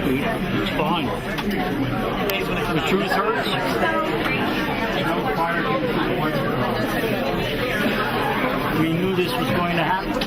sweet. It's fine. The truth hurts. We knew this was going to happen.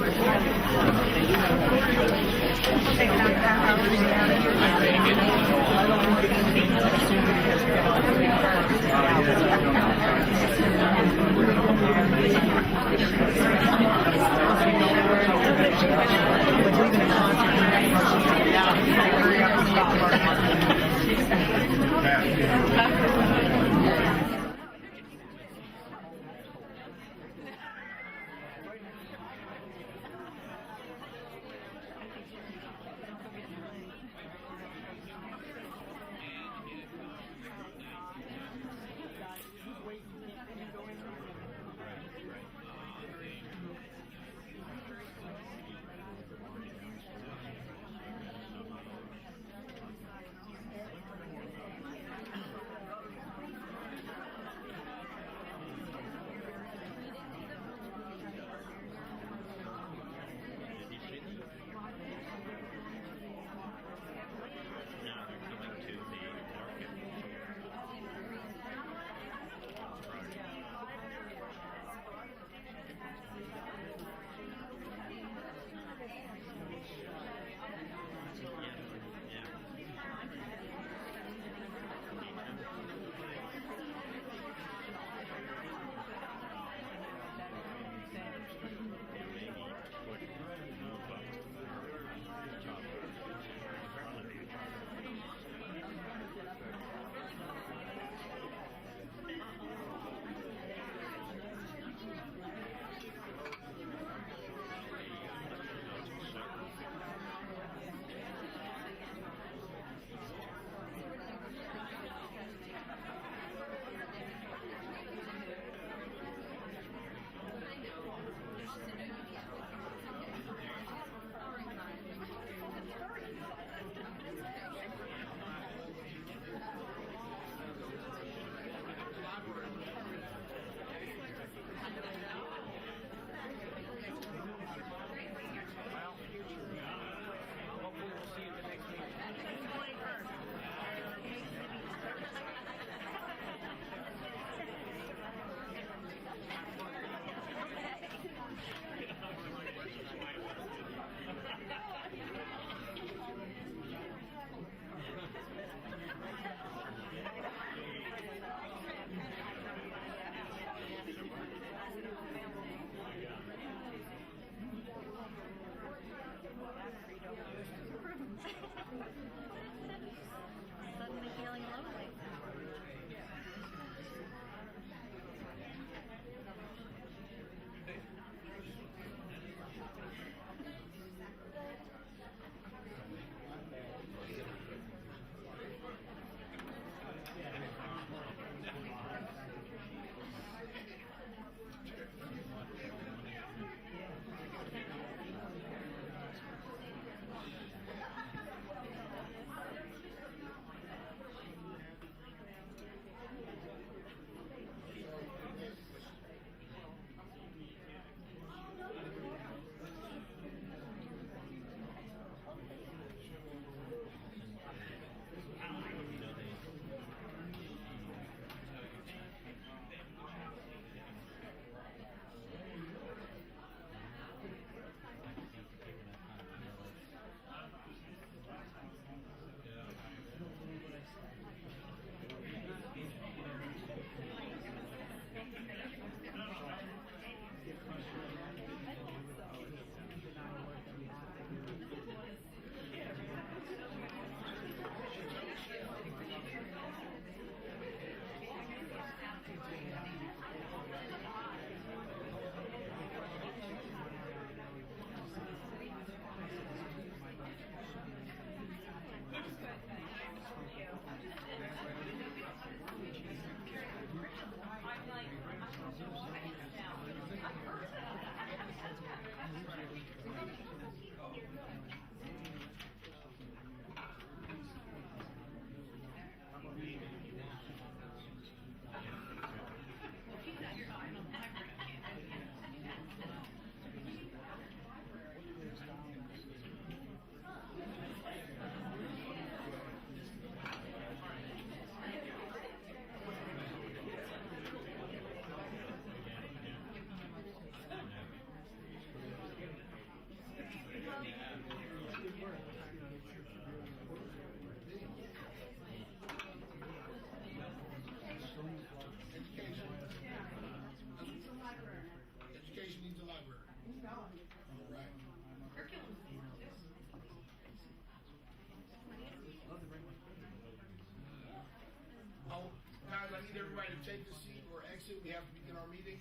I need everybody to take the seat or exit. We have to begin our meeting.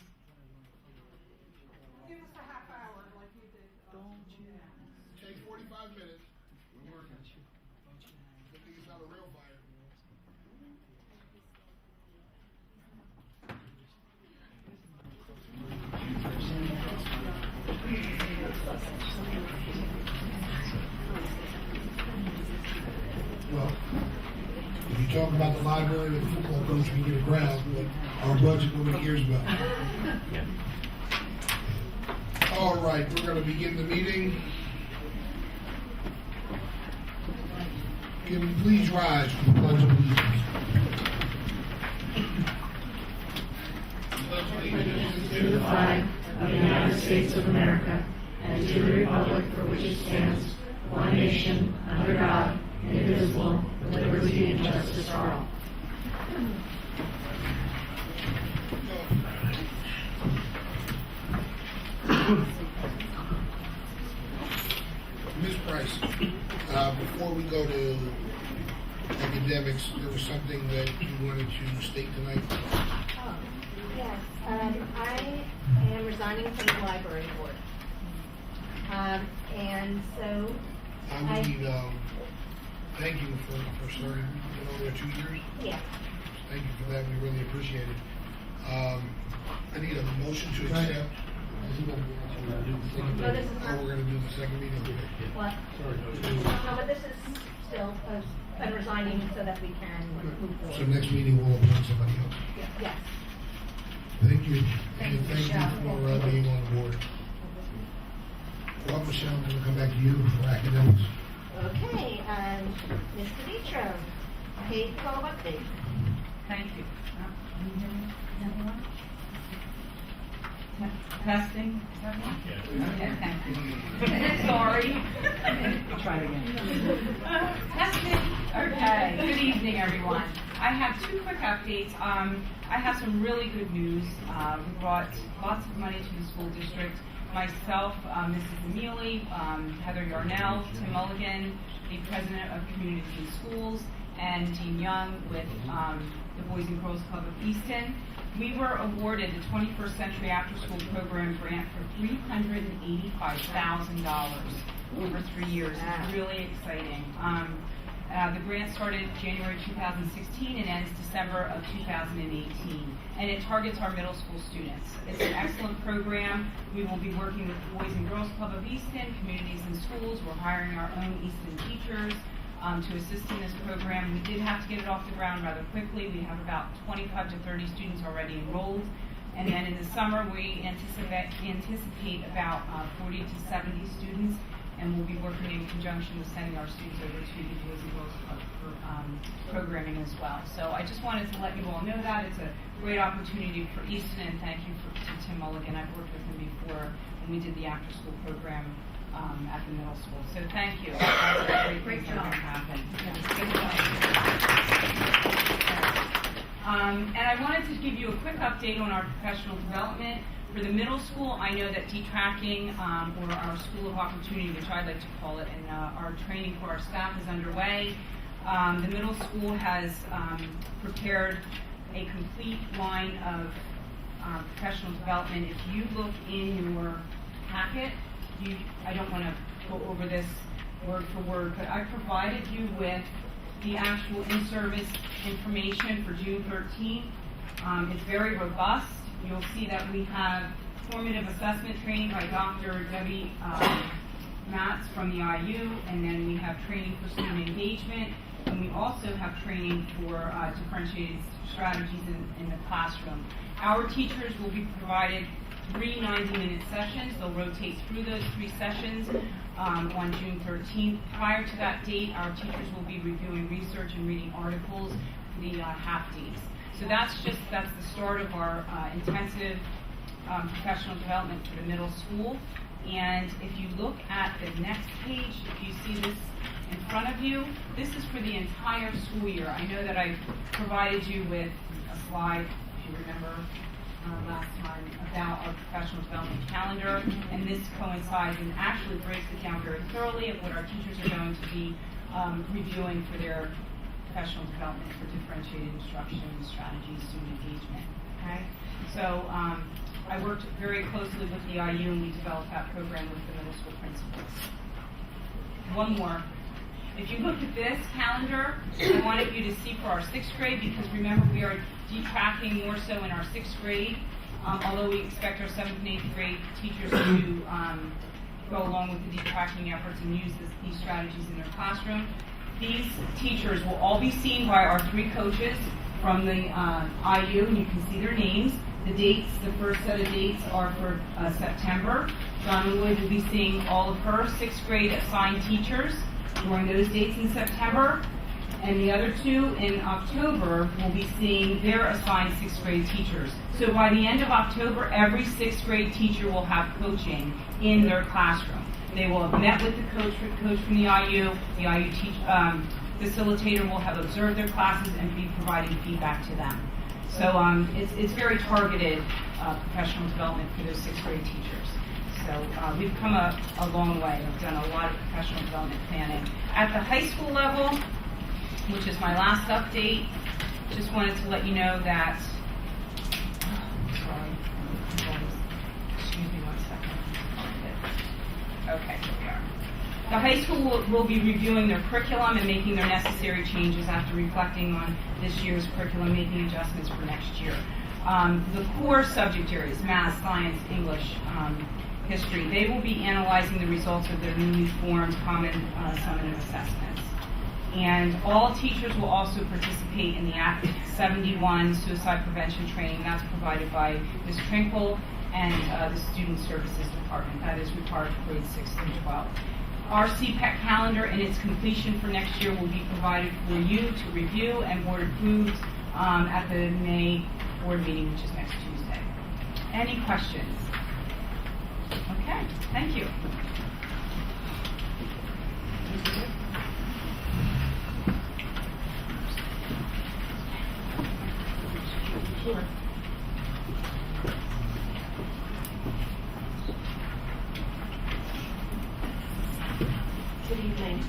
Give us a half hour like you did. Take 45 minutes. Good thing it's not a real fire. Well, if you talk about the library and the football coach, we get a ground, but our budget nobody cares about. All right, we're going to begin the meeting. Can we please rise for the Pledge of Allegiance? To the flag of the United States of America and to the republic for which it stands, one nation, under God, indivisible, with liberty and justice for all. Ms. Price, before we go to academics, there was something that you wanted to state tonight. Yes, I am resigning from the library board. And so I need, thank you for starting, over there 2 years. yeah, Thank you for that, we really appreciate it. I need a motion to accept. No, this is not- We're gonna do the second meeting. what? No, but this is still, I'm resigning so that we can move So forward. next meeting we'll appoint somebody else. Yes. Thank you, Thank and you, thank you Michelle. for being on the board. Well, Michelle, I'm gonna come back to you for academics. Okay, Ms. DeVitro, K-12 update. Thank you. Testing. Okay, thank you. Sorry. Try it again. Testing. Okay. Good evening, everyone. I have two quick updates. I have some really good news. We brought lots of money to the school district. Myself, Mrs. Amelie, Heather Yarnell, Tim Mulligan, the president of Communities in Schools, and Dean Young with the Boys and Girls Club of Easton. We were awarded the 21st Century After School Program grant for $385,000 over 3 years. It's really exciting. The grant started January 2016 and ends December of 2018, and it targets our middle school students. It's an excellent program. We will be working with the Boys and Girls Club of Easton, Communities in Schools. We're hiring our own Easton teachers to assist in this program. We did have to get it off the ground rather quickly. We have about 25 to 30 students already enrolled. And then in the summer, we anticipate about 40 to 70 students, and we'll be working in conjunction with sending our students over to the Boys and Girls Club for programming as well. So I just wanted to let you all know that. It's a great opportunity for Easton, and thank you to Tim Mulligan. I've worked with him before when we did the after-school program at the middle school. So thank you. That's a great job. And I wanted to give you a quick update on our professional development. For the middle school, I know that detracking, or our School of Opportunity, which I like to call it, and our training for our staff is underway. The middle school has prepared a complete line of professional development. If you look in your packet, I don't want to go over this word for word, but I provided you with the actual in-service information for June 13th. It's very robust. You'll see that we have formative assessment training by Dr. Debbie Matz from the IU, and then we have training for student engagement, and we also have training for differentiated strategies in the classroom. Our teachers will be provided 3 90-minute sessions. They'll rotate through those 3 sessions on June 13th. Prior to that date, our teachers will be reviewing research and reading articles for the half days. So that's the start of our intensive professional development for the middle school. And if you look at the next page, if you see this in front of you, this is for the entire school year. I know that I provided you with a slide, if you remember, last time about our professional development calendar, and this coincides and actually breaks it down very thoroughly of what our teachers are going to be reviewing for their professional development for differentiated instruction, strategies, student engagement. Okay? So I worked very closely with the IU and we developed that program with the middle school principals. One more. If you look at this calendar, I wanted you to see for our 6th grade, because remember we are detracking more so in our 6th grade, although we expect our 7th and 8th grade teachers to go along with the detracking efforts and use these strategies in their classroom. These teachers will all be seen by our 3 coaches from the IU, and you can see their names. The dates, the first set of dates are for September. Donna Lloyd will be seeing all of her 6th grade assigned teachers during those dates in September. And the other 2 in October will be seeing their assigned 6th grade teachers. So by the end of October, every 6th grade teacher will have coaching in their classroom. They will have met with the coach from the IU facilitator will have observed their classes and be providing feedback to them. So it's very targeted professional development for those 6th grade teachers. So we've come a long way. We've done a lot of professional development planning. At the high school level, which is my last update, just wanted to let you know that, excuse me one second. Okay, here we are. The high school will be reviewing their curriculum and making their necessary changes after reflecting on this year's curriculum, making adjustments for next year. The core subject areas, math, science, English, history, they will be analyzing the results of their newly formed common summative assessments. And all teachers will also participate in the Act 71 suicide prevention training. That's provided by Ms. Trinkle and the Student Services Department. That is required for grades 6 through 12. Our CPEC calendar and its completion for next year will be provided for you to review and board approved at the May board meeting, which is next Tuesday. Any questions? Okay, thank you. Sure. Good evening.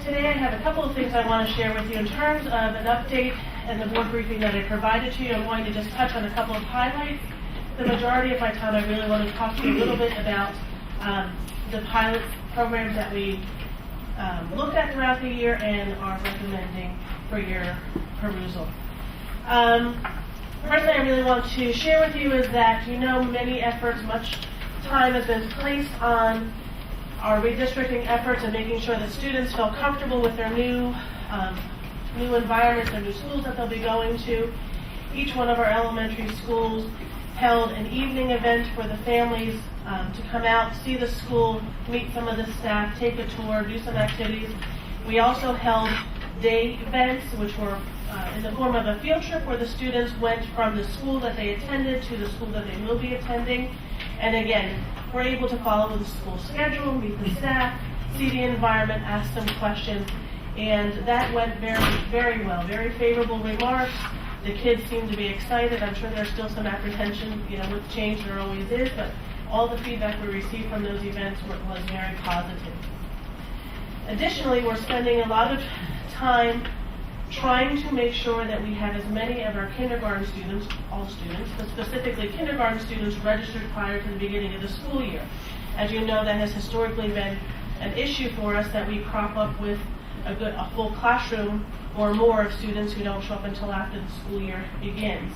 Today I have a couple of things I want to share with you in terms of an update and the board briefing that I provided to you. I'm going to just touch on a couple of highlights. The majority of my time I really want to talk to you a little bit about the pilot programs that we looked at throughout the year and are recommending for your perusal. First thing I really want to share with you is that many efforts, much time has been placed on our redistricting efforts and making sure that students feel comfortable with their new environments, their new schools that they'll be going to. Each one of our elementary schools held an evening event for the families to come out, see the school, meet some of the staff, take a tour, do some activities. We also held day events, which were in the form of a field trip where the students went from the school that they attended to the school that they will be attending. And again, we're able to follow the school schedule, meet the staff, see the environment, ask some questions, and that went very, very well. Very favorable remarks. The kids seem to be excited. I'm sure there's still some apprehension, with change there always is, but all the feedback we received from those events was very positive. Additionally, we're spending a lot of time trying to make sure that we have as many of our kindergarten students, all students, but specifically kindergarten students registered prior to the beginning of the school year. As you know, that has historically been an issue for us, that we crop up with a full classroom or more of students who don't show up until after the school year begins.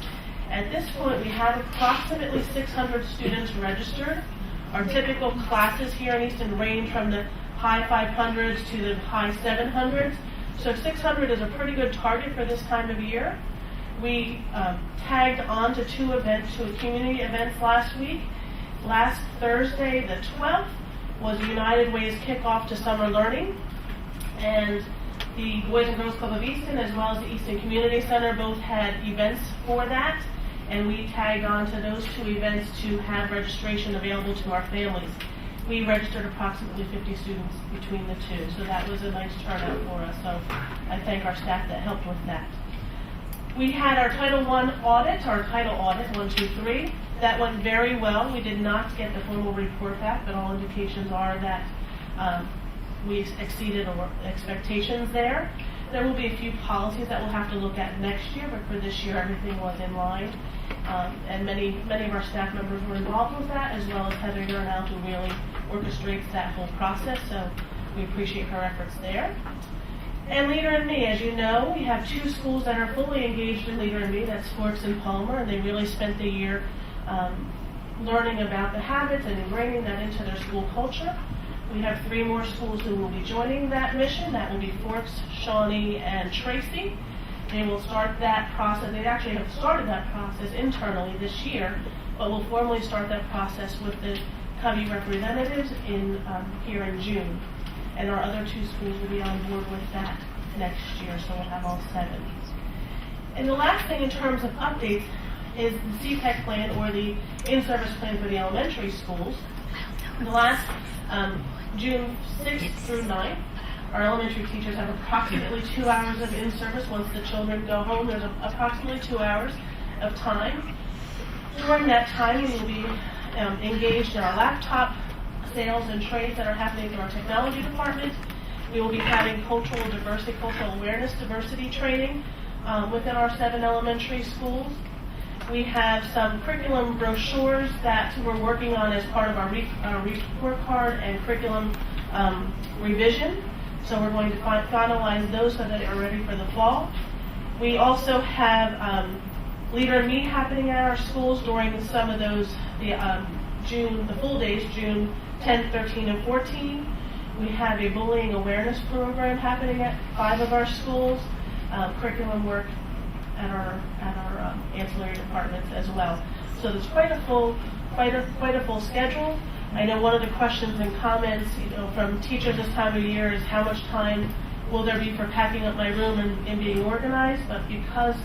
At this point, we have approximately 600 students registered. Our typical classes here in Easton range from the high 500s to the high 700s. So 600 is a pretty good target for this time of year. We tagged on to 2 community events last week. Last Thursday, the 12th, was United Way's kickoff to summer learning. And the Boys and Girls Club of Easton, as well as the Easton Community Center, both had events for that. And we tagged on to those 2 events to have registration available to our families. We registered approximately 50 students between the 2, so that was a nice turnout for us. So I thank our staff that helped with that. We had our Title I audit, our title audit, 1, 2, 3. That went very well. We did not get the formal report back, but all indications are that we exceeded our expectations there. There will be a few policies that we'll have to look at next year, but for this year, everything was in line. And many of our staff members were involved with that, as well as Heather Yarnell, who really orchestrates that whole process, so we appreciate her efforts there. And Leader in Me, as you know, we have 2 schools that are fully engaged in Leader in Me, that's Forks and Palmer, and they really spent the year learning about the habits and ingraining that into their school culture. We have 3 more schools who will be joining that mission. That will be Forks, Shawnee, and Tracy. They will start that process. They actually have started that process internally this year, but will formally start that process with the Covey representatives here in June. And our other 2 schools will be on board with that next year, so we'll have all 7. And the last thing in terms of updates is the CPEC plan, or the in-service plan for the elementary schools. The last June 6th through 9th, our elementary teachers have approximately 2 hours of in-service. Once the children go home, there's approximately 2 hours of time. During that time, we will be engaged in our laptop sales and trades that are happening through our technology department. We will be having cultural awareness diversity training within our 7 elementary schools. We have some curriculum brochures that we're working on as part of our report card and curriculum revision. So we're going to finalize those so that they're ready for the fall. We also have Leader in Me happening at our schools during some of those, the full days, June 10th, 13, and 14. We have a bullying awareness program happening at 5 of our schools, curriculum work at our ancillary departments as well. So there's quite a full schedule. I know one of the questions and comments, from teachers this time of year is how much time will there be for packing up my room and being organized? But because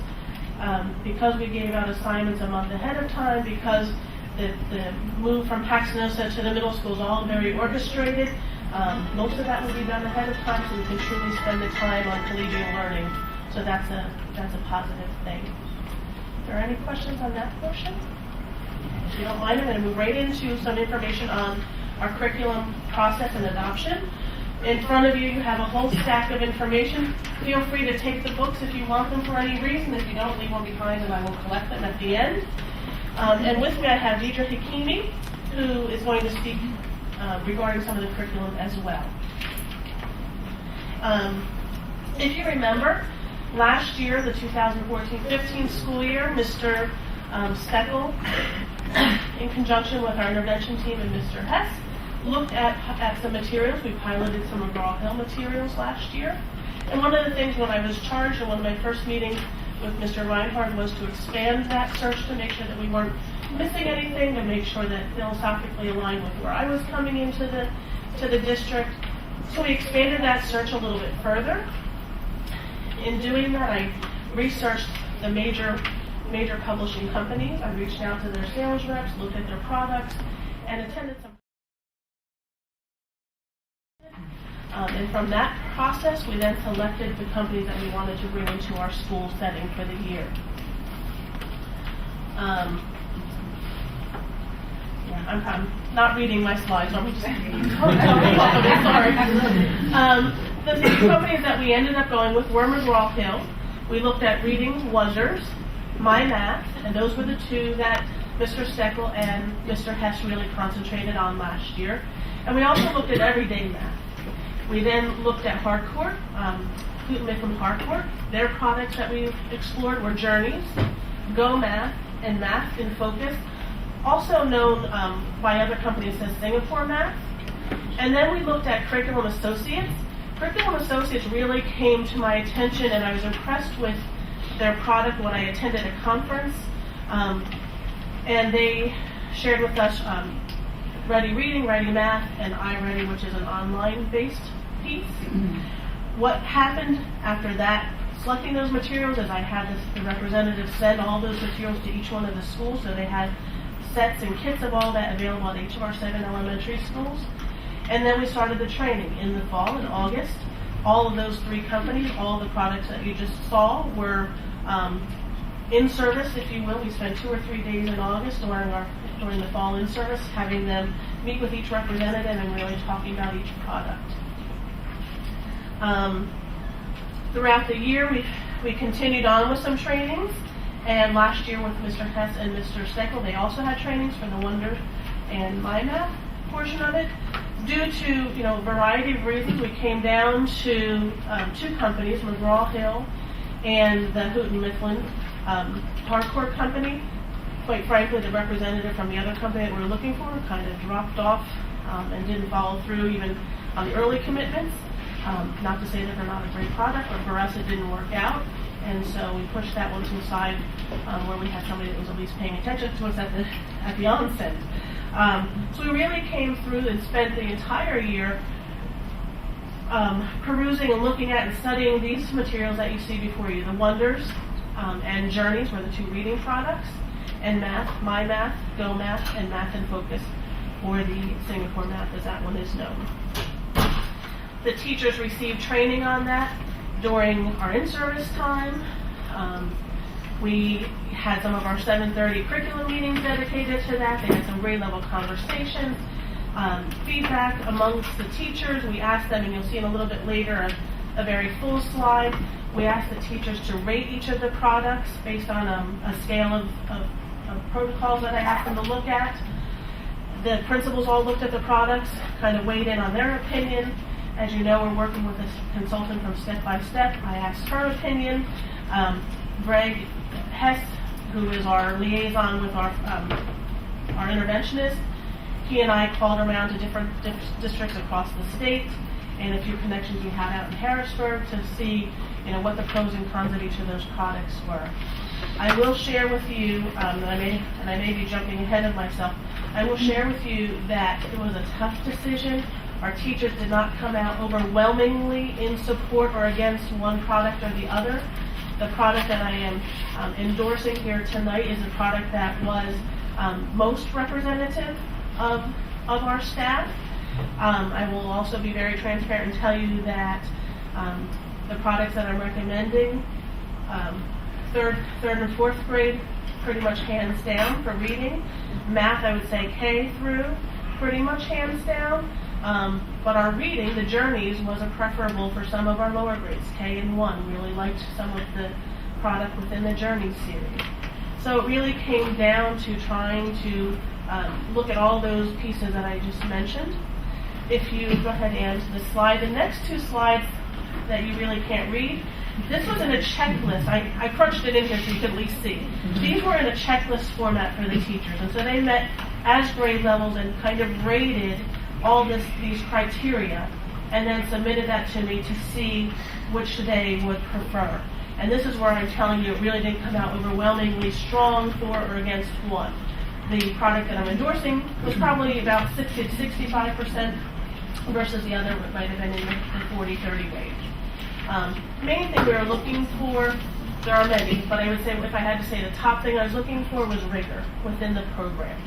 we gave out assignments a month ahead of time, because the move from Paxinosa to the middle school is all very orchestrated, most of that will be done ahead of time, so we can truly spend the time on collegiate learning. So that's a positive thing. Are there any questions on that portion? If you don't mind, I'm going to move right into some information on our curriculum process and adoption. In front of you, you have a whole stack of information. Feel free to take the books if you want them for any reason. If you don't, leave one behind and I will collect them at the end. And with me, I have Deidre Hakimi, who is going to speak regarding some of the curriculum as well. If you remember, last year, the 2014-15 school year, Mr. Steckel, in conjunction with our intervention team and Mr. Hess, looked at some materials. We piloted some McGraw-Hill materials last year. And one of the things when I was charged in one of my first meetings with Mr. Reinhardt was to expand that search to make sure that we weren't missing anything, to make sure that philosophically aligned with where I was coming into the district. So we expanded that search a little bit further. In doing that, I researched the major publishing companies. I reached out to their sales reps, looked at their products, and attended some. And from that process, we then selected the companies that we wanted to bring into our school setting for the year. I'm not reading my slides, so I'm just sorry. The 3 companies that we ended up going with were McGraw-Hill. We looked at Reading Wonders, My Math, and those were the 2 that Mr. Steckel and Mr. Hess really concentrated on last year. And we also looked at Everyday Math. We then looked at Harcourt, Houghton Harcourt. Their products that we explored were Journeys, Go Math, and Math in Focus, also known by other companies as Singapore Math. And then we looked at Curriculum Associates. Curriculum Associates really came to my attention, and I was impressed with their product when I attended a conference. And they shared with us Ready Reading, Ready Math, and iReady, which is an online-based piece. What happened after that, selecting those materials, is I had the representatives send all those materials to each one of the schools, so they had sets and kits of all that available at each of our 7 elementary schools. And then we started the training in the fall, in August. All of those 3 companies, all the products that you just saw were in service, if you will. We spent 2 or 3 days in August during the fall in service, having them meet with each representative and really talking about each product. Throughout the year, we continued on with some trainings, and last year with Mr. Hess and Mr. Steckel, they also had trainings for the Wonder and My Math portion of it. Due to a variety of reasons, we came down to two companies, McGraw-Hill and the Houghton Mifflin Hardcore Company. Quite frankly, the representative from the other company that we were looking for kind of dropped off and didn't follow through even on the early commitments. Not to say that they're not a great product, but for us it didn't work out. And so we pushed that one to the side where we had somebody that was at least paying attention to us at the onset. So we really came through and spent the entire year perusing and looking at and studying these materials that you see before you. The Wonders and Journeys were the two reading products, and Math, My Math, Go Math, and Math in Focus, or the Singapore Math as that one is known. The teachers received training on that during our in-service time. We had some of our 7:30 curriculum meetings dedicated to that. They had some grade level conversations, feedback amongst the teachers. We asked them, and you'll see in a little bit later a very full slide, we asked the teachers to rate each of the products based on a scale of protocols that I asked them to look at. The principals all looked at the products, kind of weighed in on their opinion. As you know, we're working with this consultant from Step by Step. I asked her opinion. Greg Hess, who is our liaison with our interventionist, he and I called around to different districts across the state and a few connections we had out in Harrisburg to see, what the pros and cons of each of those products were. I will share with you, and I may be jumping ahead of myself, I will share with you that it was a tough decision. Our teachers did not come out overwhelmingly in support or against one product or the other. The product that I am endorsing here tonight is a product that was most representative of our staff. I will also be very transparent and tell you that the products that I'm recommending, third and fourth grade, pretty much hands down for reading. Math, I would say K through, pretty much hands down. But our reading, the Journeys, was a preferable for some of our lower grades, K and 1. Really liked some of the product within the Journeys series. So it really came down to trying to look at all those pieces that I just mentioned. If you go ahead and the slide, the next two slides that you really can't read, this was in a checklist. I crunched it in here so you could at least see. These were in a checklist format for the teachers. And so they met as grade levels and kind of rated all these criteria and then submitted that to me to see which they would prefer. And this is where I'm telling you it really didn't come out overwhelmingly strong for or against one. The product that I'm endorsing was probably about 60 to 65% versus the other might have been in the 40-30 range. Main thing we were looking for, there are many, but I would say if I had to say the top thing I was looking for was rigor within the program.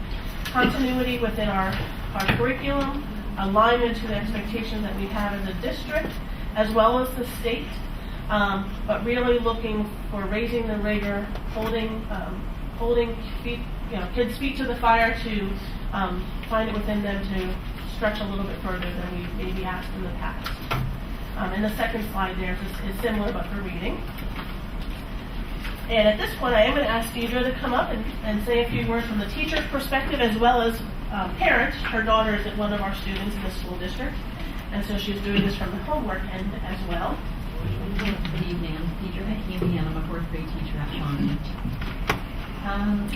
Continuity within our curriculum, alignment to the expectations that we have as a district, as well as the state, but really looking for raising the rigor, holding kids' feet to the fire to find it within them to stretch a little bit further than we maybe asked in the past. And the second slide there is similar but for reading. And at this point, I am going to ask Deidre to come up and say a few words from the teacher's perspective as well as parent. Her daughter is one of our students in the school district, and so she's doing this from the homework end as well. Good evening. I'm Deidre Hakimi, and I'm a fourth grade teacher at Shawnee.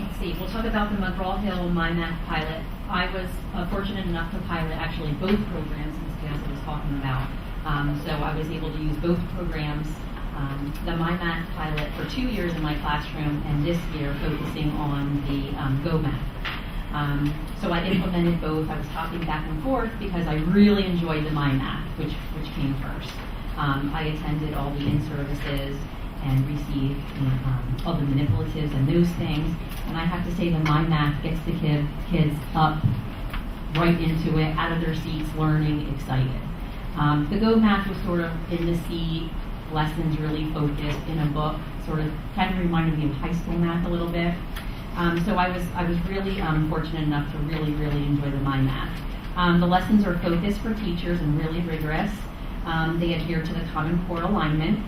Let's see. We'll talk about the McGraw-Hill My Math pilot. I was fortunate enough to pilot actually both programs Ms. Castle was talking about. So I was able to use both programs. The My Math pilot for 2 years in my classroom, and this year focusing on the Go Math. So I implemented both. I was hopping back and forth because I really enjoyed the My Math, which came first. I attended all the in-services and received all the manipulatives and those things. And I have to say the My Math gets the kids up right into it, out of their seats, learning, excited. The Go Math was sort of in the seat, lessons really focused in a book, sort of kind of reminded me of high school math a little bit. So I was really fortunate enough to really enjoy the My Math. The lessons are focused for teachers and really rigorous. They adhere to the Common Core alignment.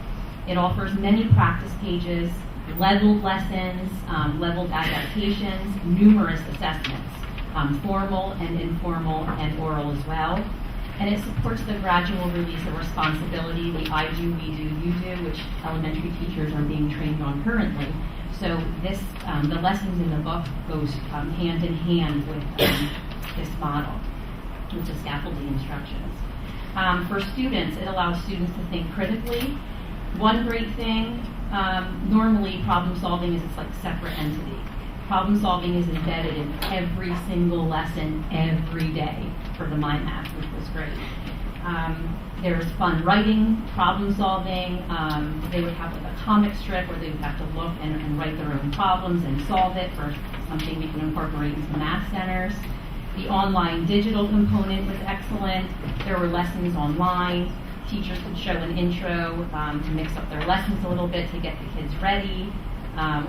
It offers many practice pages, leveled lessons, leveled adaptations, numerous assessments, formal and informal and oral as well. And it supports the gradual release of responsibility, the I do, we do, you do, which elementary teachers are being trained on currently. So this, the lessons in the book goes hand in hand with this model, which is scaffolding instructions. For students, it allows students to think critically. One great thing, normally problem solving is it's like a separate entity. Problem solving is embedded in every single lesson every day for the My Math, which was great. There's fun writing, problem solving. They would have like a comic strip where they would have to look and write their own problems and solve it for something we can incorporate into math centers. The online digital component was excellent. There were lessons online. Teachers could show an intro to mix up their lessons a little bit to get the kids ready,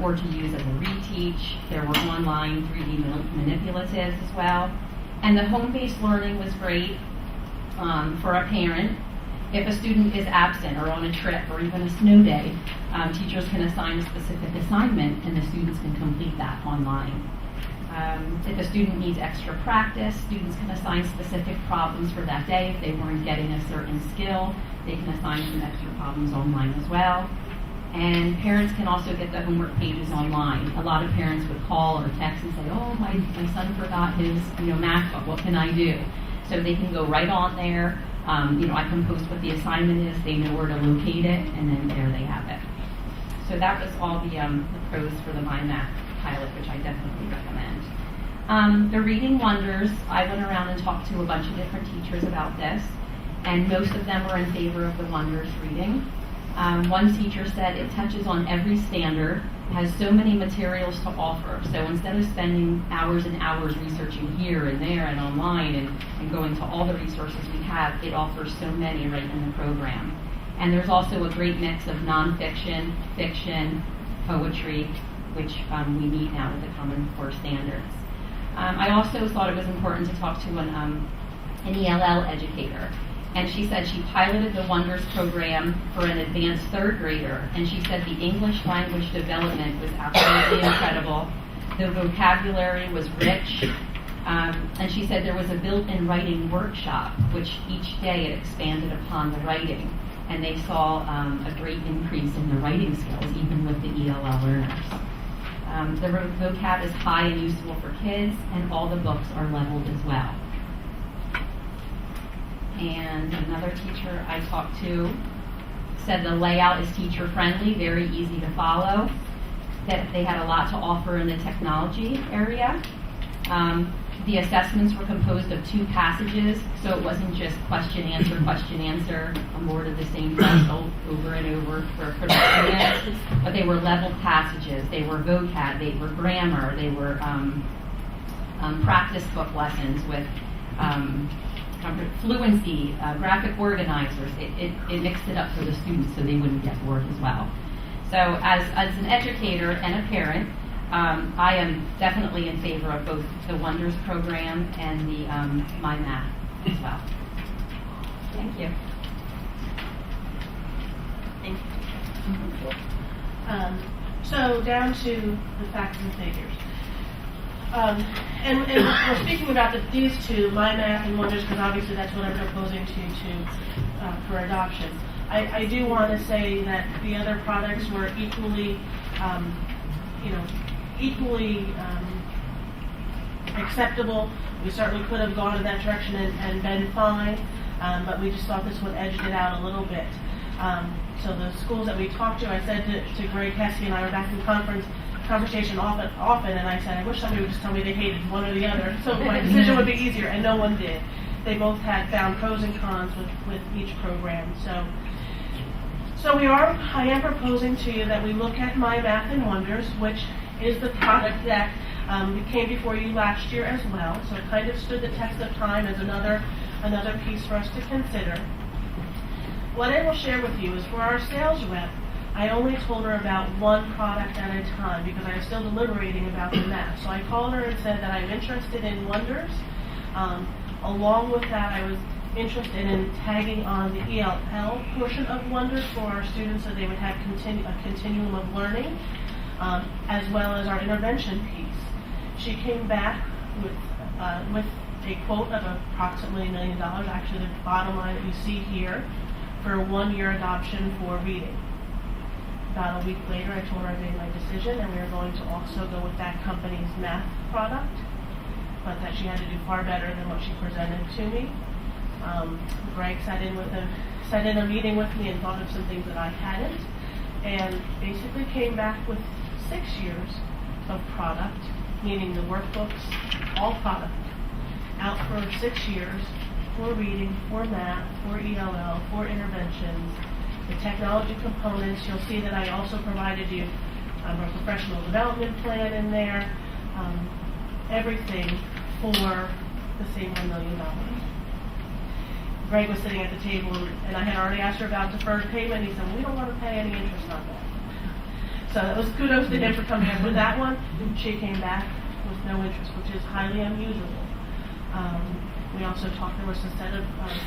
or to use as a reteach. There were online 3D manipulatives as well. And the home-based learning was great for a parent. If a student is absent or on a trip or even a snow day, teachers can assign a specific assignment and the students can complete that online. If a student needs extra practice, students can assign specific problems for that day. If they weren't getting a certain skill, they can assign some extra problems online as well. And parents can also get the homework pages online. A lot of parents would call or text and say, oh, my son forgot his math book, what can I do? So they can go right on there. I can post what the assignment is, they know where to locate it, and then there they have it. So that was all the pros for the My Math pilot, which I definitely recommend. The Reading Wonders, I went around and talked to a bunch of different teachers about this, and most of them were in favor of the Wonders reading. One teacher said it touches on every standard, has so many materials to offer. So instead of spending hours and hours researching here and there and online and going to all the resources we have, it offers so many right in the program. And there's also a great mix of nonfiction, fiction, poetry, which we need now with the Common Core standards. I also thought it was important to talk to an ELL educator. And she said she piloted the Wonders program for an advanced third grader, and she said the English language development was absolutely incredible. The vocabulary was rich, and she said there was a built-in writing workshop, which each day it expanded upon the writing, and they saw a great increase in the writing skills, even with the ELL learners. The vocab is high and useful for kids, and all the books are leveled as well. And another teacher I talked to said the layout is teacher-friendly, very easy to follow, that they had a lot to offer in the technology area. The assessments were composed of 2 passages, so it wasn't just question, answer, a more of the same test over and over for the students, but they were leveled passages, they were vocab, they were grammar, they were practice book lessons with fluency, graphic organizers. It mixed it up for the students so they wouldn't get bored as well. So as an educator and a parent, I am definitely in favor of both the Wonders program and the My Math as well. Thank you. Thank you. So down to the facts and figures. And we're speaking about these two, My Math and Wonders, because obviously that's what I'm proposing for adoption. I do want to say that the other products were equally acceptable. We certainly could have gone in that direction and been fine, but we just thought this one edged it out a little bit. So the schools that we talked to, I said to Greg Heskey and I were back in conversation often, and I said, I wish somebody would just tell me they hated one or the other, so my decision would be easier, and no one did. They both had found pros and cons with each program. So I am proposing to you that we look at My Math and Wonders, which is the product that came before you last year as well. So it kind of stood the test of time as another piece for us to consider. What I will share with you is for our sales rep, I only told her about one product at a time because I was still deliberating about the math. So I called her and said that I'm interested in Wonders. Along with that, I was interested in tagging on the ELL portion of Wonder for our students so they would have a continuum of learning, as well as our intervention piece. She came back with a quote of approximately $1 million, actually the bottom line that you see here, for a 1-year adoption for reading. About a week later, I told her I made my decision, and we were going to also go with that company's math product, but that she had to do far better than what she presented to me. Greg sat in a meeting with me and thought of some things that I hadn't, and basically came back with 6 years of product, meaning the workbooks, all product, out for 6 years for reading, for math, for ELL, for interventions, the technology components. You'll see that I also provided you a professional development plan in there, everything for the same $1 million. Greg was sitting at the table, and I had already asked her about deferred payment, and he said, well, we don't want to pay any interest on that. So that was kudos to him for coming up with that one. She came back with no interest, which is highly unusual. We also talked, there was a set of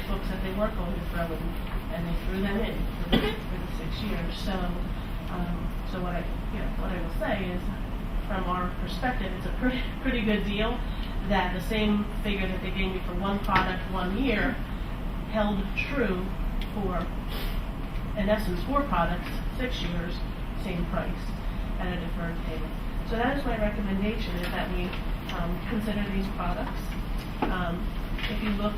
books that they weren't going to throw in, and they threw them in for the 6 years. So, what I will say is, from our perspective, it's a pretty good deal that the same figure that they gave me for one product 1 year held true for, in essence, 4 products, 6 years, same price, at a deferred payment. So that is my recommendation, is that we consider these products. If you look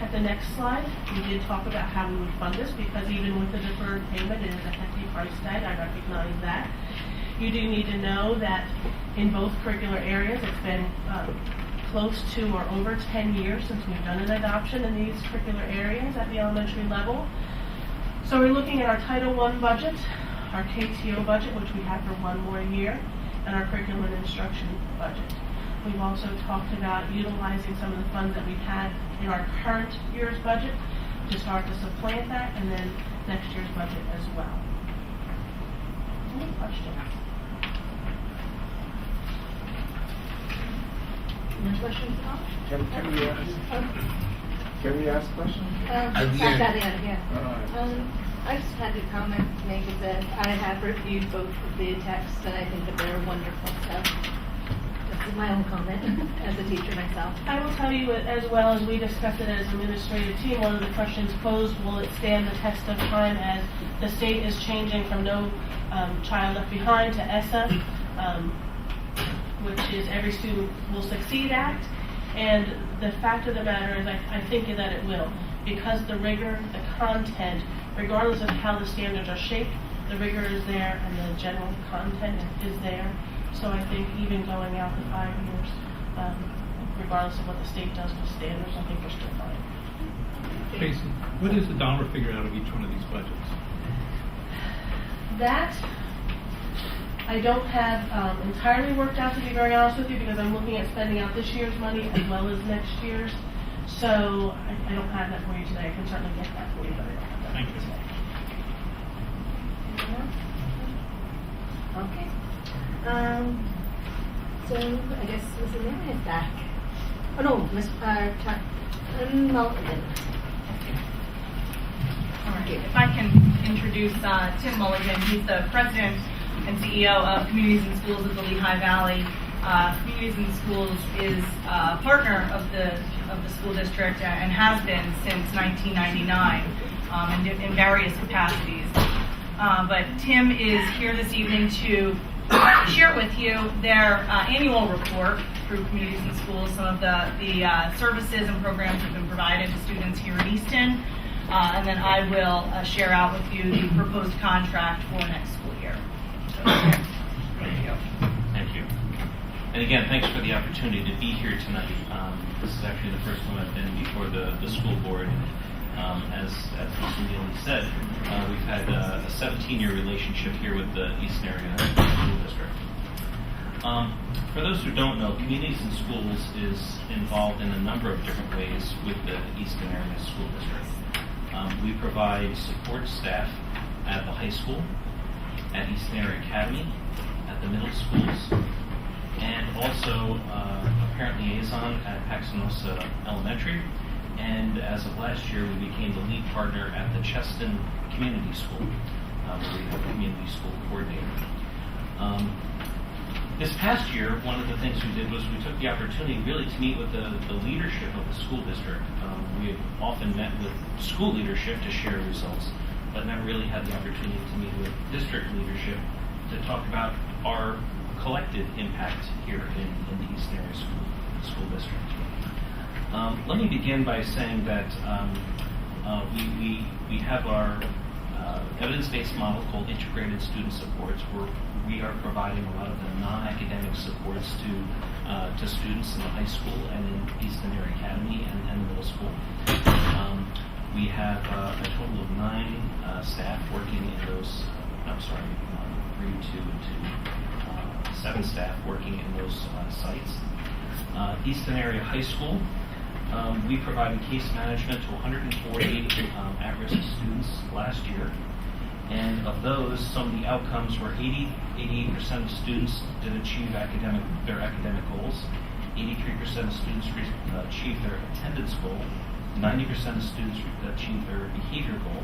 at the next slide, we did talk about how we would fund this, because even with the deferred payment, it is a hefty price tag. I recognize that. You do need to know that in both curricular areas, it's been close to or over 10 years since we've done an adoption in these curricular areas at the elementary level. So we're looking at our Title I budget, our KTO budget, which we have for 1 more year, and our curriculum and instruction budget. We've also talked about utilizing some of the funds that we've had in our current year's budget to start to supplant that, and then next year's budget as well. Any questions? No questions at all? Can we ask questions? At the end. At the end, yeah. I just had a comment to make, is that I have reviewed both of the texts, and I think that they're wonderful, so this is my own comment as a teacher myself. I will tell you, as well as we discussed it as an administrative team, one of the questions posed, will it stand the test of time as the state is changing from No Child Left Behind to ESSA, which is Every Student Will Succeed Act. And the fact of the matter is, I think that it will, because the rigor, the content, regardless of how the standards are shaped, the rigor is there and the general content is there. So I think even going out to 5 years, regardless of what the state does with standards, I think we're still fine. Jason, what is the dollar figure out of each one of these budgets? That I don't have entirely worked out, to be very honest with you, because I'm looking at spending out this year's money as well as next year's. So I don't have that for you today. I can certainly get that for you, but I don't have that Thank for you you. today. Okay. So I guess Mrs. Mann is back. Oh no, Ms. Mulligan. All right. If I can introduce Tim Mulligan. He's the president and CEO of Communities in Schools of the Lehigh Valley. Communities in Schools is a partner of the school district and has been since 1999 in various capacities. But Tim is here this evening to share with you their annual report through Communities in Schools, some of the services and programs that have been provided to students here in Easton. And then I will share out with you the proposed contract for next school year. So, thank you. Thank you. And again, thanks for the opportunity to be here tonight. This is actually the first time I've been before the school board. As Mr. Neely said, we've had a 17-year relationship here with the Easton Area School District. For those who don't know, Communities in Schools is involved in a number of different ways with the Easton Area School District. We provide support staff at the high school, at Easton Area Academy, at the middle schools, and also a parent liaison at Paxanosa Elementary, and as of last year, we became the lead partner at the Cheston Community School, where we have a community school coordinator. This past year, one of the things we did was we took the opportunity really to meet with the leadership of the school district. We have often met with school leadership to share results, but never really had the opportunity to meet with district leadership to talk about our collective impact here in the Easton Area School District. Let me begin by saying that we have our evidence-based model called Integrated Student Supports, where we are providing a lot of the non-academic supports to students in the high school and in Easton Area Academy and the middle school. We have a total of 9 staff working in those, 7 staff working in those sites. Easton Area High School, we provided case management to 148 at-risk students last year. And of those, some of the outcomes were 88% of students did achieve their academic goals, 83% of students achieved their attendance goal, 90% of students achieved their behavior goal,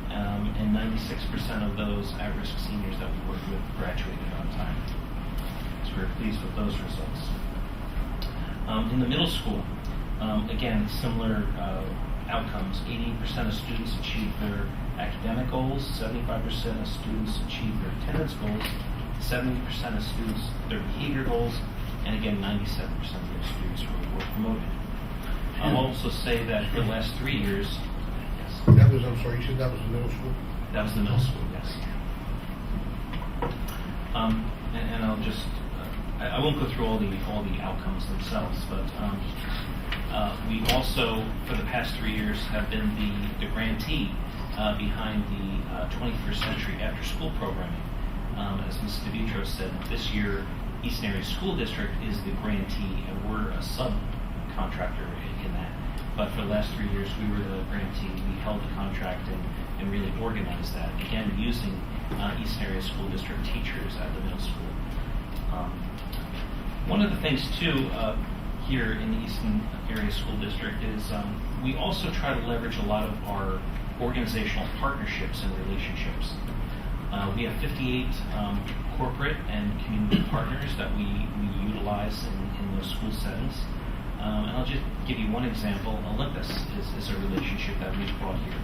and 96% of those at-risk seniors that we worked with graduated on time. So we're pleased with those results. In the middle school, again, similar outcomes. 80% of students achieved their academic goals, 75% of students achieved their attendance goals, 70% of students their behavior goals, and again, 97% of those students were promoted. I'll also say that for the last 3 years, yes. That was, I'm sorry, you said that was the middle school? That was the middle school, yes. And I'll just, I won't go through all the outcomes themselves, but we also, for the past 3 years, have been the grantee behind the 21st Century After School Programming. As Ms. DeVitro said, this year, Easton Area School District is the grantee, and we're a subcontractor in that. But for the last 3 years, we were the grantee. We held the contract and really organized that, again, using Easton Area School District teachers at the middle school. One of the things, too, here in the Easton Area School District is we also try to leverage a lot of our organizational partnerships and relationships. We have 58 corporate and community partners that we utilize in those school settings. And I'll just give you one example. Olympus is a relationship that we've brought here.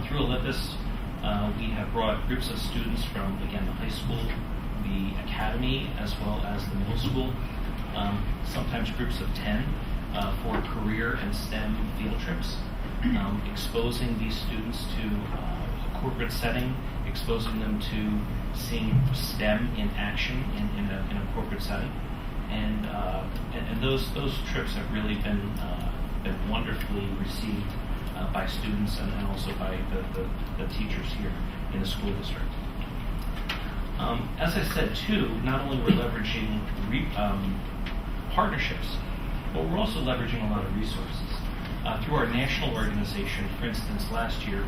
Through Olympus, we have brought groups of students from, again, the high school, the academy, as well as the middle school, sometimes groups of 10 for career and STEM field trips, exposing these students to a corporate setting, exposing them to seeing STEM in action in a corporate setting. And those trips have really been wonderfully received by students and also by the teachers here in the school district. As I said, too, not only we're leveraging partnerships, but we're also leveraging a lot of resources. Through our national organization, for instance, last year,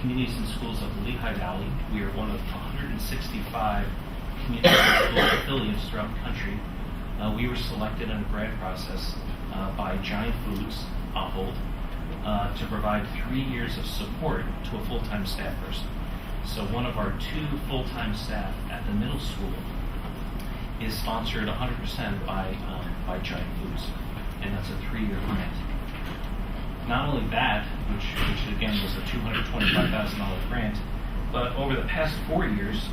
Communities and Schools of the Lehigh Valley, we are one of 165 community school affiliates throughout the country. We were selected in a grant process by Giant Foods, Ahold, to provide 3 years of support to a full-time staff person. So one of our 2 full-time staff at the middle school is sponsored 100% by Giant Foods, and that's a 3-year grant. Not only that, which again was a $225,000 grant, but over the past 4 years,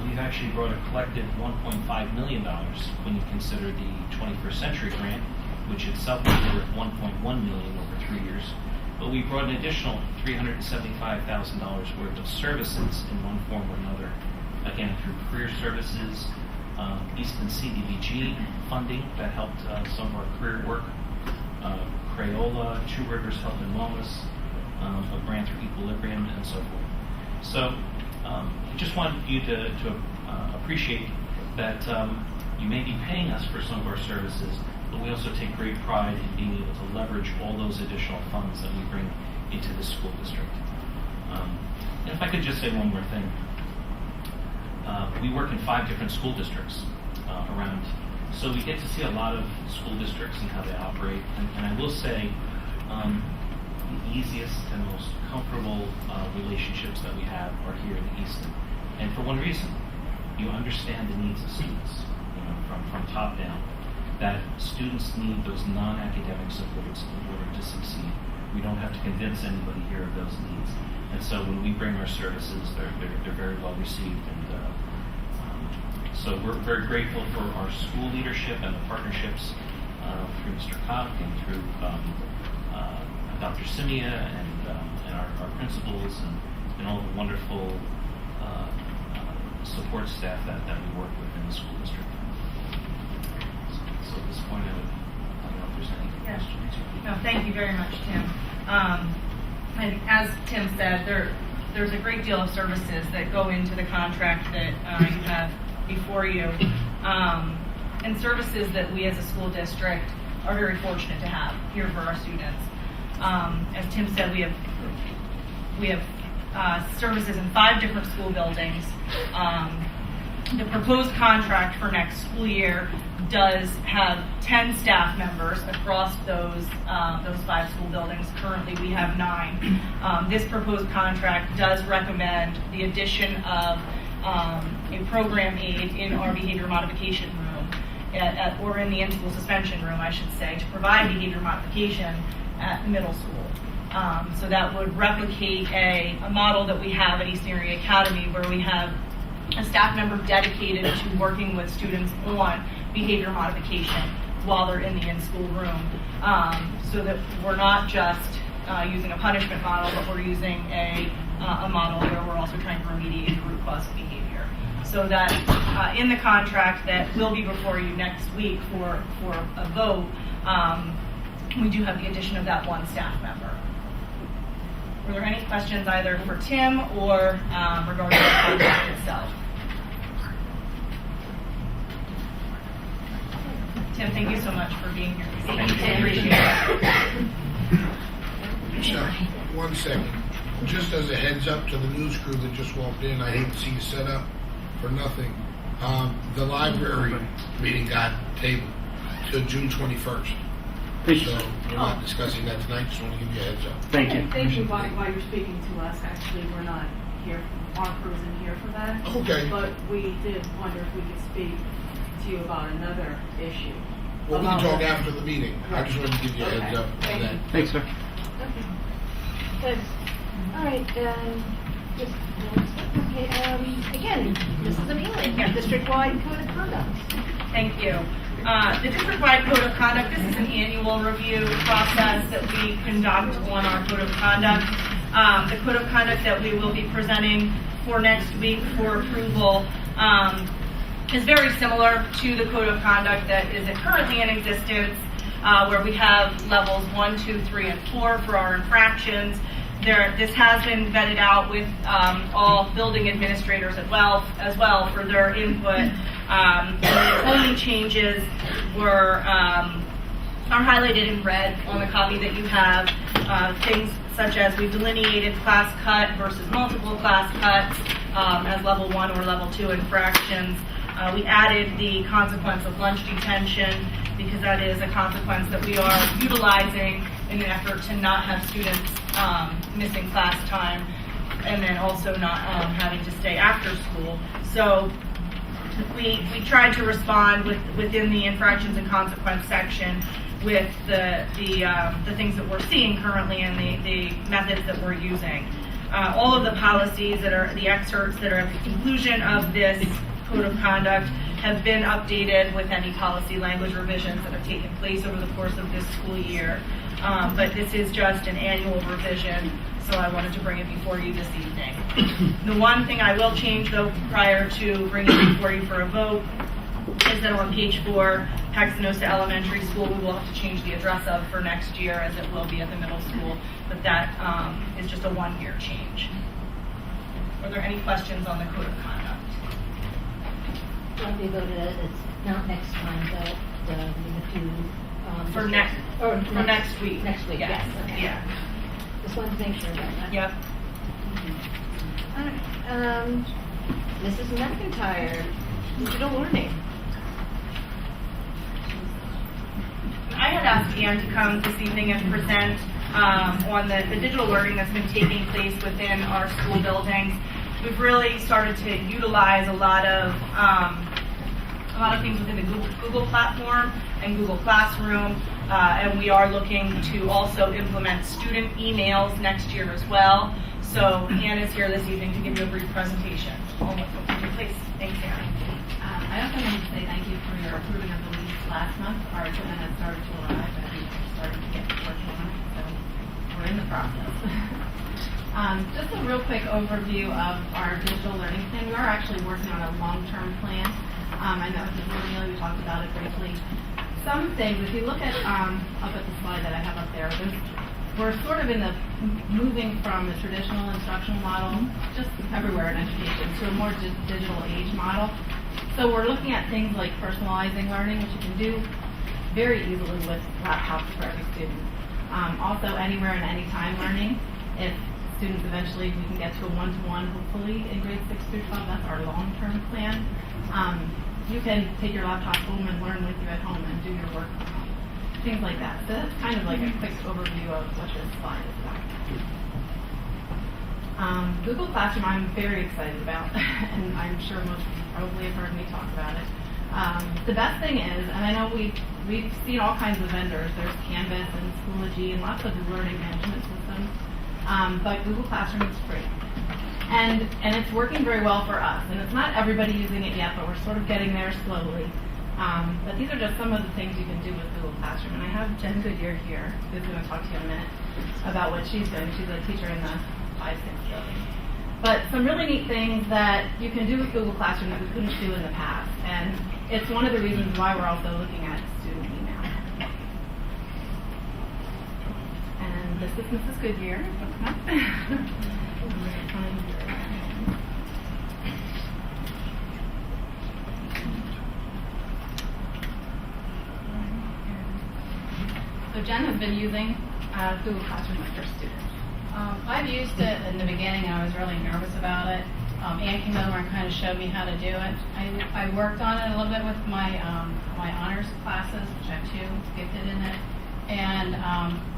we've actually brought a collective $1.5 million when you consider the 21st Century grant, which itself was worth $1.1 million over 3 years. But we brought an additional $375,000 worth of services in one form or another, again through career services, Easton CDBG funding that helped some of our career work, Crayola, Two Rivers Health and Wellness, a grant through Equilibrium, and so forth. So I just want you to appreciate that you may be paying us for some of our services, but we also take great pride in being able to leverage all those additional funds that we bring into the school district. And if I could just say one more thing. We work in 5 different school districts around, so we get to see a lot of school districts and how they operate. And I will say, the easiest and most comfortable relationships that we have are here in the Easton. And for one reason, you understand the needs of students, from top down, that students need those non-academic supports in order to succeed. We don't have to convince anybody here of those needs. And so when we bring our services, they're very well received. And so we're very grateful for our school leadership and the partnerships through Mr. Koch and through Dr. Simia and our principals and all the wonderful support staff that we work with in the school district. So at this point, I don't know if there's any questions. No, thank you very much, Tim. And as Tim said, there's a great deal of services that go into the contract that you have before you, and services that we as a school district are very fortunate to have here for our students. As Tim said, we have services in 5 different school buildings. The proposed contract for next school year does have 10 staff members across those 5 school buildings. Currently, we have 9. This proposed contract does recommend the addition of a program aide in our behavior modification room, or in the in-school suspension room, I should say, to provide behavior modification at the middle school. So that would replicate a model that we have at Eastern Area Academy, where we have a staff member dedicated to working with students on behavior modification while they're in the in-school room, so that we're not just using a punishment model, but we're using a model where we're also trying to remediate the root cause of behavior. So that in the contract that will be before you next week for a vote, we do have the addition of that 1 staff member. Were there any questions either for Tim or regarding the contract itself? Tim, thank you so much for being here. Thank you. I appreciate it. Just 1 second. Just as a heads up to the news crew that just walked in, I hate to see you set up for nothing. The library meeting got tabled to June 21st. Thank you. So we're not discussing that tonight. Just want to give you a heads up. Thank you. Thank you while you're speaking to us. Actually, we're not here, our crew isn't here for that. Okay. But we did wonder if we could speak to you about another issue. Well, we can About- talk after the meeting. I just wanted to give you a heads up on Thank that. you. Thanks, sir. Okay. Good. All right, just, okay, again, Mrs. Amelia, district-wide code of conduct. Thank you. The district-wide code of conduct, this is an annual review process that we conduct on our code of conduct. The code of conduct that we will be presenting for next week for approval is very similar to the code of conduct that is currently in existence, where we have levels 1, 2, 3, and 4 for our infractions. This has been vetted out with all building administrators as well for their input. The only changes are highlighted in red on the copy that you have. Things such as we delineated class cut versus multiple class cuts as level 1 or level 2 infractions. We added the consequence of lunch detention because that is a consequence that we are utilizing in an effort to not have students missing class time, and then also not having to stay after school. So we tried to respond within the infractions and consequence section with the things that we're seeing currently and the methods that we're using. All of the policies that are the excerpts that are at the conclusion of this code of conduct have been updated with any policy language revisions that have taken place over the course of this school year. But this is just an annual revision, so I wanted to bring it before you this evening. The one thing I will change, though, prior to bringing it before you for a vote, is that on page 4, Paxanosa Elementary School, we will have to change the address of for next year, as it will be at the middle school, but that is just a 1-year change. Are there any questions on the code of conduct? Well, we voted it, it's not next time, but we have to. For next week. Next week, yes, okay. Yeah. Just wanted to make sure about that. Yep. All right, Mrs. McIntyre, digital learning. I had asked Ann to come this evening and present on the digital learning that's been taking place within our school buildings. We've really started to utilize a lot of things within the Google platform and Google Classroom, and we are looking to also implement student emails next year as well. So Ann is here this evening to give you a brief presentation. Please, thanks, Ann. I also wanted to say thank you for your approving of the lease last month. Our equipment has started to arrive and we're starting to get working on it, so we're in the process. Just a real quick overview of our digital learning plan. We are actually working on a long-term plan. I know Mrs. O'Neill, you talked about it briefly. Some things, if you look at, up at the slide that I have up there, we're sort of in the moving from the traditional instructional model, just everywhere in education, to a more digital age model. So we're looking at things like personalizing learning, which you can do very easily with laptops for every student. Also, anywhere and anytime learning. If students eventually, we can get to a one-to-one, hopefully, in grades 6 through 12. That's our long-term plan. You can take your laptop home and learn with you at home and do your work from home. Things like that. So that's kind of like a quick overview of what this slide is about. Google Classroom I'm very excited about, and I'm sure most of you probably have heard me talk about it. The best thing is, and I know we've seen all kinds of vendors. There's Canvas and Schoology and lots of learning management systems, but Google Classroom is free. And it's working very well for us. And it's not everybody using it yet, but we're sort of getting there slowly. But these are just some of the things you can do with Google Classroom. And I have Jen Goodyear here, who's going to talk to you in a minute about what she's doing. She's a teacher in the 5-6 building. But some really neat things that you can do with Google Classroom that we couldn't do in the past. And it's one of the reasons why we're also looking at student email. And this is Mrs. Goodyear. So Jen has been using Google Classroom with her students. I've used it in the beginning and I was really nervous about it. Ann came over and kind of showed me how to do it. I worked on it a little bit with my honors classes, which I have 2 gifted in it, and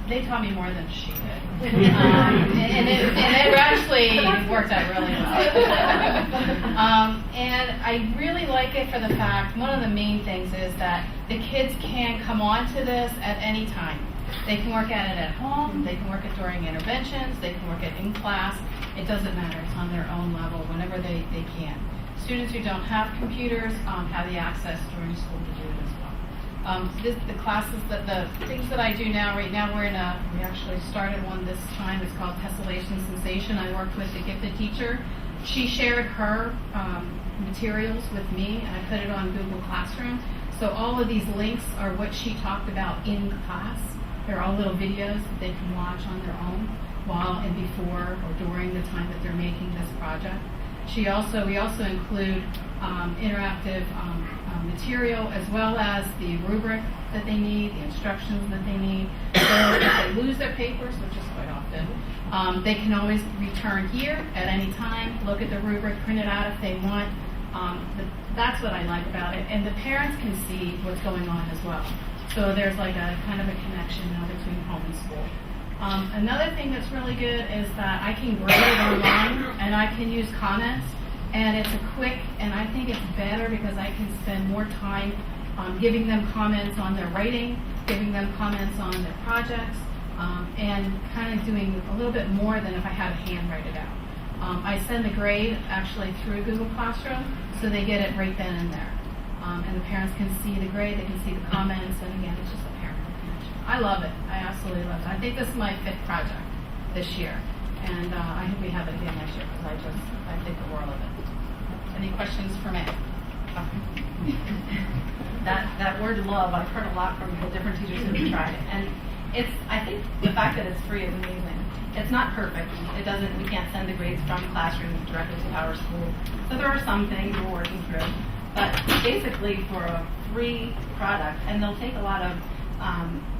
they taught me more than she did. And it actually worked out really well. And I really like it for the fact, one of the main things is that the kids can come onto this at any time. They can work at it at home, they can work it during interventions, they can work it in class. It doesn't matter, it's on their own level whenever they can. Students who don't have computers have the access during school to do it as well. The classes, the things that I do now, right now we actually started one this time, it's called Tessellation Sensation. I worked with the gifted teacher. She shared her materials with me and I put it on Google Classroom. So all of these links are what she talked about in class. They're all little videos that they can watch on their own while and before or during the time that they're making this project. We also include interactive material as well as the rubric that they need, the instructions that they need. So if they lose their papers, which is quite often, they can always return here at any time, look at the rubric, print it out if they want. That's what I like about it. And the parents can see what's going on as well. So there's like a kind of a connection now between home and school. Another thing that's really good is that I can grade it online and I can use comments, and it's a quick, and I think it's better because I can spend more time giving them comments on their writing, giving them comments on their projects, and kind of doing a little bit more than if I had a hand write it out. I send the grade actually through Google Classroom, so they get it right then and there. And the parents can see the grade, they can see the comments, and again, it's just a parent connection. I love it. I absolutely love it. I think this is my 5th project this year, and I hope we have it again next year because I think the world of it. Any questions for me? That word love, I've heard a lot from the different teachers who have tried it, and I think the fact that it's free is amazing. It's not perfect. We can't send the grades from classroom directly to our school. So there are some things we're working through. But basically for a free product, and they'll take a lot of,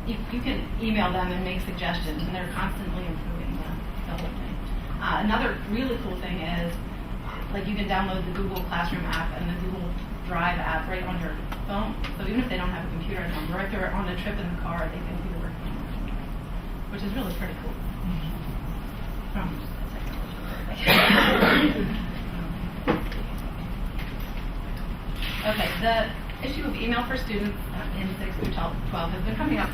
you can email them and make suggestions, and they're constantly improving the whole thing. Another really cool thing is, like you can download the Google Classroom app and the Google Drive app right on your phone. So even if they don't have a computer at home, or if they're on a trip in the car, they can do the work. which is really pretty cool. From technology. Okay, the issue of email for students in 6 through 12 has been coming up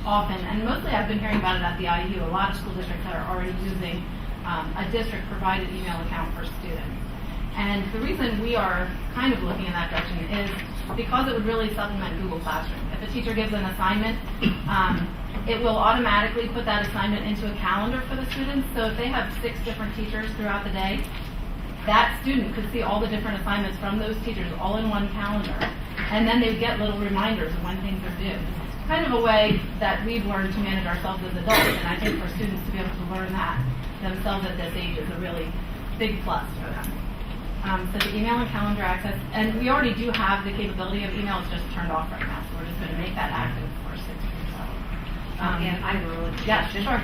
often, and mostly I've been hearing about it at the IU. A lot of school districts that are already using a district-provided email account for students. And the reason we are kind of looking in that direction is because it would really supplement Google Classroom. If a teacher gives an assignment, it will automatically put that assignment into a calendar for the students. So if they have 6 different teachers throughout the day, that student could see all the different assignments from those teachers all in one calendar. And then they would get little reminders of when things are due. It's kind of a way that we've learned to manage ourselves as adults, and I think for students to be able to learn that themselves at this age is a really big plus for them. So the email and calendar access, and we already do have the capability of email, it's just turned off right now, so we're just going to make that active for 6 through 12. And I have a really quick Yeah, question. sure.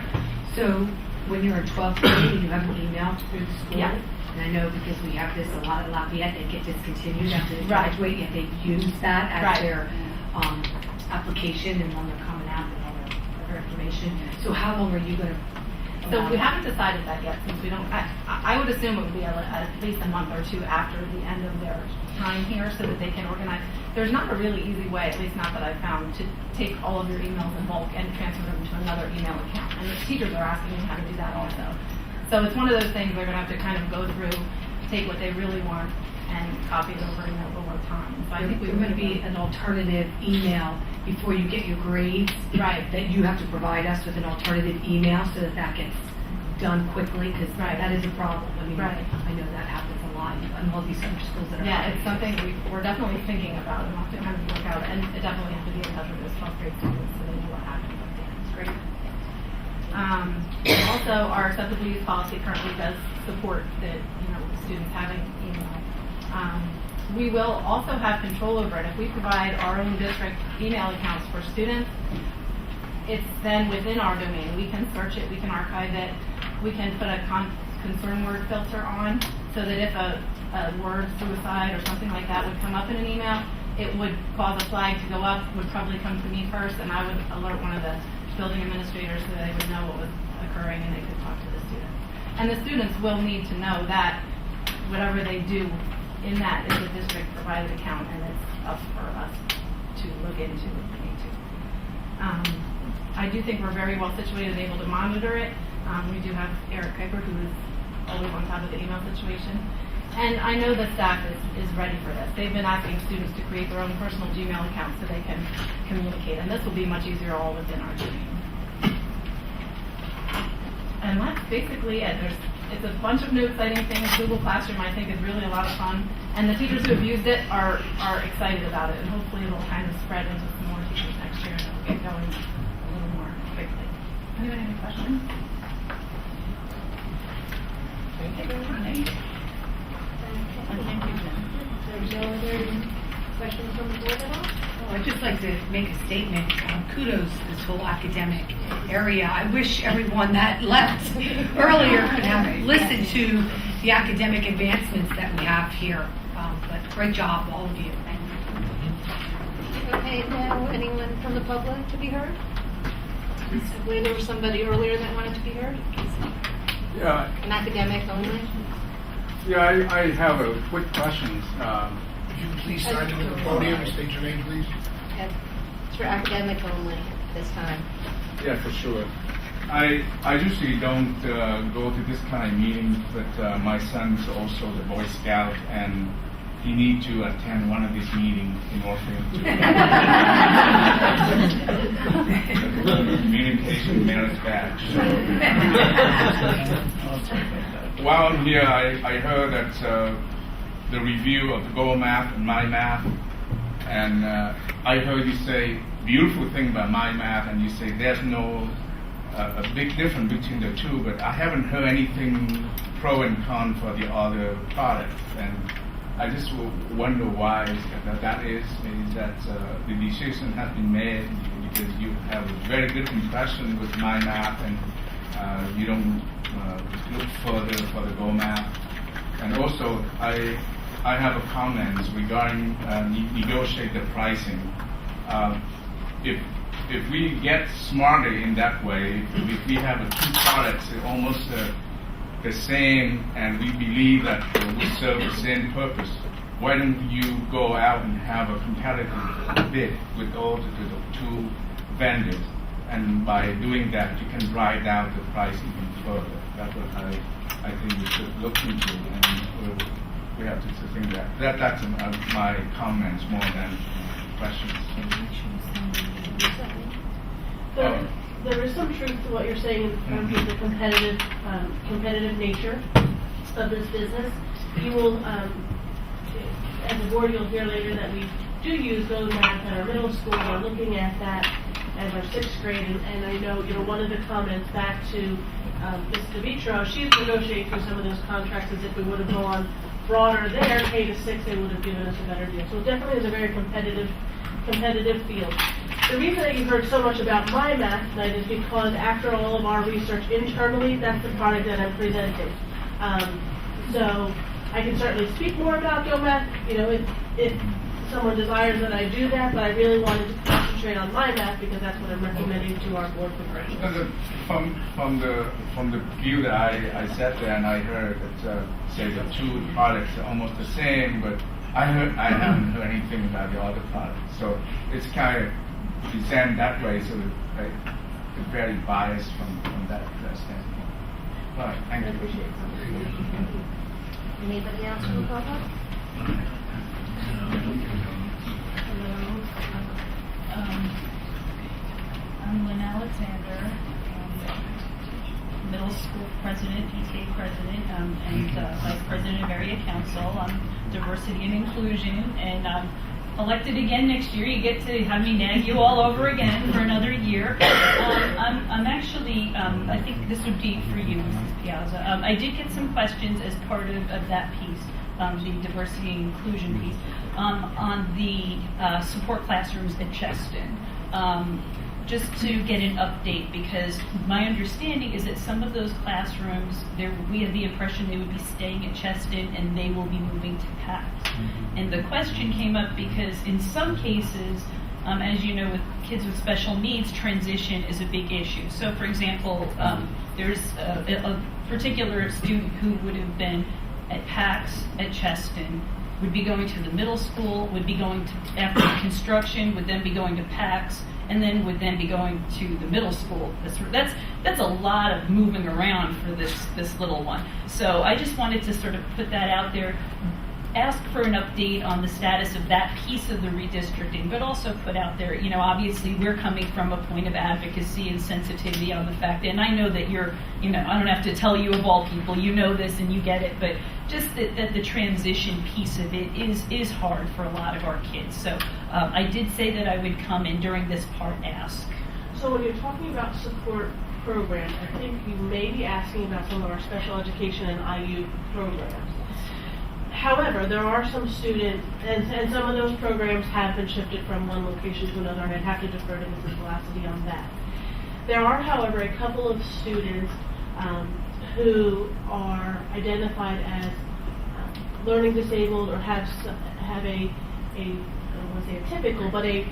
So when you're in 12th grade and you have an email through the school, Yeah. and I know because we have this a lot at Lafayette, they get discontinued after they Right. graduate, yet they use that as Right. their application and when they're coming out and all their information. So how long are you going to? So we haven't decided that yet, since we don't, I would assume it would be at least a month or 2 after the end of their time here, so that they can organize. There's not a really easy way, at least not that I've found, to take all of your emails in bulk and transfer them to another email account. And the teachers are asking me how to do that also. So it's one of those things they're going to have to kind of go through, take what they really want, and copy it over, over time. So I think There's going to be an alternative email before you get your grades. Right. That you have to provide us with an alternative email so that that gets done quickly, because Right. that is a problem. I mean, Right. I know that happens a lot in all these other schools that are. Yeah, it's something we're definitely thinking about and we'll have to kind of work out, and it definitely have to be in touch with those 12th grade students so they know what happens at the end. It's great. Also, our acceptable use policy currently does support the students having email. We will also have control over it. If we provide our own district email accounts for students, it's then within our domain. We can search it, we can archive it, we can put a concern word filter on, so that if a word suicide or something like that would come up in an email, it would cause a flag to go up, would probably come to me first, and I would alert one of the building administrators so that they would know what was occurring and they could talk to the students. And the students will need to know that whatever they do in that is a district provided account, and it's up for us to look into if we need to. I do think we're very well situated and able to monitor it. We do have Eric Kuiper, who is always on top of the email situation. And I know the staff is ready for this. They've been asking students to create their own personal Gmail accounts so they can communicate. And this will be much easier all within our domain. And that's basically it. It's a bunch of new exciting things. Google Classroom, I think, is really a lot of fun. And the teachers who have used it are excited about it. And hopefully it'll kind of spread into some more teachers next year and it'll get going a little more quickly. Anyone have any questions? Thank you very much. Thank you, Jen. There's no other questions from the board at all? I'd just like to make a statement. Kudos to this whole academic area. I wish everyone that left earlier could have listened to the academic advancements that we have here. But great job, all of you. Okay, now anyone from the public to be heard? I believe there was somebody earlier that wanted to be heard. Yeah, An academic only. yeah. I have a quick question. If you please sign into the podium and state your name, please. Okay. It's for academic only this time. Yeah, for sure. I usually don't go to this kind of meetings, but my son's also the Boy Scout, and he needs to attend one of these meetings in order to the communication merits badge. So. While I'm here, I heard that the review of the Go Math and My Math, and I heard you say beautiful thing about My Math, and you say there's no a big difference between the two, but I haven't heard anything pro and con for the other products, and I just wonder why that is. Is that the decision has been made because you have a very good impression with My Math, and you don't look further for the Go Math. And also, I have a comment regarding negotiate the pricing. If if we get smarter in that way, if we have two products almost the same, and we believe that we serve the same purpose, why don't you go out and have a competitive bid with all the two vendors? And by doing that, you can drive down the price even further. That's what I think we should look into, and we have to think that's my comments more than questions. There is some truth to what you're saying in terms of the competitive nature of this business. You will, as a board, you'll hear later that we do use Boe Math at our middle school. We're looking at that as our 6th grade, and I know, one of the comments back to Ms. DeVitro, she's negotiating through some of those contracts as if we would have gone broader there, K to 6, they would have given us a better deal. So it definitely is a very competitive field. The reason that you heard so much about my math tonight is because after all of our research internally, that's the product that I'm presenting. So I can certainly speak more about Go Math, if someone desires that I do that, but I really wanted to concentrate on my math because that's what I'm recommending to our board professionals. From the view that I sat there and I heard that say the two products are almost the same, but I haven't heard anything about the other products. So it's kind of presented that way, so it's very biased from that standpoint. All right, thank you. I appreciate it. Anybody else from the public? I'm Lynn Alexander, middle school president, PTA president, and vice president of area council. I'm diversity and inclusion, and I'm elected again next year. You get to have me nag you all over again for another year. I'm actually, I think this would be for you, Mrs. Piazza. I did get some questions as part of that piece, the diversity and inclusion piece, on the support classrooms at Cheston. Just to get an update, because my understanding is that some of those classrooms, we had the impression they would be staying at Cheston and they will be moving to PACS. And the question came up because in some cases, as you know, with kids with special needs, transition is a big issue. So for example, there's a particular student who would have been at PACS at Cheston, would be going to the middle school, would be going to, after construction, would then be going to PACS, and then would then be going to the middle school. That's a lot of moving around for this little one. So I just wanted to sort of put that out there, ask for an update on the status of that piece of the redistricting, but also put out there, obviously we're coming from a point of advocacy and sensitivity on the fact, and I know that you're, I don't have to tell you of all people, you know this and you get it, but just that the transition piece of it is hard for a lot of our kids. So I did say that I would come and during this part ask. So when you're talking about support programs, I think you may be asking about some of our special education and IU programs. However, there are some students, and some of those programs have been shifted from one location to another, and I'd have to defer to Mrs. Velocity on that. There are, however, a couple of students who are identified as learning disabled or have a I don't want to say a typical, but a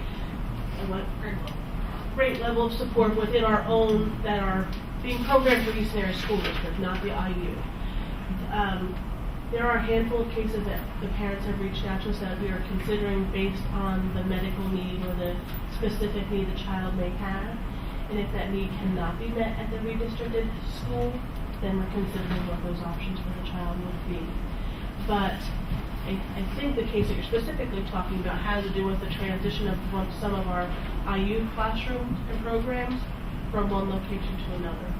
great level of support within our own that are being programmed for Eastern Area School District, not the IU. There are a handful of cases that the parents have reached out to us that we are considering based on the medical need or the specific need the child may have. And if that need cannot be met at the redistricted school, then we're considering what those options for the child would be. But I think the case that you're specifically talking about has to do with the transition of some of our IU classrooms and programs from one location to another.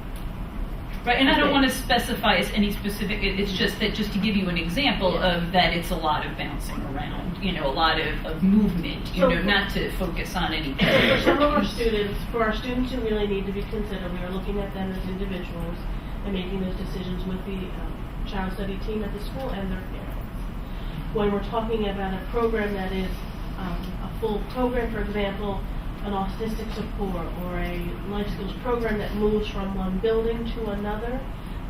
Right, and I don't want to specify as any specific, it's just that just to give you an example of that it's a lot of bouncing around, a lot of movement, not to focus on any. For some of our students, for our students who really need to be considered, we are looking at them as individuals and making those decisions with the child study team at the school and their parents. When we're talking about a program that is a full program, for example, an autistic support or a life skills program that moves from one building to another,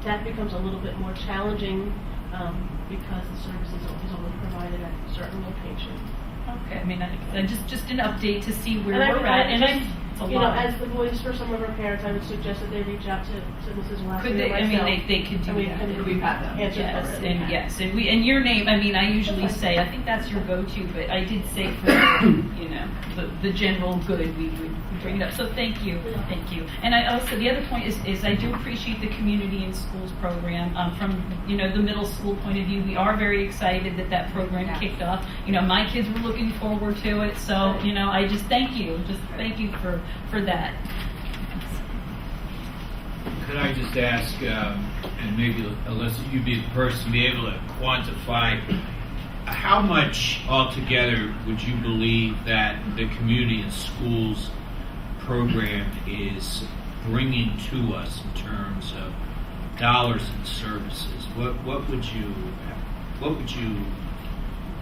that becomes a little bit more challenging because the service is only provided at certain locations. Okay, I mean, just an update to see where And we're at. And a You know, lot. as the voice for some of our parents, I would suggest that they reach out to Mrs. West Could or they, I mean, myself, they could do and we that. can We've had them. answer Yes, for it. and yes, and your name, I mean, I usually say, I think that's your go-to, but I did say for, you know, the general good, we would bring it up. So thank you. And I also, the other point is I do appreciate the Community in Schools program. From, you know, the middle school point of view, we are very excited that program kicked off. You know, my kids were looking forward to it, so, you know, I just thank you for that. Could I just ask, and maybe Alyssa, you'd be the person to be able to quantify, how much altogether would you believe that the Community in Schools program is bringing to us in terms of dollars and services? What would you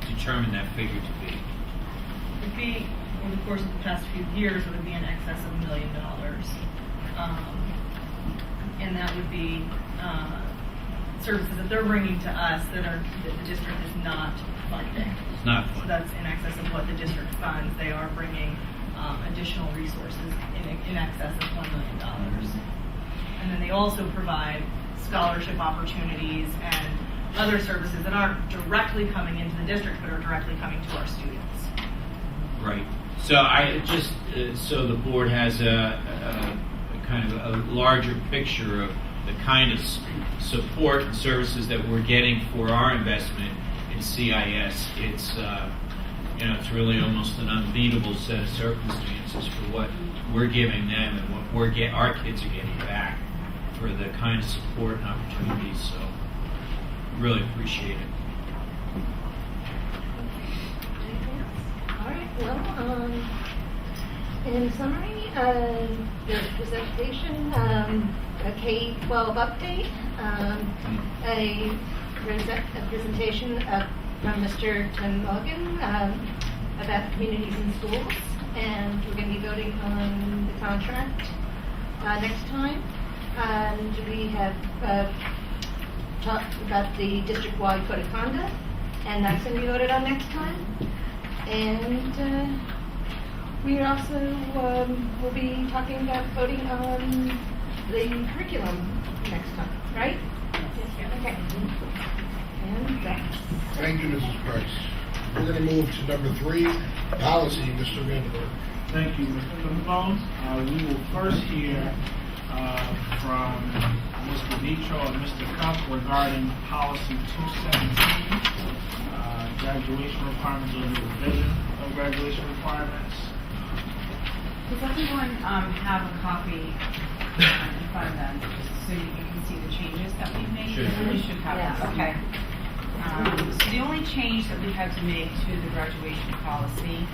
determine that figure to be? It'd be, over the course of the past few years, it would be in excess of $1 million. And that would be services that they're bringing to us that the district is not funding. It's not So fun. that's in excess of what the district funds. They are bringing additional resources in excess of $1 million. And then they also provide scholarship opportunities and other services that aren't directly coming into the district but are directly coming to our students. Right. So I just so the board has a kind of a larger picture of the kind of support and services that we're getting for our investment in CIS. It's you know, it's really almost an unbeatable set of circumstances for what we're giving them and what our kids are getting back for the kind of support and opportunities. So really appreciate it. All right, well, in summary, there's a presentation, a K-12 update, a presentation from Mr. Tim Mulligan about communities in schools, and we're going to be voting on the contract next time. And we have talked about the district-wide code of conduct, and that's going to be voted on next time. And we also will be talking about voting on the curriculum next time, right? Yes. Okay. And that's... Thank you, Mrs. Price. We're going to move to number 3, policy, Mr. Vanderberg. Thank you, Mr. Limbone. We will first hear from Mr. Nitro and Mr. Cup regarding policy 217, graduation requirements or the revision of graduation requirements. Does everyone have a copy in front of them, just so you can see the changes that we've made? Sure. Everybody should have Yes. that. Okay. So the only change that we had to make to the graduation policy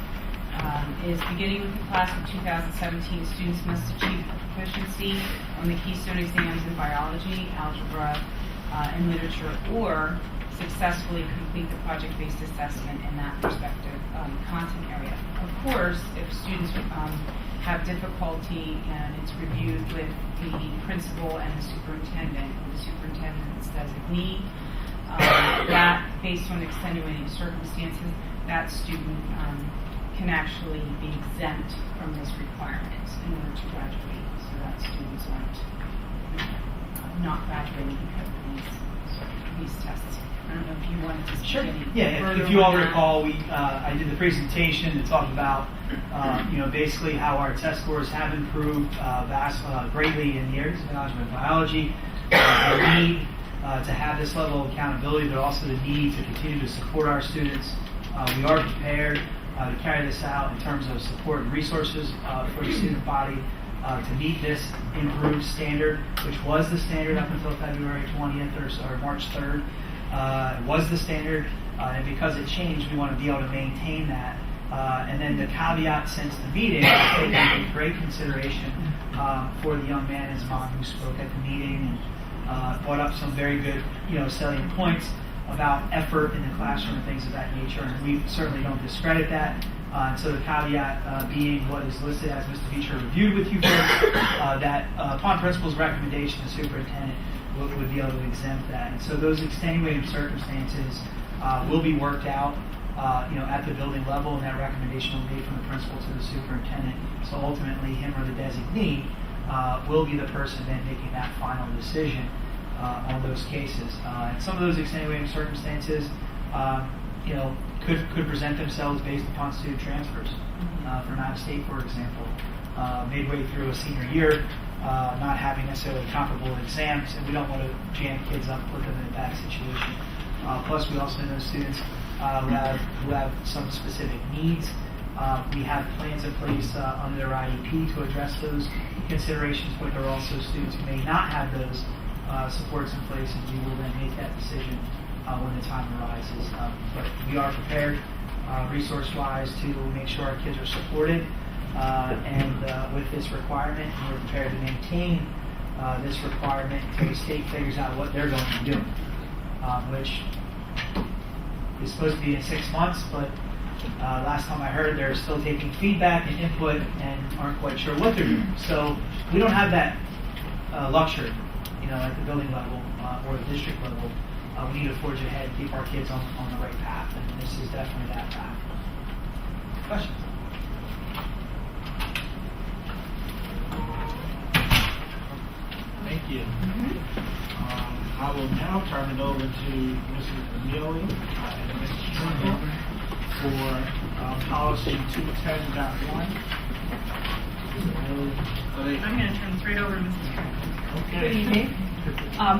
is beginning with the class of 2017, students must achieve proficiency on the keystone exams in biology, algebra, and literature, or successfully complete the project-based assessment in that respective content area. Of course, if students have difficulty and it's reviewed with the principal and the superintendent, or the superintendent's designee, that, based on extenuating circumstances, that student can actually be exempt from this requirement in order to graduate, so that students aren't not graduating because of these tests. I don't know if you wanted to speak any Yeah, further if you all on that. recall, I did the presentation to talk about, basically how our test scores have improved greatly in the areas of algebra and biology. The need to have this level of accountability, but also the need to continue to support our students. We are prepared to carry this out in terms of support and resources for the student body to meet this improved standard, which was the standard up until February 20th or March 3rd. It was the standard, and because it changed, we want to be able to maintain that. And then the caveat since the meeting, I think into great consideration for the young man and his mom who spoke at the meeting and brought up some very good, salient points about effort in the classroom and things of that nature, and we certainly don't discredit that. So the caveat being what is listed as Mr. Beecher reviewed with you folks, that upon principal's recommendation, the superintendent would be able to exempt that. And so those extenuating circumstances will be worked out at the building level, and that recommendation will be made from the principal to the superintendent. So ultimately, him or the designee will be the person then making that final decision on those cases. And some of those extenuating circumstances, could present themselves based upon student transfers from out of state, for example. Midway through a senior year, not having necessarily comparable exams, and we don't want to jam kids up, put them in a bad situation. Plus, we also know students who have some specific needs. We have plans in place under their IEP to address those considerations, but there are also students who may not have those supports in place, and we will then make that decision when the time arises. But we are prepared, resource-wise, to make sure our kids are supported, and with this requirement, we're prepared to maintain this requirement until the state figures out what they're going to do, which is supposed to be in 6 months, but last time I heard, they're still taking feedback and input and aren't quite sure what they're doing. So we don't have that luxury, at the building level or the district level. We need to forge ahead, keep our kids on the right path, and this is definitely that path. Questions? Thank you. I will now turn it over to Mrs. Neely and Mrs. Trimble for policy 210.1. I'm going to turn this right over to Mrs. Trimble. Okay. Good evening.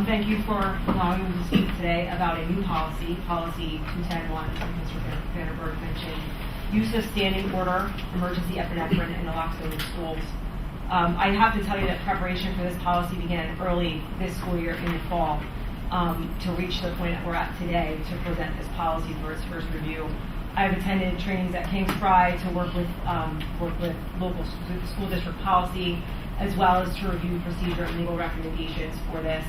Thank you for allowing me to speak today about a new policy, Policy 210.1, as Mr. Vanderberg mentioned, use of standing order emergency epinephrine in naloxone schools. I have to tell you that preparation for this policy began early this school year in the fall to reach the point that we're at today to present this policy for its first review. I've attended trainings at King's Pride to work with local school district policy, as well as to review procedure and legal recommendations for this.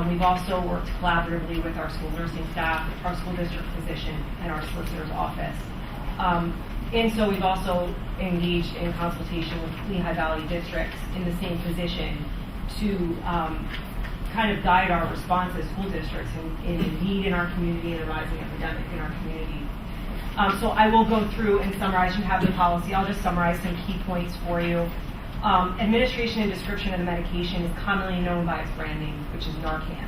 We've also worked collaboratively with our school nursing staff, our school district physician, and our solicitor's office. And so we've also engaged in consultation with Lehigh Valley districts in the same position to kind of guide our response as school districts in need in our community and the rising epidemic in our community. So I will go through and summarize. You have the policy. I'll just summarize some key points for you. Administration and description of the medication is commonly known by its brand name, which is Narcan.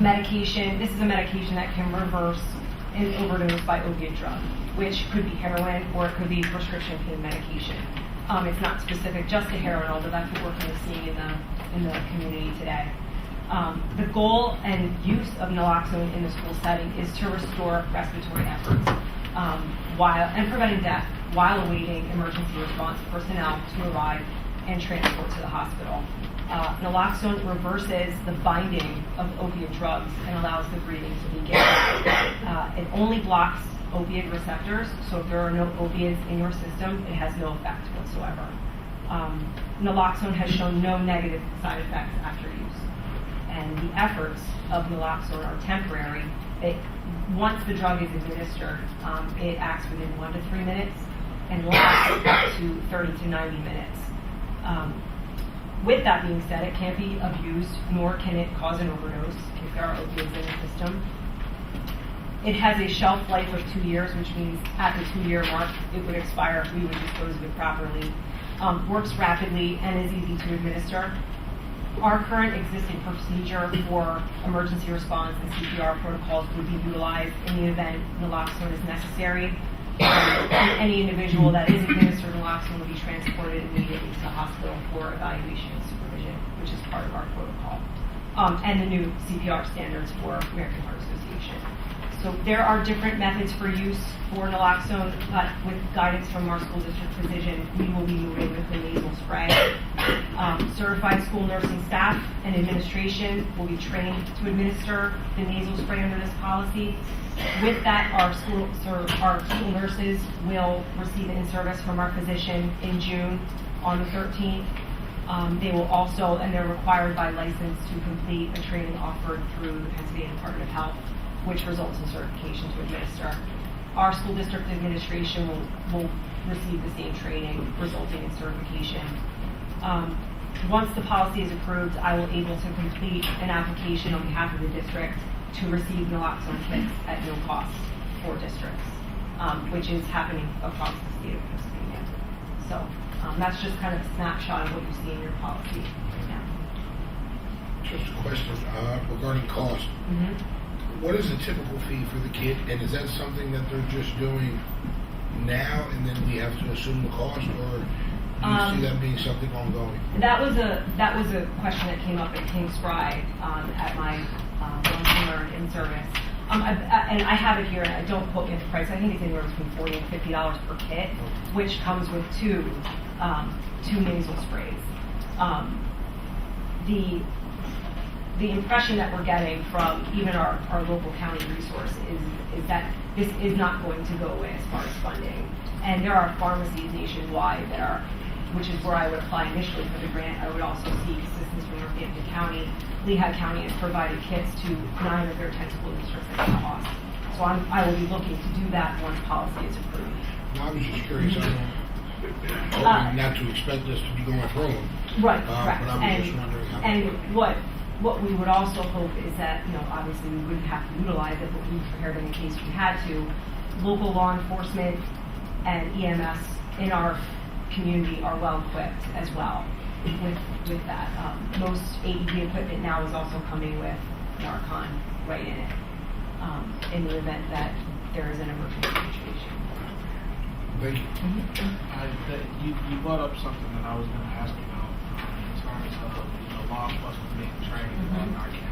Medication, this is a medication that can reverse an overdose by opiate drug, which could be heroin or it could be prescription pain medication. It's not specific just to heroin, although that's what we're kind of seeing in the community today. The goal and use of naloxone in the school setting is to restore respiratory efforts and preventing death while awaiting emergency response personnel to arrive and transport to the hospital. Naloxone reverses the binding of opiate drugs and allows the breathing to begin. It only blocks opiate receptors, so if there are no opiates in your system, it has no effect whatsoever. Naloxone has shown no negative side effects after use. And the efforts of naloxone are temporary. Once the drug is administered, it acts within 1 to 3 minutes and lasts up to 30 to 90 minutes. With that being said, it can't be abused, nor can it cause an overdose if there are opiates in the system. It has a shelf life of 2 years, which means at the 2-year mark, it would expire if we would dispose of it properly. Works rapidly and is easy to administer. Our current existing procedure for emergency response and CPR protocols would be utilized in the event naloxone is necessary. Any individual that is administered naloxone will be transported immediately to the hospital for evaluation and supervision, which is part of our protocol. And the new CPR standards for American Heart Association. So there are different methods for use for naloxone, but with guidance from our school district physician, we will be moving with the nasal spray. Certified school nursing staff and administration will be trained to administer the nasal spray under this policy. With that, our school nurses will receive an in-service from our physician in June on the 13th. They will also, and they're required by license to complete a training offered through the Pennsylvania Department of Health, which results in certification to administer. Our school district administration will receive the same training, resulting in certification. Once the policy is approved, I will be able to complete an application on behalf of the district to receive naloxone kits at no cost. 4 districts, which is happening across the state of Pennsylvania. So that's just kind of a snapshot of what you see in your policy right now. Just a question regarding cost. What is the typical fee for the kid, and is that something that they're just doing now, and then we have to assume the cost, or do you see that being something ongoing? That was a question that came up at King Spry at my Learn in service. And I have it here, and I don't quote me at the price. I think it's anywhere between $40 and $50 per kit, which comes with two nasal sprays. The impression that we're getting from even our local county resource is that this is not going to go away as far as funding. And there are pharmacies nationwide that are, which is where I would apply initially for the grant. I would also seek assistance from Northampton County. Lehigh County has provided kits to 9 of their 10 school districts at no cost. So I will be looking to do that once policy is approved. No, I was just curious. I'm hoping not to expect this to be going through them. Right, correct. But I was just wondering how. And what we would also hope is that, obviously we wouldn't have to utilize it, but we prepared in case we had to. Local law enforcement and EMS in our community are well equipped as well with that. Most AED equipment now is also coming with Narcon right in it, in the event that there is an emergency situation. Thank you. You brought up something that I was going to ask you about in terms of law enforcement being trained on Narcan.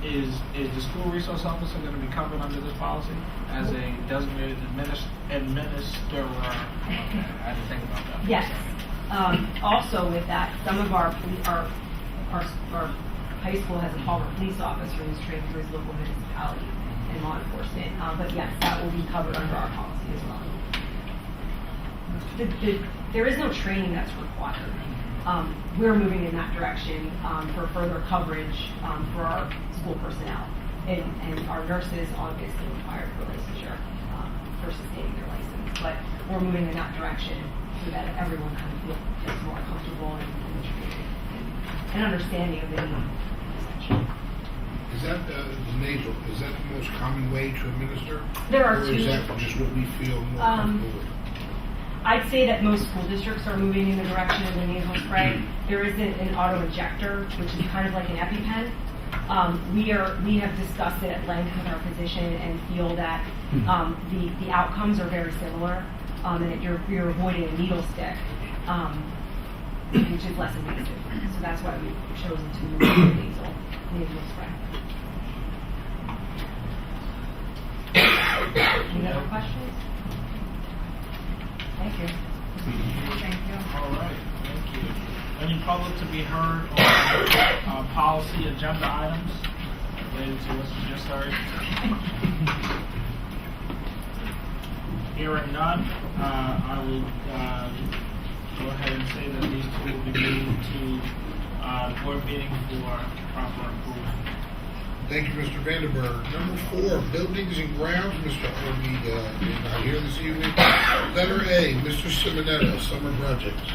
Is the school resource officer going to be covered under this policy as a designated administrator? Okay, I had to think about that. Yes. Also with that, some of our high school has a former police officer who's trained through his local municipality in law enforcement. But yes, that will be covered under our policy as well. There is no training that's required. We're moving in that direction for further coverage for our school personnel. And our nurses obviously required for licensure for sustaining their license. But we're moving in that direction so that everyone kind of feels more comfortable and treated and understanding of the need, essentially. Is that the nasal? Is that the most common way to administer? There are or two. Or is that just what we feel more comfortable with? I'd say that most school districts are moving in the direction of the nasal spray. There is an auto injector, which is kind of like an EpiPen. We have discussed it at length with our physician and feel that the outcomes are very similar, and that you're avoiding a needle stick, which is less invasive. So that's why we've chosen to move to the nasal spray. Any other questions? Thank you. Thank you. All right, thank you. Any public to be heard on policy agenda items related to what you just heard? Hearing none, I will go ahead and say that these two will be moved to board meeting for proper approval. Thank you, Mr. Vandenberg. Number 4, buildings and grounds. Mr. Armida is not here this evening. Letter A, Mr. Simonetta, summer projects.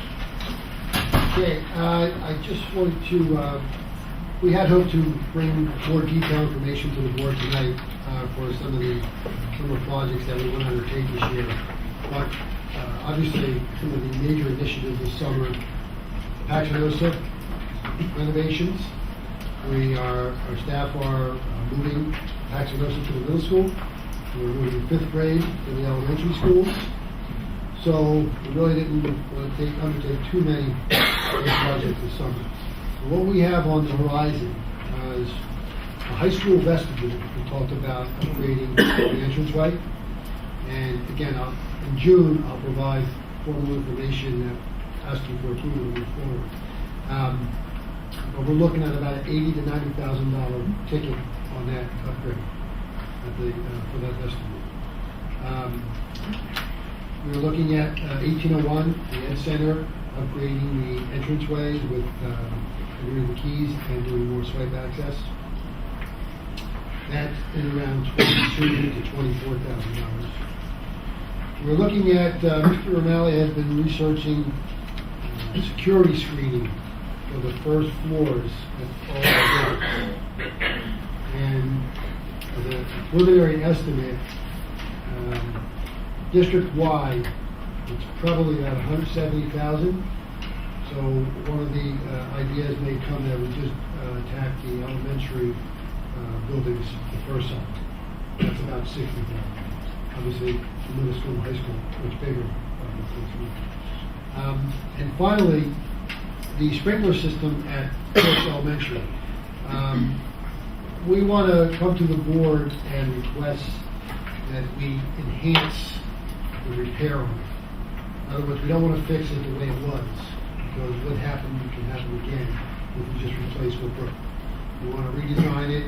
Okay, I just wanted to, we had hoped to bring more detailed information to the board tonight for some of the summer projects that we want to undertake this year. But obviously, some of the major initiatives this summer, Paxanosa renovations. Our staff are moving Paxanosa to the middle school. We're moving 5th grade to the elementary schools. So we really didn't want to undertake too many projects this summer. What we have on the horizon is a high school vestibule. We talked about upgrading the entranceway. And again, in June, I'll provide formal information asking for approval to move forward. But we're looking at about an $80,000 to $90,000 ticket on that upgrade for that vestibule. We're looking at 1801, the Ed Center, upgrading the entranceways with doing the keys and doing more swipe access. That's in around $22,000 to $24,000. We're looking at Mr. O'Malley has been researching security screening for the first floors at all the buildings. And as a preliminary estimate, district-wide, it's probably about 170,000. So one of the ideas may come that we just attack the elementary buildings the first time. That's about 60,000. Obviously, the middle school and high school, much bigger. And finally, the sprinkler system at Forest Elementary. We want to come to the board and request that we enhance the repair on it. In other words, we don't want to fix it the way it was, because what happened can happen again if we just replace what broke. We want to redesign it,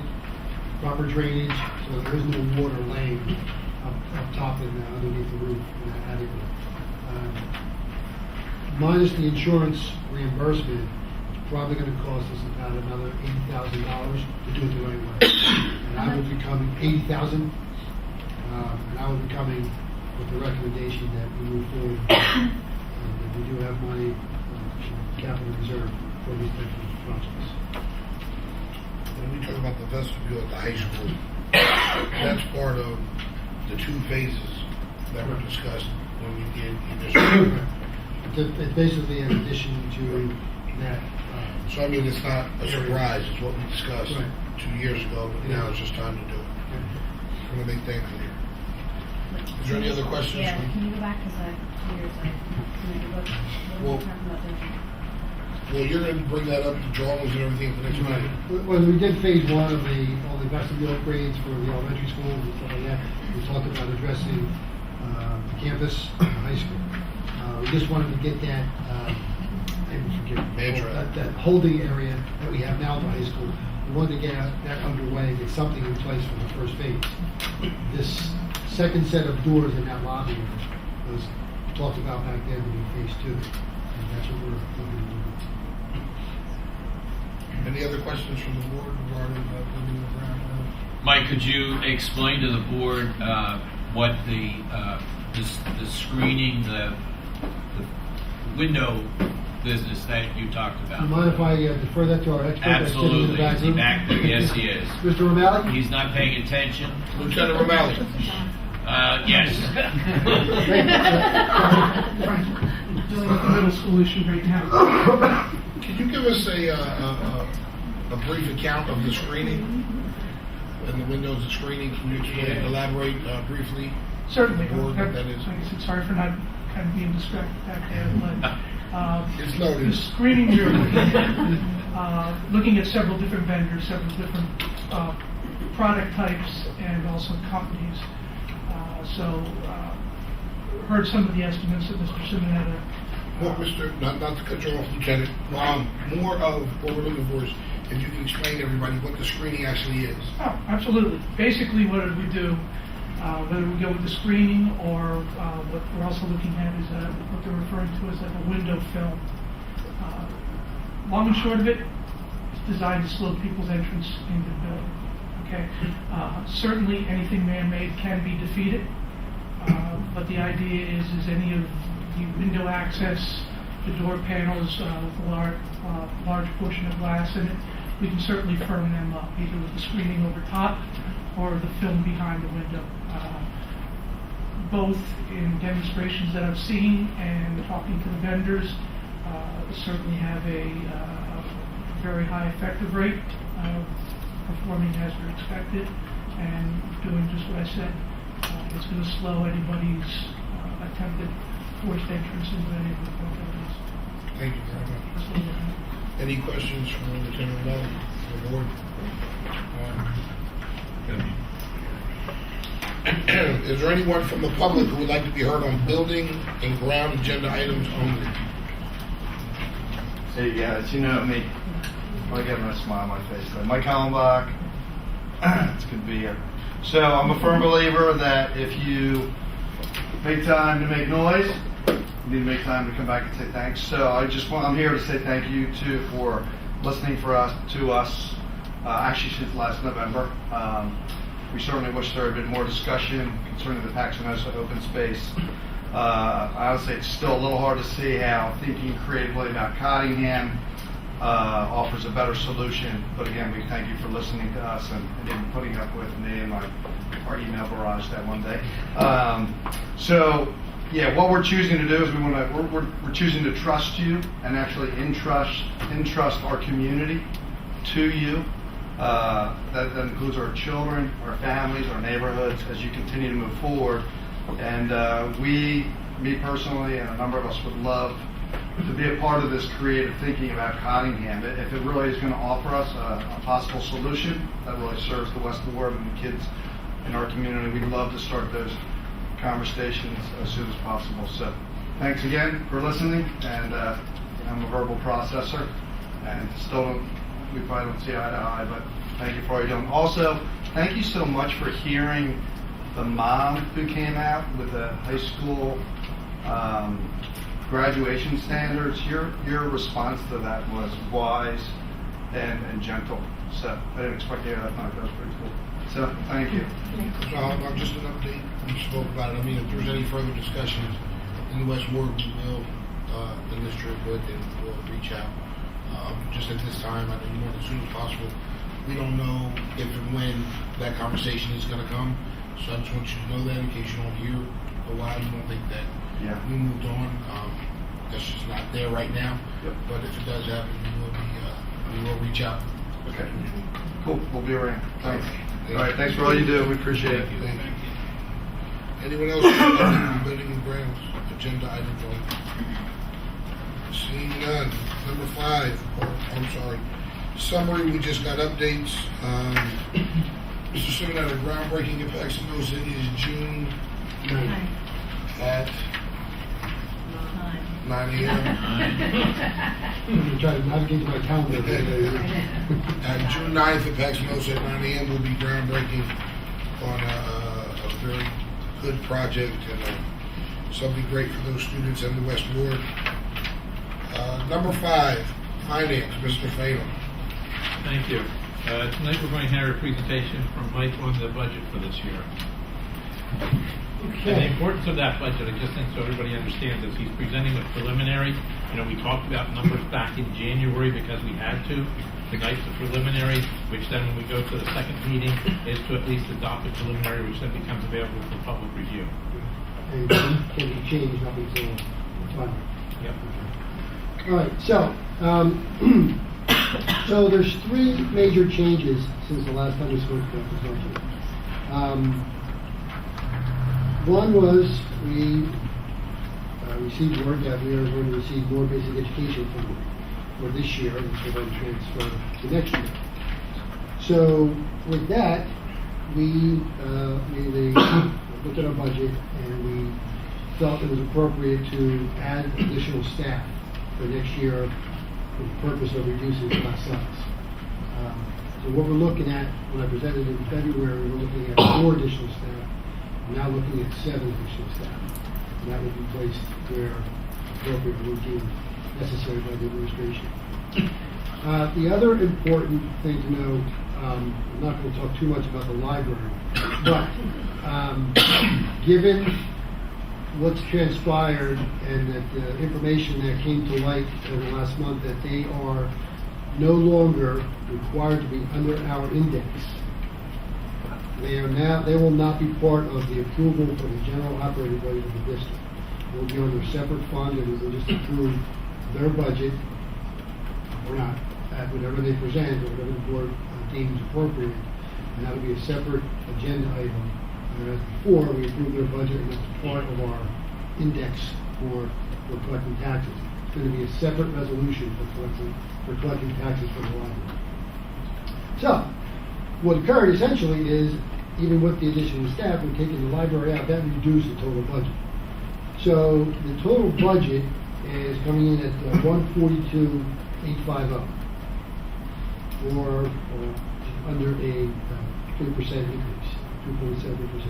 proper drainage, so there is no water laying up top and underneath the roof in that attic. Minus the insurance reimbursement, it's probably going to cost us about another $80,000 to do it the right way. And I will be coming $80,000, and I will be coming with the recommendation that we move forward, and that we do have money in capital reserve for these types of projects. When we talk about the vestibule at the high school, that's part of the 2 phases that were discussed when we did the initial. It's basically in addition to that. So I mean, it's not a surprise. It's what we discussed 2 years ago, but now it's just time to do it. I'm going to make that clear. Is there any other questions? Yeah, can you go back because Well, you're going to bring that up, the drawings and everything at the next meeting? When we did phase 1 of all the vestibule upgrades for the elementary schools and stuff like that, we talked about addressing the campus and the high school. We just wanted to get that, that holding area that we have now at the high school. We wanted to get that underway and get something in place for the first phase. This second set of doors in that lobby was talked about back then in phase 2. And that's what we're looking to do. Any other questions from the board regarding building the ground? Mike, could you explain to the board what the screening, the window business that you talked Do about? you mind if I defer that to our expert? Absolutely. That's Is sitting he in the back back there? Yes, he is. Mr. Romali? He's not paying attention. Lieutenant Romali. Yes. Dealing with the middle school issue right now. Can you give us a brief account of the screening and the windows of screening? Can you elaborate briefly? Certainly. Board, Like that is. I said, sorry for not kind of being distracted back there, but It's noted. the screening we are looking at several different vendors, several different product types, and also companies. Heard some of the estimates that Mr. Simonetta. Well, not to cut you off, Lieutenant, more of what we're looking for is if you can explain to everybody what the screening actually is. Oh, absolutely. Basically, what we do, whether we go with the screening or what we're also looking at is what they're referring to as like a window film. Long and short of it, it's designed to slow people's entrance into the building. Okay. Certainly, anything man-made can be defeated, but the idea is any of the window access, the door panels with a large portion of glass in it, we can certainly firm them up, either with the screening over top or the film behind the window. Both in demonstrations that I've seen and talking to the vendors, certainly have a very high effective rate, performing as we expected, and doing just what I said. It's going to slow anybody's attempted forced entrance into any of the buildings. Thank you very much. Any questions from Lieutenant Romali, the board? Is there anyone from the public who would like to be heard on building and ground agenda items only? Hey guys, you know me. I got a smile on my face. Mike Hollenbach. It's good to be here. So I'm a firm believer that if you make time to make noise, you need to make time to come back and say thanks. So I'm here to say thank you for listening to us. Actually, since last November, we certainly wish there had been more discussion concerning the Paxonosa open space. I would say it's still a little hard to see how thinking creatively about Cottingham offers a better solution. But again, we thank you for listening to us and even putting up with me and our email barrage that one day. So, yeah, what we're choosing to do is we're choosing to trust you and actually entrust our community to you. That includes our children, our families, our neighborhoods as you continue to move forward. And me personally, and a number of us would love to be a part of this creative thinking about Cottingham. If it really is going to offer us a possible solution that really serves the West Ward and the kids in our community, we'd love to start those conversations as soon as possible. So thanks again for listening, and I'm a verbal processor, and we probably don't see eye to eye, but thank you for all you're doing. Also, thank you so much for hearing the mom who came out with the high school graduation standards. Your response to that was wise and gentle. So I didn't expect to hear that. I thought that was pretty cool. So thank you. So just an update. We spoke about it. I mean, if there's any further discussions in the West Ward, we will, the district would, and we'll reach out. Just at this time, I think we want as soon as possible. We don't know if and when that conversation is going to come. So I just want you to know that in case you don't hear a while, you don't think that we moved on. That's just not there right now. Yep. But if it does happen, we will reach out. Okay. Cool. We'll be around. Thanks. All right. Thanks for all you do. We appreciate it. Thank you. Anyone else on building and grounds agenda items on? Seeing none. Number 5. I'm sorry. Summary. We just got updates. Mr. Simmons had a groundbreaking at Paxton City is June 9th at 9 a.m. I'm trying to navigate my calendar. June 9th at Paxton at 9 a.m. will be groundbreaking on a very good project and something great for those students in the West Ward. Number 5, finance, Mr. Fatal. Thank you. Tonight we're going to have a presentation from Mike on the budget for this year. Okay. And the importance of that budget, I just think so everybody understands, is he's presenting with preliminary. We talked about numbers back in January because we had to. Tonight's the preliminary, which then when we go to the second meeting is to at least adopt the preliminary, which then becomes available for public review. And can be changed up until the final. Yep. All right, so there's 3 major changes since the last time we spoke about this budget. One was we received word that we are going to receive more basic education funding for this year, which will then transfer to next year. So with that, we looked at our budget and we felt it was appropriate to add additional staff for next year for the purpose of reducing class size. So what we're looking at, when I presented in February, we're looking at 4 additional staff. We're now looking at 7 additional staff. And that would be placed where appropriate and deemed necessary by the administration. The other important thing to know, I'm not going to talk too much about the library, but given what's transpired and that the information that came to light over the last month, that they are no longer required to be under our index. They will not be part of the approval for the general operating budget of the district. They will be under a separate fund, and we will just approve their budget or not at whatever they present or whatever the board deems appropriate, and that will be a separate agenda item. Whereas before, we approved their budget and it's part of our index for collecting taxes. It's going to be a separate resolution for collecting taxes from the library. So, what occurred essentially is, even with the addition of staff, we're taking the library out, that reduced the total budget. So, the total budget is coming in at $142,850, or under a 3% increase. 2.7% increase.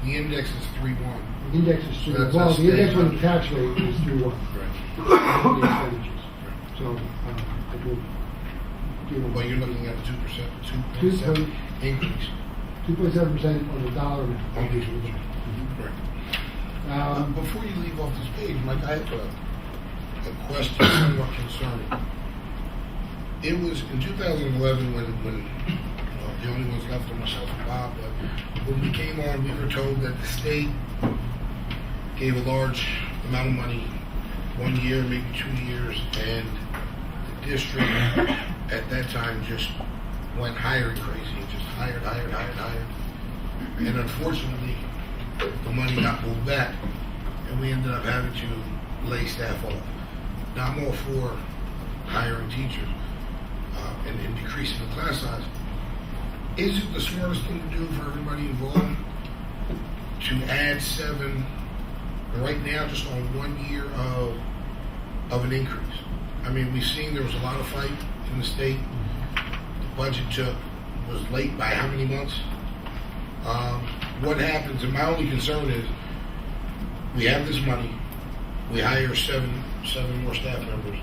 The index is 3.1. The index is 3.1. So Well, the index on the tax rate is 3.1. Right. The expenditures. So, Well, you're looking at a 2.7 increase. 2.7% on the dollar amount. Correct. Before you leave off this page, Mike, I have a question somewhat concerning. It was in 2011 when the only ones left are myself and Bob, but when we came on, we were told that the state gave a large amount of money, 1 year, maybe 2 years, and the district at that time just went hiring crazy. It just hired. And unfortunately, the money got pulled back, and we ended up having to lay staff off. Now, I'm all for hiring teachers and decreasing the class size. Is it the smartest thing to do for everybody involved to add 7 right now just on 1 year of an increase? I mean, we've seen there was a lot of fight in the state. The budget was late by how many months? What happens, and my only concern is we have this money, we hire seven more staff members,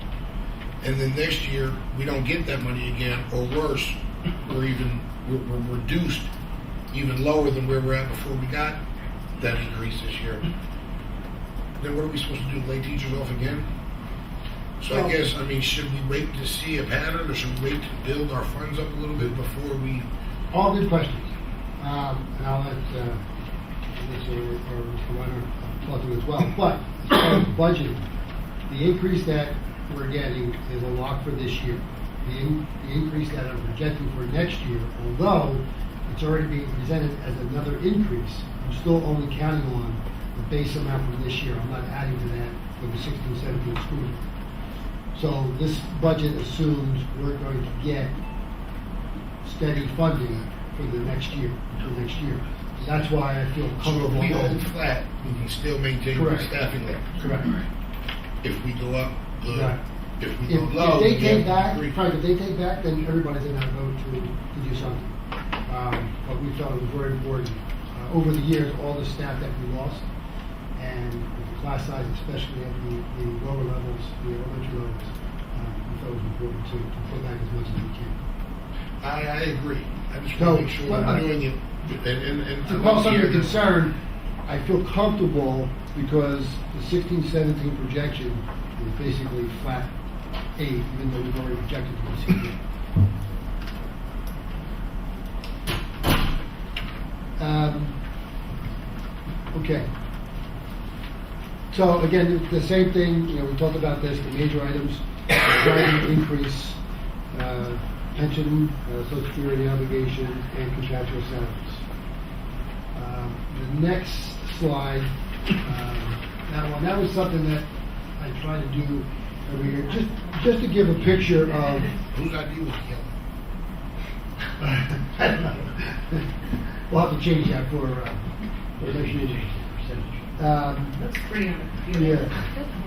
and then next year we don't get that money again, or worse, we're reduced even lower than where we're at before we got that increase this year. Then what are we supposed to do, lay teachers off again? So I guess, should we wait to see a pattern, or should we wait to build our funds up a little bit before we... All good questions. And I'll let Mr. Reiner talk to you as well. But as far as budgeting, the increase that we're getting is a lock for this year. The increase that I'm projecting for next year, although it's already being presented as another increase, I'm still only counting on the base amount from this year. I'm not adding to that for the 16-17 school year. So this budget assumes we're going to get steady funding for the next year. That's why I feel comfortable. So if we hold flat, we can still maintain the staffing level. Correct. If we go up, good. Right. If we go low, if they take back, then everybody's in that vote to do something. But we felt it was very important. Over the years, all the staff that we lost, and with the class size, especially at the lower levels, the elementary levels, we felt it was important to pull back as much as we can. I agree. I just want to make sure we're doing it. And to call some of your concern, I feel comfortable because the 16-17 projection is basically flat 8, even though we've already projected to this year. Okay. So again, the same thing. We talked about this. The major items: driving increase, pension, Social Security obligation, and contractual salaries. The next slide, that was something that I try to do every year, just to give a picture of whose idea was yellow. I don't know. We'll have to change that for next year. That's pretty on the computer. Yeah,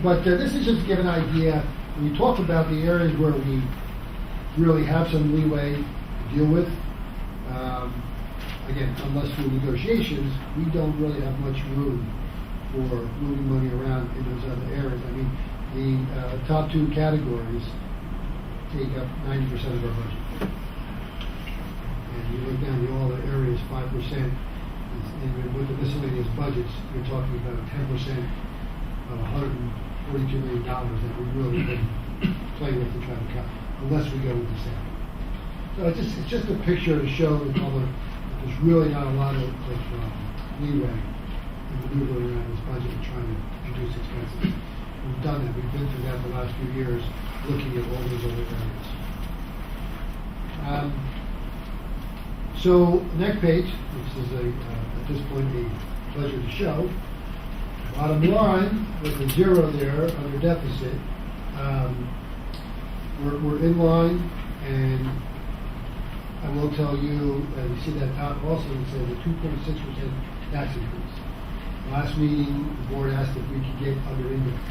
but this is just to give an idea. We talked about the areas where we really have some leeway to deal with. Again, unless through negotiations, we don't really have much room for moving money around in those other areas. The top 2 categories take up 90% of our budget. And you look down to all the areas, 5%, and with the miscellaneous budgets, you're talking about 10% of $142 million that we really been playing with to try to cut, unless we go with the same. So it's just a picture to show the public that there's really not a lot of leeway in maneuvering around this budget and trying to reduce expenses. We've done that. We've been through that the last few years, looking at all those other areas. So next page, which is at this point a pleasure to show. Bottom line, with the 0 there under deficit, we're in line, and I will tell you, you see that top also, it says a 2.6% tax increase. Last meeting, the board asked if we could get under index.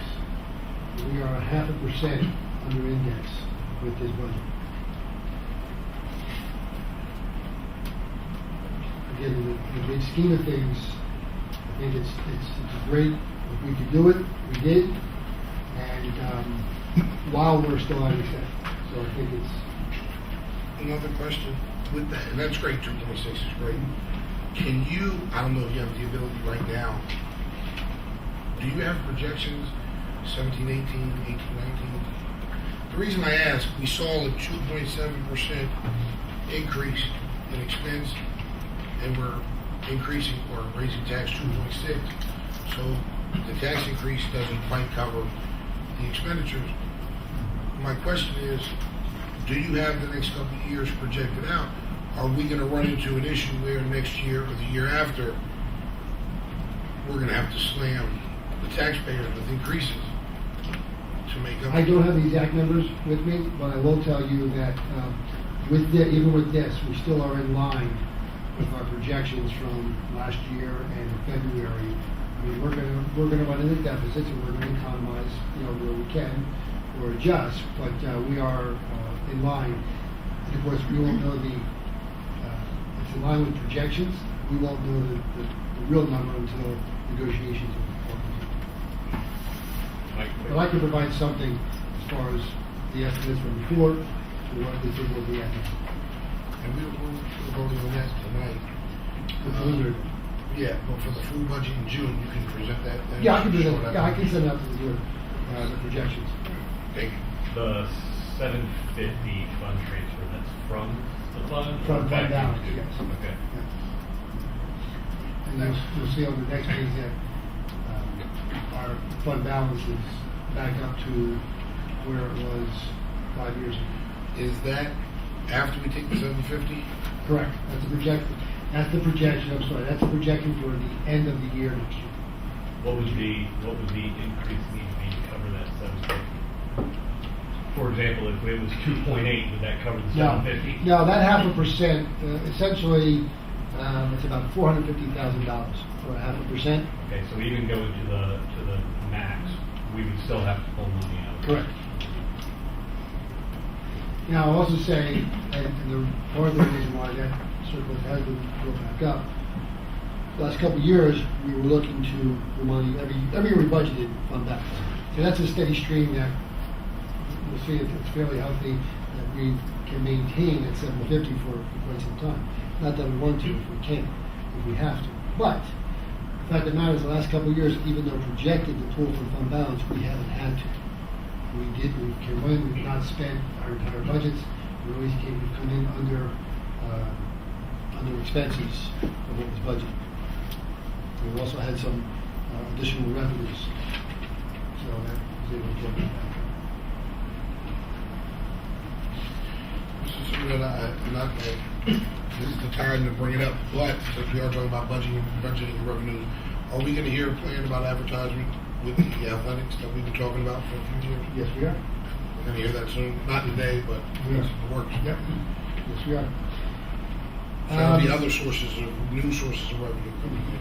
We are 0.5% under index with this budget. Again, in the big scheme of things, I think it's great. If we could do it, we did. And while we're still on extent. So I think it's... Another question with that, and that's great, 2.6 is great. Can you, I don't know if you have the ability right now, do you have projections 17, 18, 18, 19. The reason I ask, we saw a 2.7% increase in expense, and we're increasing or raising tax 2.6. So the tax increase doesn't quite cover the expenditures. My question is, do you have the next couple of years projected out? Are we going to run into an issue where next year or the year after we're going to have to slam the taxpayers with increases to make up? I don't have the exact numbers with me, but I will tell you that even with this, we still are in line with our projections from last year and in February. I mean, we're gonna run into deficits, and we're going to economize, where we can or adjust, but we are in line. And of course, we won't know it's in line with projections. We won't know the real number until negotiations are complete. But I can provide something as far as the estimates from before to what we think will be at next. And we're voting on that tonight. Yeah, but for the full budget in June, you can present that then? Yeah, I can do that. Yeah, I can send out to the board the projections. Thank you. The 750 fund transfer, that's from the fund? From fund balance, into- yes. Okay. And you'll see on the next page that our fund balance is back up to where it was 5 years ago. Is that after we take the 750? Correct. That's the projection. That's the projection. I'm sorry. That's the projection for the end of the year next year. What would the increase need to be to cover that 750? For example, if it was 2.8, would that cover the 750? No, that 0.5%, essentially, it's about $450,000 for 0.5%. Okay, so even going to the max, we would still have to pull money out. Correct. Now, I'll also say, and part of the reason why that surplus has been built back up, the last couple of years, we were looking to the money, every year we budgeted fund balance. So that's a steady stream that we'll see if it's fairly healthy, that we can maintain at 750 for quite some time. Not that we want to, if we can, if we have to. But the fact of the matter is, the last couple of years, even though projected to pull from fund balance, we haven't had to. We came in, we've not spent our entire budgets. We've come in under expenses of what was budgeted. We've also had some additional revenues, so that was able to get that back. This is something that this is the time to bring it up, but since we are talking about budgeting and revenues, are we going to hear a plan about advertisement with the athletics that we've been talking about for a few years? Yes, we are. We're going to hear that soon. Not today, but it's in the works. Yep. Yes, we are. So there'll be other new sources of revenue coming in.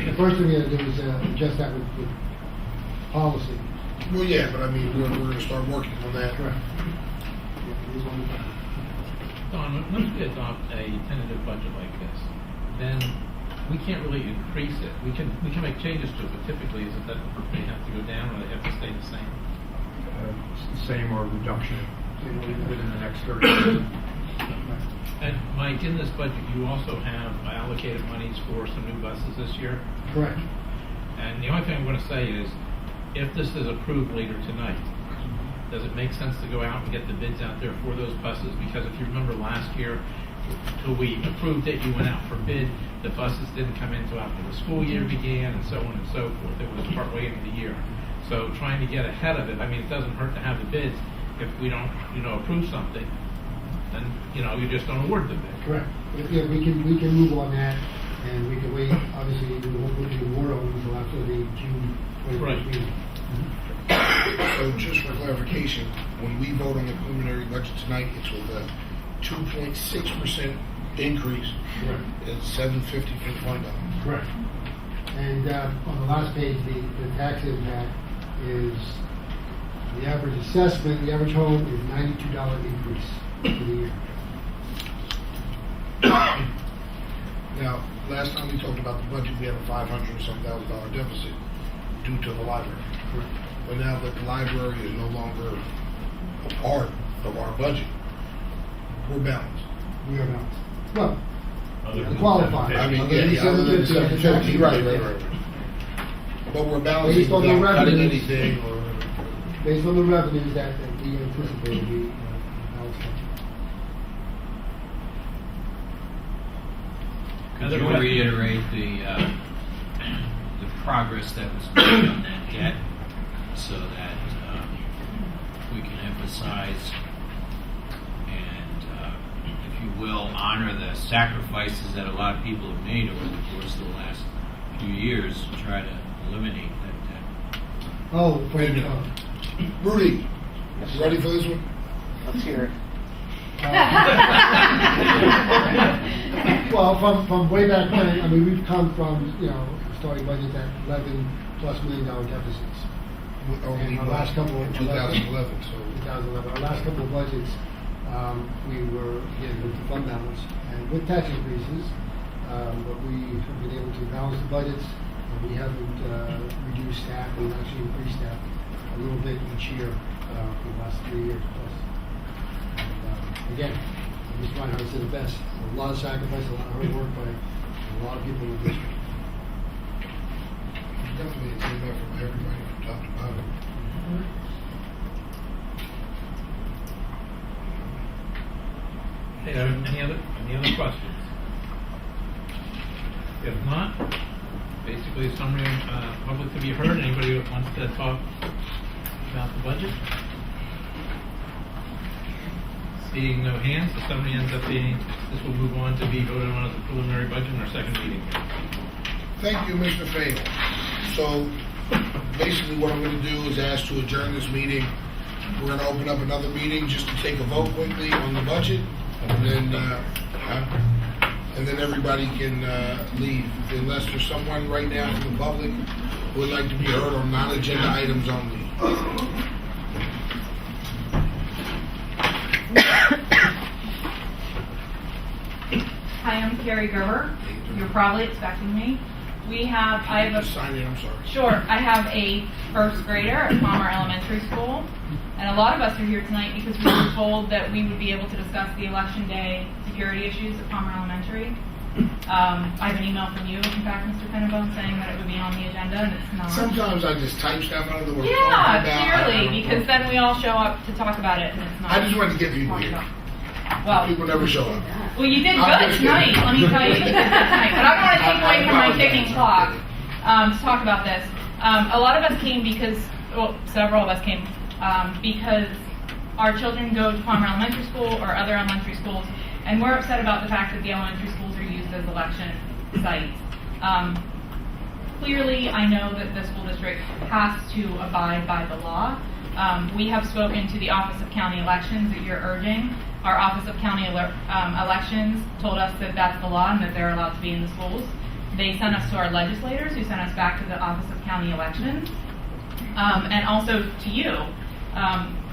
The first thing we had to do is adjust that with policy. Well, yeah, but I mean, we're going to start working on that. Correct. Don, once we adopt a tentative budget like this, then we can't really increase it. We can make changes to it, but typically is it that they have to go down or they have to stay the same? Same or reduction within the next 30 days. And Mike, in this budget, you also have allocated monies for some new buses this year. Correct. And the only thing I'm going to say is, if this is approved later tonight, does it make sense to go out and get the bids out there for those buses? Because if you remember last year, till we approved it, you went out for bid. The buses didn't come in until after the school year began, and so on and so forth. It was partway into the year. So trying to get ahead of it, I mean, it doesn't hurt to have the bids. If we don't, approve something, then, you just don't award the bid. Correct. Yeah, we can move on that, and we can wait, obviously, we won't put the award on until after the June 21st meeting. So just for clarification, when we vote on the preliminary budget tonight, it's with a 2.6% increase. Correct. It's 750 for the fund balance. Correct. And on the last page, the tax impact is the average assessment, the average home is $92 increase for the year. Now, last time we talked about the budget, we had a $500,000 deficit due to the library. Correct. But now that the library is no longer a part of our budget, we're balanced. We are balanced. Well, Other than qualified. I mean, Other than other than 750, right. But we're balancing Based on the without cutting revenues. anything or. Based on the revenues that we anticipate, we balanced it. Could you reiterate the progress that was made on that debt so that we can emphasize and, if you will, honor the sacrifices that a lot of people have made over the course of the last few years to try to eliminate that debt? Oh, Wait a minute. Rudy, you ready for this one? Let's hear it. Well, from way back when, I mean, we've come from, starting budgets at $11+ million deficits. Only Our last couple of 2011, so. 2011. Our last couple of budgets, we were, again, with the fund balance and with tax increases, but we have been able to balance the budgets, and we haven't reduced staff, we've actually increased staff a little bit each year for the last 3 years plus. And, again, Mr. Reinhardt said it best, a lot of sacrifice, a lot of hard work by a lot of people in the district. Definitely a team effort from everybody from top to bottom. Hey, any other questions? If not, basically a summary of public to be heard. Anybody who wants to talk about the budget? Seeing no hands, the summary ends up being this will move on to be voted on as a preliminary budget in our second meeting. Thank you, Mr. Fatal. So basically what I'm going to do is ask to adjourn this meeting. We're going to open up another meeting just to take a vote quickly on the budget, and then everybody can leave, unless there's someone right now from the public who would like to be heard on non-agenda items only. Hi, I'm Carrie Gerber. You're probably expecting me. I have a Sign in, I'm sorry. Sure. I have a first grader at Palmer Elementary School, and a lot of us are here tonight because we were told that we would be able to discuss the election day security issues at Palmer Elementary. I have an email from you, in fact, Mr. Penabone, saying that it would be on the agenda, and it's not. Sometimes I just type stuff out of the word. Yeah, clearly, because then we all show up to talk about it, and it's not. I just wanted to get people here. Well, people never show up. Well, you did good tonight. Let me tell you, you did good tonight. But I don't want to take away from my ticking clock to talk about this. A lot of us came because, well, several of us came because our children go to Palmer Elementary School or other elementary schools, and we're upset about the fact that the elementary schools are used as election sites. Clearly, I know that the school district has to abide by the law. We have spoken to the Office of County Elections that you're urging. Our Office of County Elections told us that that's the law and that they're allowed to be in the schools. They sent us to our legislators, who sent us back to the Office of County Elections, and also to you,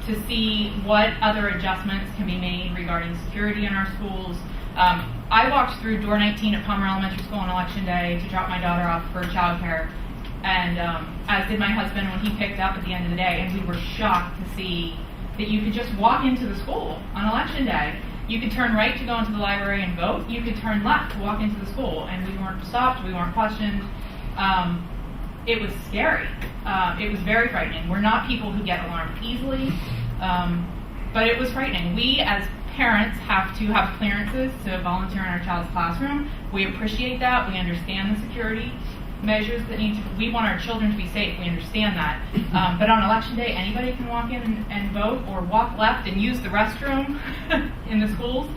to see what other adjustments can be made regarding security in our schools. I walked through door 19 at Palmer Elementary School on Election Day to drop my daughter off for childcare, and as did my husband when he picked up at the end of the day, and we were shocked to see that you could just walk into the school on Election Day. You could turn right to go into the library and vote. You could turn left to walk into the school, and we weren't stopped, we weren't questioned. It was scary. It was very frightening. We're not people who get alarmed easily, but it was frightening. We, as parents, have to have clearances to volunteer in our child's classroom. We appreciate that. We understand the security measures that we want our children to be safe. We understand that. But on Election Day, anybody can walk in and vote or walk left and use the restroom in the schools.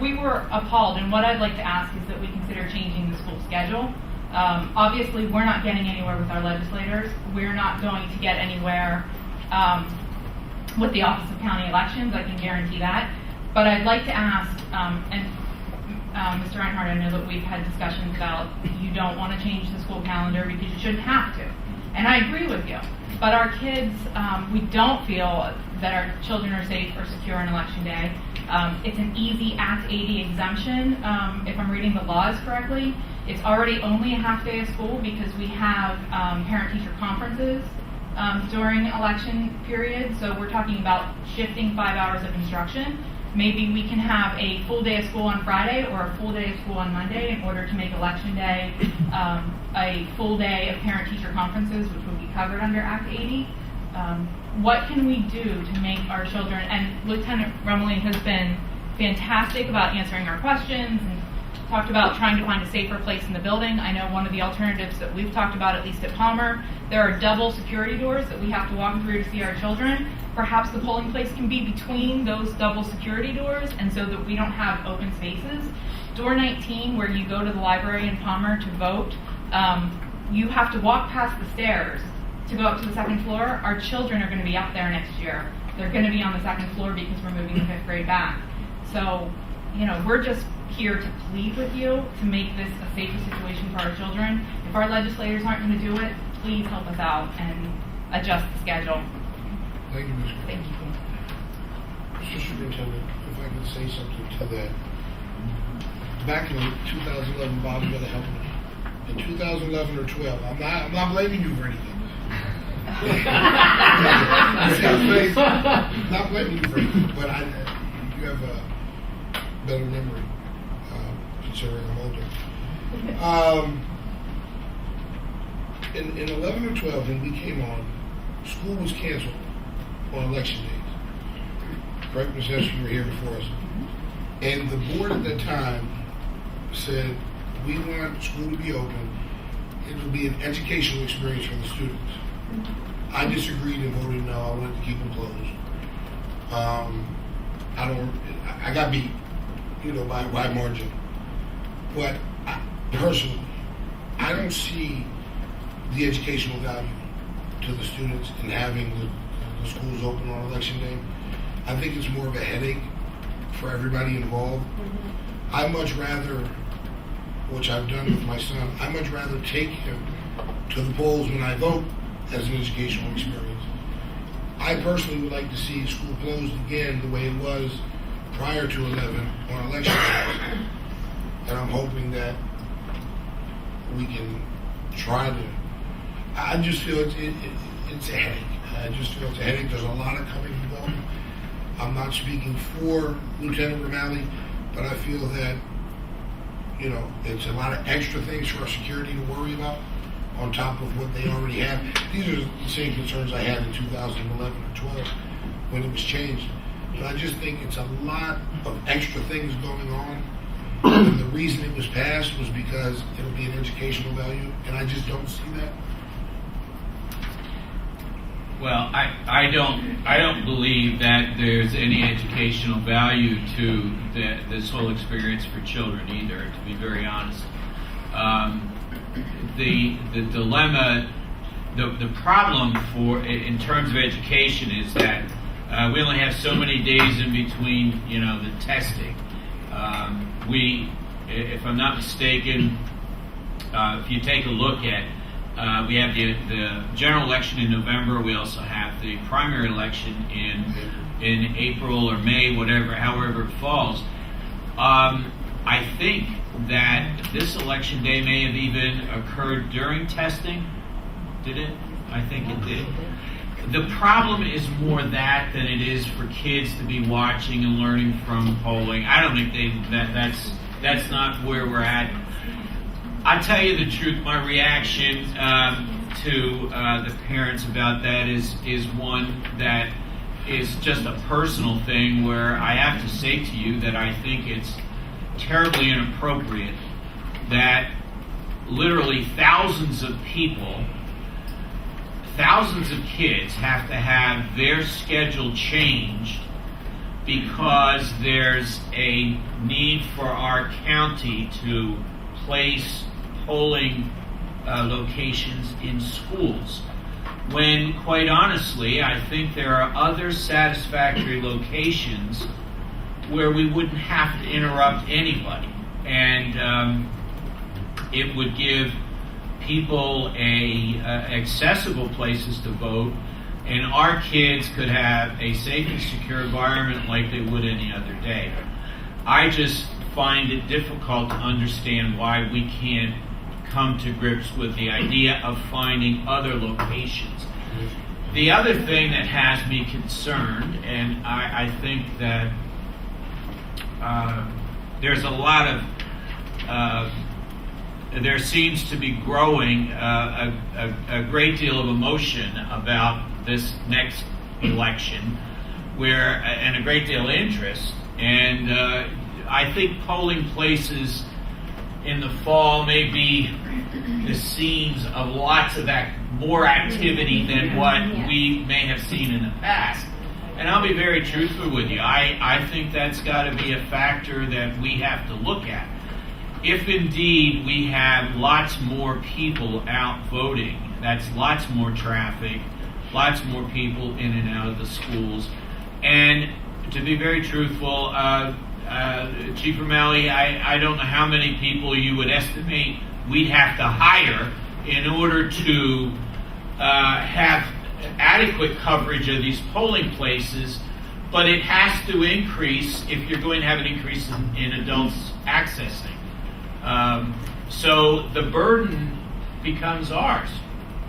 We were appalled, and what I'd like to ask is that we consider changing the school schedule. Obviously, we're not getting anywhere with our legislators. We're not going to get anywhere with the Office of County Elections, I can guarantee that. But I'd like to ask, Mr. Reinhardt, I know that we've had discussions about you don't want to change the school calendar because you shouldn't have to. And I agree with you. But our kids, we don't feel that our children are safe or secure on Election Day. It's an easy Act 80 exemption, if I'm reading the laws correctly. It's already only a half day of school because we have parent-teacher conferences during election period. So we're talking about shifting 5 hours of instruction. maybe we can have a full day of school on Friday or a full day of school on Monday in order to make election day a full day of parent-teacher conferences, which would be covered under Act 80. What can we do to make our children, and Lieutenant Rummeling has been fantastic about answering our questions and talked about trying to find a safer place in the building. I know one of the alternatives that we've talked about, at least at Palmer, there are double security doors that we have to walk through to see our children. Perhaps the polling place can be between those double security doors, and so that we don't have open spaces. Door 19, where you go to the library in Palmer to vote, you have to walk past the stairs to go up to the second floor. Our children are going to be up there next year. They're going to be on the second floor because we're moving the 5th grade back. So, we're just here to plead with you to make this a safer situation for our children. If our legislators aren't going to do it, please help us out and adjust the schedule. Thank you, Ms. Green. Thank you. Mr. Superintendent, if I can say something to that. Back in 2011, Bob, you gotta help me. In 2011 or 12, I'm not blaming you for anything. I'm not blaming you for anything, but you have a better memory, considering I'm older. In 11 or 12, when we came on, school was canceled on election days. Correct, Ms. Hess, you were here before us. And the board at that time said, we want school to be open. It will be an educational experience for the students. I disagreed and voted no. I wanted to keep them closed. I got beat, by a wide margin. But personally, I don't see the educational value to the students in having the schools open on election day. I think it's more of a headache for everybody involved. I much rather, which I've done with my son, I much rather take him to the polls when I vote as an educational experience. I personally would like to see school closed again the way it was prior to 11 on election days. And I'm hoping that we can try to, I just feel it's a headache. I just feel it's a headache. There's a lot of coming and going. I'm not speaking for Lieutenant Romali, but I feel that, it's a lot of extra things for our security to worry about on top of what they already have. These are the same concerns I had in 2011 or 12 when it was changed. But I just think it's a lot of extra things going on. And the reason it was passed was because it'll be an educational value, and I just don't see that. Well, I don't believe that there's any educational value to this whole experience for children either, to be very honest. The dilemma, the problem in terms of education is that we only have so many days in between, the testing. If I'm not mistaken, if you take a look at, we have the general election in November. We also have the primary election in April or May, however it falls. I think that this election day may have even occurred during testing. Did it? I think it did. The problem is more that than it is for kids to be watching and learning from polling. I don't think that's not where we're at. I tell you the truth, my reaction to the parents about that is one that is just a personal thing where I have to say to you that I think it's terribly inappropriate that literally thousands of people, thousands of kids have to have their schedule changed because there's a need for our county to place polling locations in schools, when quite honestly I think there are other satisfactory locations where we wouldn't have to interrupt anybody, and it would give people accessible places to vote, and our kids could have a safe and secure environment like they would any other day. I just find it difficult to understand why we can't come to grips with the idea of finding other locations. The other thing that has me concerned, and I think that there's a lot of there seems to be growing a great deal of emotion about this next election, and a great deal of interest. And I think polling places in the fall may be the scenes of lots of more activity than what we may have seen in the past. And I'll be very truthful with you. I think that's got to be a factor that we have to look at. If indeed we have lots more people out voting, that's lots more traffic, lots more people in and out of the schools. And to be very truthful, Chief O'Malley, I don't know how many people you would estimate we'd have to hire in order to have adequate coverage of these polling places, but it has to increase if you're going to have an increase in adults accessing. So the burden becomes ours.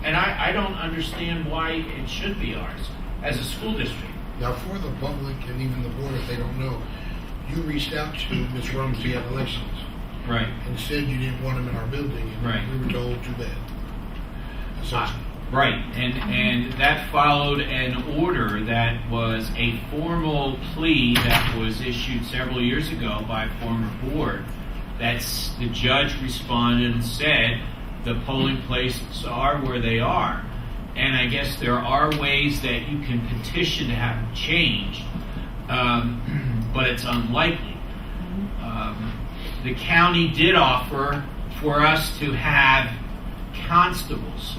And I don't understand why it should be ours as a school district. Now, for the public and even the board, if they don't know, you reached out to Ms. Rumsey at elections. Right. And said you didn't want him in our building. And right. We were told, too bad. Essentially. Right. And that followed an order that was a formal plea that was issued several years ago by a former board. That's the judge responded and said the polling places are where they are. And I guess there are ways that you can petition to have them changed, but it's unlikely. The county did offer for us to have constables,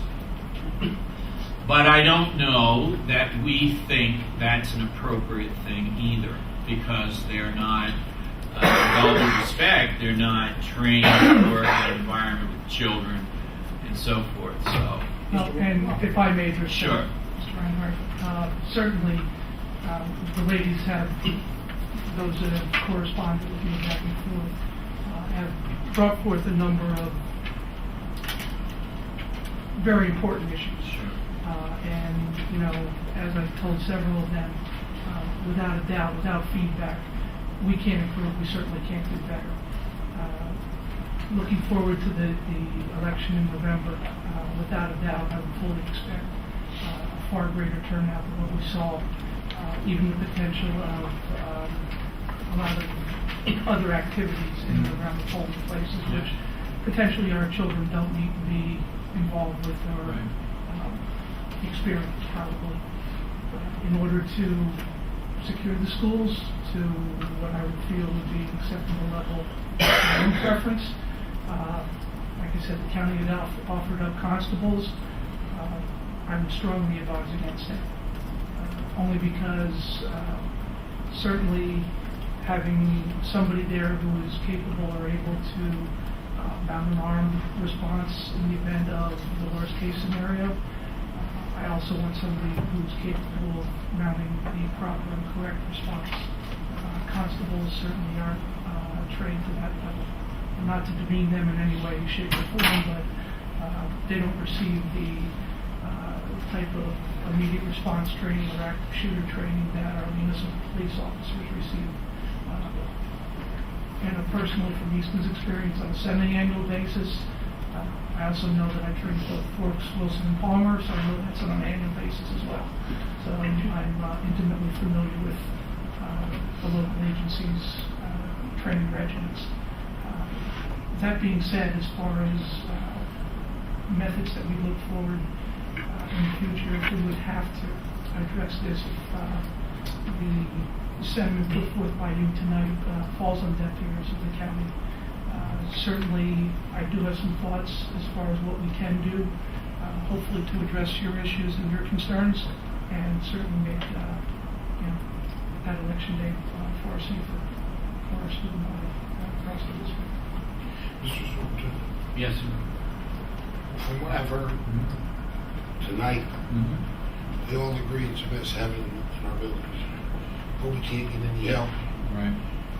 but I don't know that we think that's an appropriate thing either, because they're not, with all due respect, they're not trained to work in an environment with children and so forth. So. And if I may just sure. Mr. Reinhardt, certainly the ladies have, those that have corresponded with me back and forth, have brought forth a number of very important issues. Sure. And, you know, as I've told several of them, without a doubt, without feedback, we can't improve, we certainly can't do better. Looking forward to the election in November, without a doubt, I would fully expect a far greater turnout than what we saw, even the potential of a lot of other activities in and around the polling places, which potentially our children don't need to be involved with or experience probably. In order to secure the schools to what I would feel would be an acceptable level of my own preference. Like I said, the county had offered up constables. I would strongly advise against it. Only because certainly having somebody there who is capable or able to mount an armed response in the event of the worst case scenario. I also want somebody who's capable of mounting the proper and correct response. Constables certainly aren't trained to that level. Not to demean them in any way, shape, or form, but they don't receive the type of immediate response training or active shooter training that our municipal police officers receive. And personally, from Easton's experience on a semi-annual basis, I also know that I train both Forks, Wilson, and Palmer, so I know that's on an annual basis as well. So I'm intimately familiar with the local agencies' training regimens. That being said, as far as methods that we look forward in the future, if we would have to address this, if the sentiment put forth by you tonight falls on deaf ears of the county, certainly I do have some thoughts as far as what we can do, hopefully to address your issues and your concerns, and certainly make that election day far safer for our student body across the district. Mr. Superintendent. Yes, sir. From what I've heard tonight, we all agree it's best having them in our buildings. But we can't get any help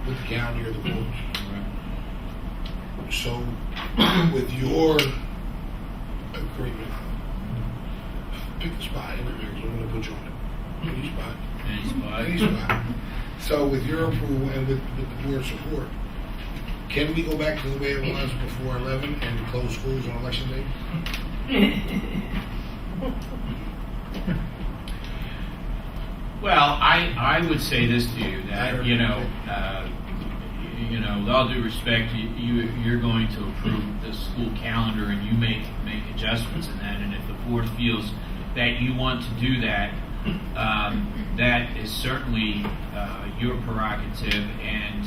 with the county or the boards. So, with your agreement, pick a spot in there because I'm going to put you on it. Any spot. Any spot. Any spot. So with your approval and with the board's support, can we go back to the way it was before 11 and close schools on election day? Well, I would say this to you, that, you know, with all due respect, you're going to approve the school calendar and you make adjustments in that, and if the board feels that you want to do that, that is certainly your prerogative. And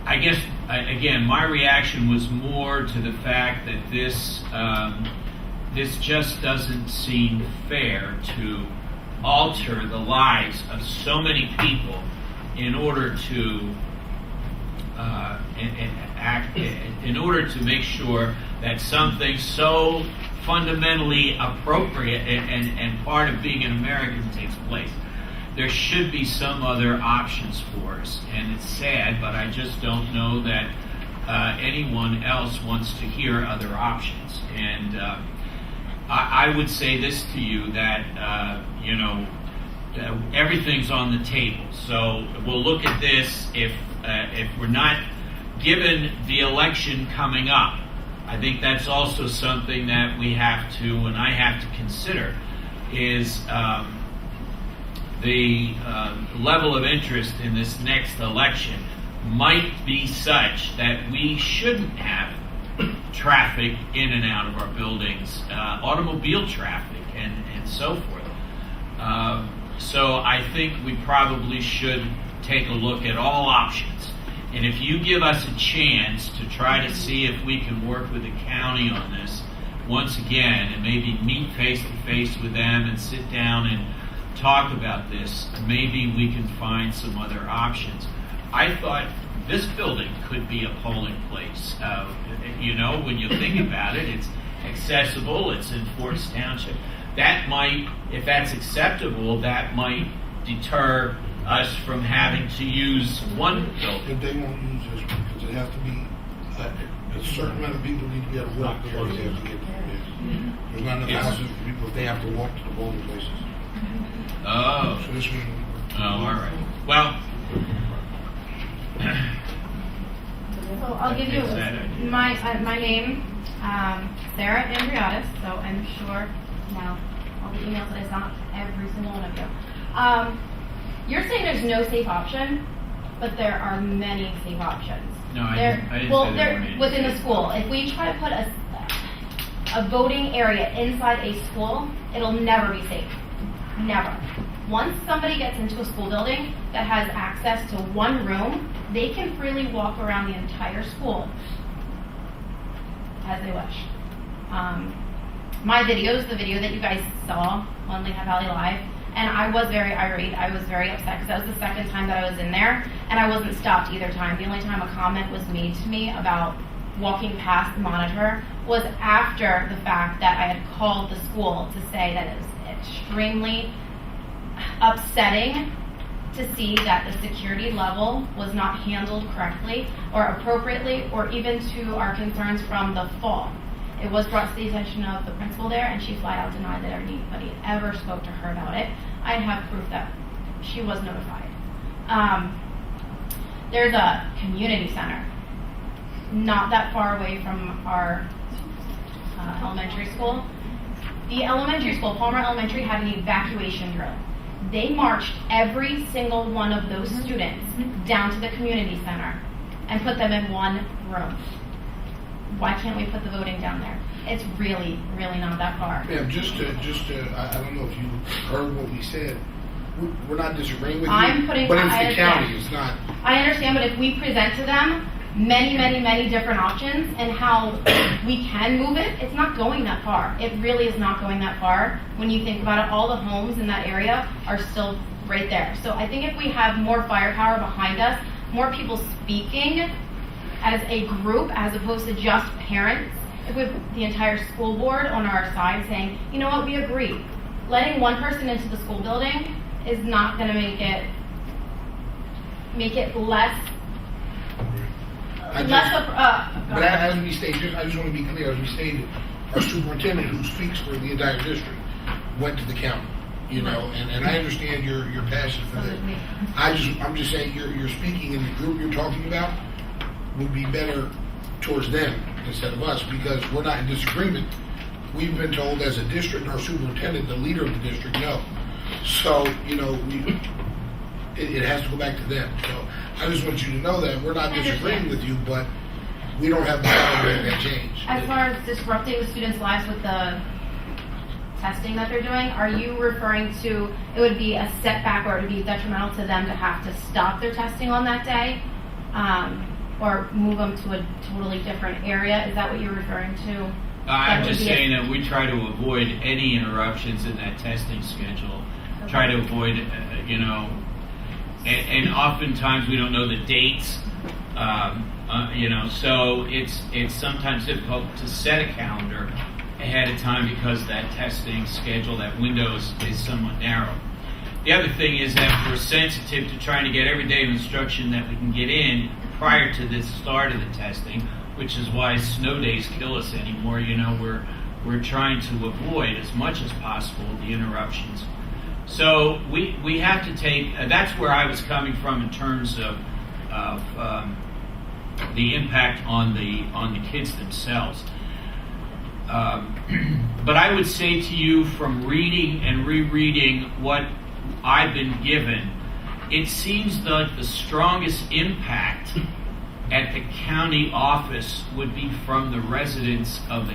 I guess, again, my reaction was more to the fact that this just doesn't seem fair to alter the lives of so many people in order to in order to make sure that something so fundamentally appropriate and part of being an American takes place. There should be some other options for us, and it's sad, but I just don't know that anyone else wants to hear other options. And I would say this to you, that everything's on the table. So we'll look at this if we're not given the election coming up. I think that's also something that we have to, and I have to consider, is the level of interest in this next election might be such that we shouldn't have traffic in and out of our buildings, automobile traffic, and so forth. So I think we probably should take a look at all options. And if you give us a chance to try to see if we can work with the county on this once again, and maybe meet face to face with them and sit down and talk about this, maybe we can find some other options. I thought this building could be a polling place. When you think about it, it's accessible, it's in Forest Township. That might, if that's acceptable, that might deter us from having to use one building. But they won't use this one because it has to be a certain amount of people need to be able to walk there. They have to get there. There's not enough houses for people if they have to walk to the polling places. Oh. So this one. Oh, all right. Well. So I'll give you my name, Sarah Andriatis. So I'm sure now all the emails that I sent, every single one of you. You're saying there's no safe option, but there are many safe options. No, I didn't say there were many. Within the school. If we try to put a voting area inside a school, it'll never be safe. Never. Once somebody gets into a school building that has access to one room, they can freely walk around the entire school as they wish. My videos, the video that you guys saw on Lehigh Valley Live, and I was very irate. I was very upset because that was the second time that I was in there, and I wasn't stopped either time. The only time a comment was made to me about walking past the monitor was after the fact that I had called the school to say that it was extremely upsetting to see that the security level was not handled correctly or appropriately, or even to our concerns from the fall. It was brought to the attention of the principal there, and she flat out denied that anybody ever spoke to her about it. I have proof that she was notified. There's a community center not that far away from our elementary school. The elementary school, Palmer Elementary, had an evacuation drill. They marched every single one of those students down to the community center and put them in one room. Why can't we put the voting down there? It's really, really not that far. Yeah, just to, I don't know if you heard what we said. We're not disagreeing with I'm you, putting, but it's I the county. It's not. I understand, but if we present to them many, many, many different options and how we can move it, it's not going that far. It really is not going that far. When you think about it, all the homes in that area are still right there. So I think if we have more firepower behind us, more people speaking as a group as opposed to just parents, if we have the entire school board on our side saying, you know what, we agree. Letting one person into the school building is not going to make it less. But as we stated, I just want to be clear, as we stated, our superintendent, who speaks for the entire district, went to the county. you know, and I understand your passion for this. I'm just saying you're speaking in the group you're talking about would be better towards them instead of us, because we're not in disagreement. We've been told as a district, our superintendent, the leader of the district, no. So, you know, it has to go back to them. So I just want you to know that we're not disagreeing with you, but we don't have the power to make that change. As far as disrupting the students' lives with the testing that they're doing, are you referring to it would be a setback or it would be detrimental to them to have to stop their testing on that day? Or move them to a totally different area? Is that what you're referring to? I'm just saying that we try to avoid any interruptions in that testing schedule. Okay. Try to avoid, you know, and oftentimes we don't know the dates, you know, so it's sometimes difficult to set a calendar ahead of time because that testing schedule, that window is somewhat narrow. The other thing is that we're sensitive to trying to get every day of instruction that we can get in prior to the start of the testing, which is why snow days kill us anymore. You know, we're trying to avoid as much as possible the interruptions. So we have to take. That's where I was coming from in terms of the impact on the kids themselves. But I would say to you, from reading and rereading what I've been given, it seems like the strongest impact at the county office would be from the residents of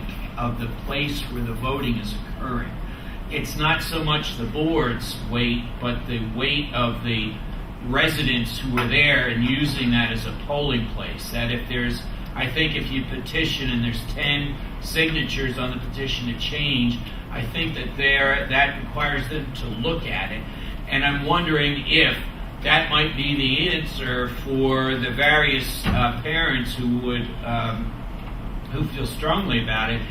the place where the voting is occurring. It's not so much the board's weight, but the weight of the residents who are there and using that as a polling place. That I think if you petition and there's 10 signatures on the petition to change, I think that requires them to look at it. And I'm wondering if that might be the answer for the various parents who feel strongly about it.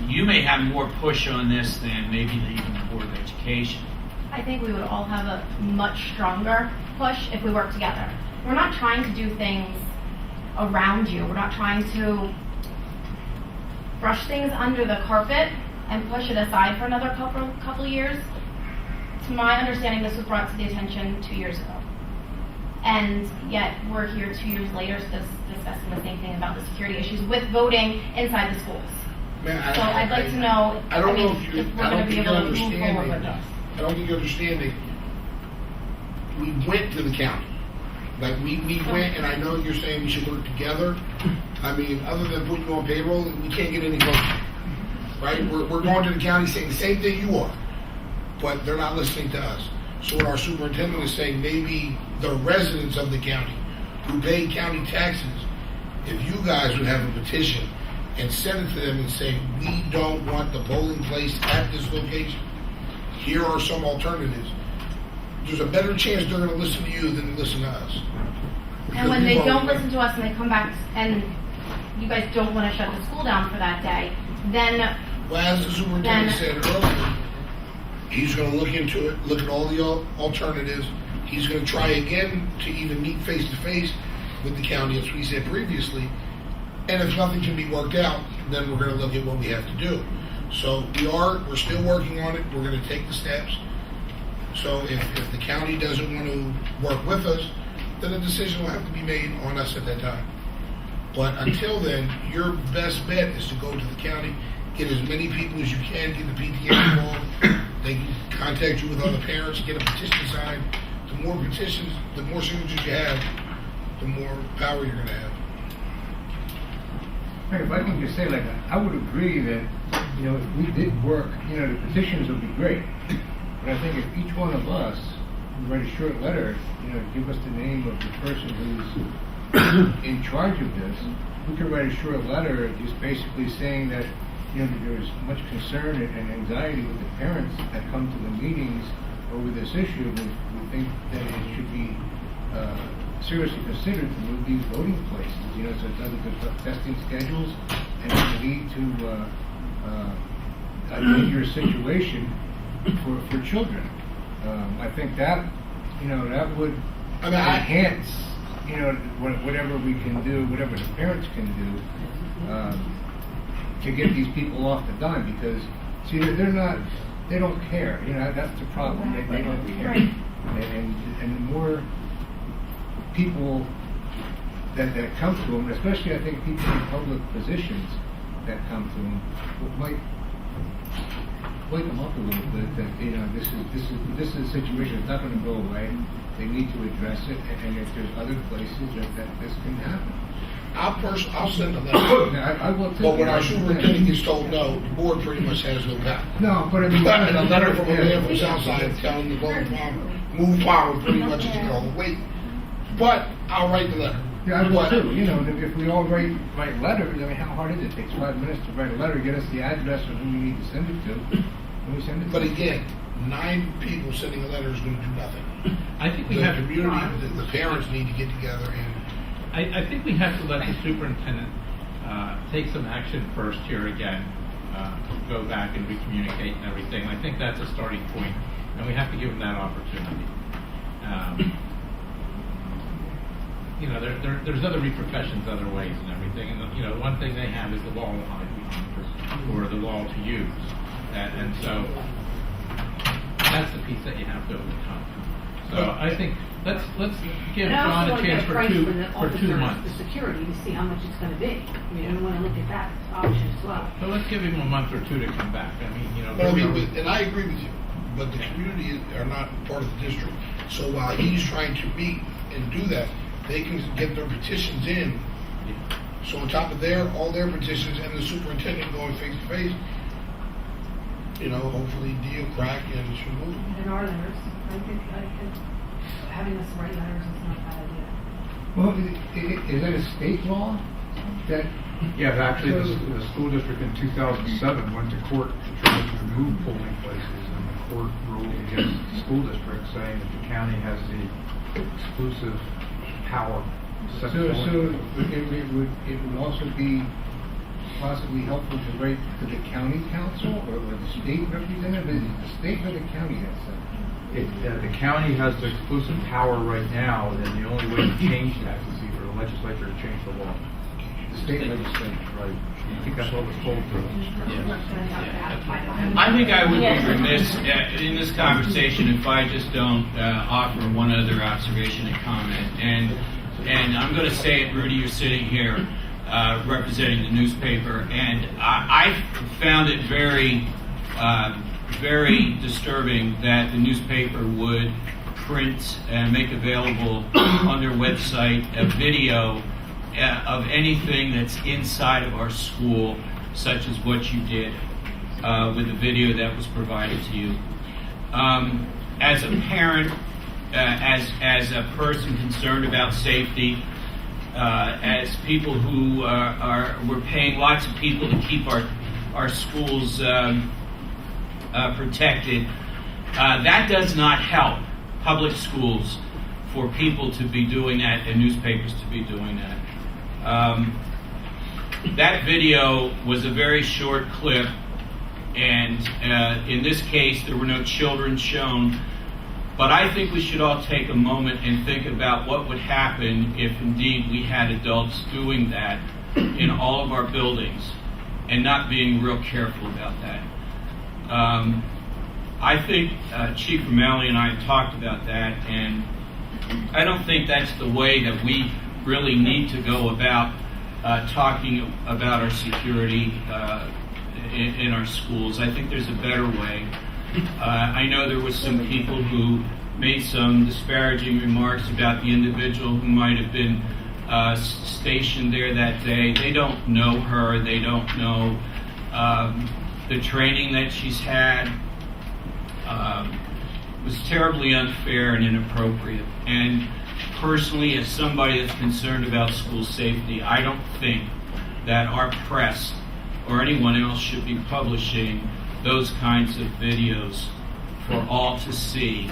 You may have more push on this than maybe even the Board of Education. I think we would all have a much stronger push if we work together. We're not trying to do things around you. We're not trying to brush things under the carpet and push it aside for another couple years. To my understanding, this was brought to the attention 2 years ago. And yet we're here 2 years later discussing the same thing about the security issues with voting inside the schools. Man, so I'd like to know, I don't know if we're going to be able to move forward with this. I don't think you understand it. We went to the county. Like, we went, and I know you're saying we should work together. I mean, other than putting you on payroll, we can't get any closer. Right? We're going to the county saying the same thing you are, but they're not listening to us. So what our superintendent is saying, maybe the residents of the county who pay county taxes, if you guys would have a petition and send it to them and say, we don't want the polling place at this location. Here are some alternatives. There's a better chance they're going to listen to you than listen to us. And when they don't listen to us and they come back and you guys don't want to shut the school down for that day, then... Well, as the superintendent said earlier, he's going to look into it, look at all the alternatives. He's going to try again to even meet face-to-face with the county, as we said previously. And if nothing can be worked out, then we're going to look at what we have to do. So we're still working on it. We're going to take the steps. So if the county doesn't want to work with us, then a decision will have to be made on us at that time. But until then, your best bet is to go to the county, get as many people as you can, get the PTA involved. They can contact you with other parents, get a petition signed. The more petitions, the more signatures you have, the more power you're going to have. Hey, if I can just say, like, I would agree that, you know, if we did work, you know, the petitions would be great. But I think if each one of us would write a short letter, you know, give us the name of the person who's in charge of this, we could write a short letter just basically saying that, you know, that there's much concern and anxiety with the parents that come to the meetings over this issue. We think that it should be seriously considered to move these voting places, you know, so it doesn't disrupt testing schedules and it can lead to a dangerous situation for children. I think that, you know, that would enhance, you know, whatever we can do, whatever the parents can do to get these people off the dime, because, see, they're not they don't care. You know, that's the problem. They don't care. Right. And the more people that come to them, especially I think people in public positions that come to them, might wake them up a little bit. That this is a situation that's not going to go away. They need to address it, and if there's other places that this can happen. I'll send a letter. I will too. But when our superintendent gets told no, the board pretty much has no power. No, but I mean, and a letter from a man from Southside telling the voting department, move power pretty much is going to wait. But I'll write the letter. Yeah, I will too. You know, if we all write letters, I mean, how hard is it? It takes 5 minutes to write a letter, get us the address of who we need to send it to, and we send it to. But again, 9 people sending a letter is going to do nothing. I think the community, the parents need to get together and. I think we have to let the superintendent take some action first here again, go back and re-communicate and everything. I think that's a starting point, and we have to give him that opportunity. You know, there's other repercussions, other ways and everything. And, you know, one thing they have is the law to hide behind, or the law to use. And so that's the piece that you have to overcome. So I think let's give John a chance for 2 months. The security to see how much it's going to be. I mean, I want to look at that option as well. So let's give him a month or 2 to come back. I mean, you know. And I agree with you, but the community are not part of the district. So while he's trying to meet and do that, they can get their petitions in. So on top of all their petitions and the superintendent going face to face, you know, hopefully deal crack and should move. And our letters, I think having us write letters is not a bad idea. Well, is it a state law that? Yeah, actually, the school district in 2007 went to court to try to remove polling places, and the court ruled against the school district, saying that the county has the exclusive power. So it would also be possibly helpful to write to the county council or the state representative. Is it the state or the county that's the county has the exclusive power right now, and the only way to change that is either the legislature to change the law. The state legislature, right? I think that's what was told to us. I think I would be remiss in this conversation if I just don't offer one other observation and comment. And I'm going to say it, Rudy, you're sitting here representing the newspaper, and I found it very, very disturbing that the newspaper would print and make available on their website a video of anything that's inside of our school, such as what you did with the video that was provided to you. As a parent, as a person concerned about safety, as people who we're paying lots of people to keep our schools protected, that does not help public schools for people to be doing that and newspapers to be doing that. That video was a very short clip, and in this case there were no children shown, but I think we should all take a moment and think about what would happen if indeed we had adults doing that in all of our buildings and not being real careful about that. I think Chief Romali and I have talked about that, and I don't think that's the way that we really need to go about talking about our security in our schools. I think there's a better way. I know there was some people who made some disparaging remarks about the individual who might have been stationed there that day. They don't know her. They don't know the training that she's had. It was terribly unfair and inappropriate. And personally, as somebody that's concerned about school safety, I don't think that our press or anyone else should be publishing those kinds of videos for all to see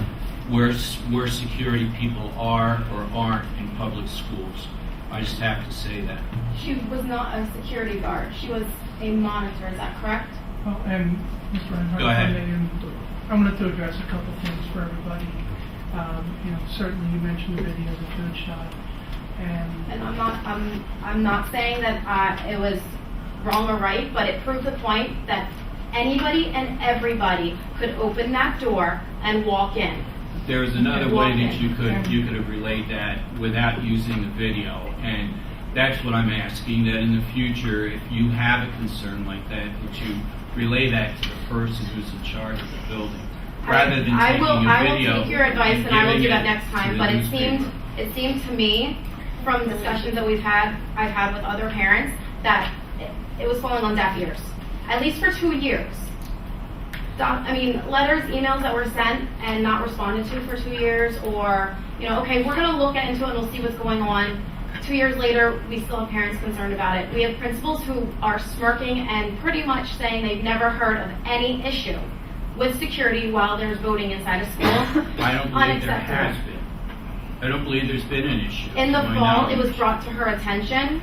where security people are or aren't in public schools. I just have to say that. She was not a security guard. She was a monitor. Is that correct? Well, and Mr. Reinhardt, Go ahead. I wanted to address a couple of things for everybody. Certainly you mentioned the video of the third shot, and I'm not saying that it was wrong or right, but it proved the point that anybody and everybody could open that door and walk in. There was another way that you could have relayed that without using the video, and that's what I'm asking, that in the future, if you have a concern like that you relay that to the person who's in charge of the building, rather than I taking will a video. take your advice and I will giving do that it next to time, the but newspaper. it seemed to me, from discussions that I've had with other parents, that it was falling on deaf ears, at least for 2 years. Letters, emails that were sent and not responded to for 2 years, or, okay, we're going to look into it and we'll see what's going on. 2 years later, we still have parents concerned about it. We have principals who are smirking and pretty much saying they've never heard of any issue with security while there's voting inside a school. I don't believe there has been. I don't believe there's been an issue. In the to my fall, it knowledge. was brought to her attention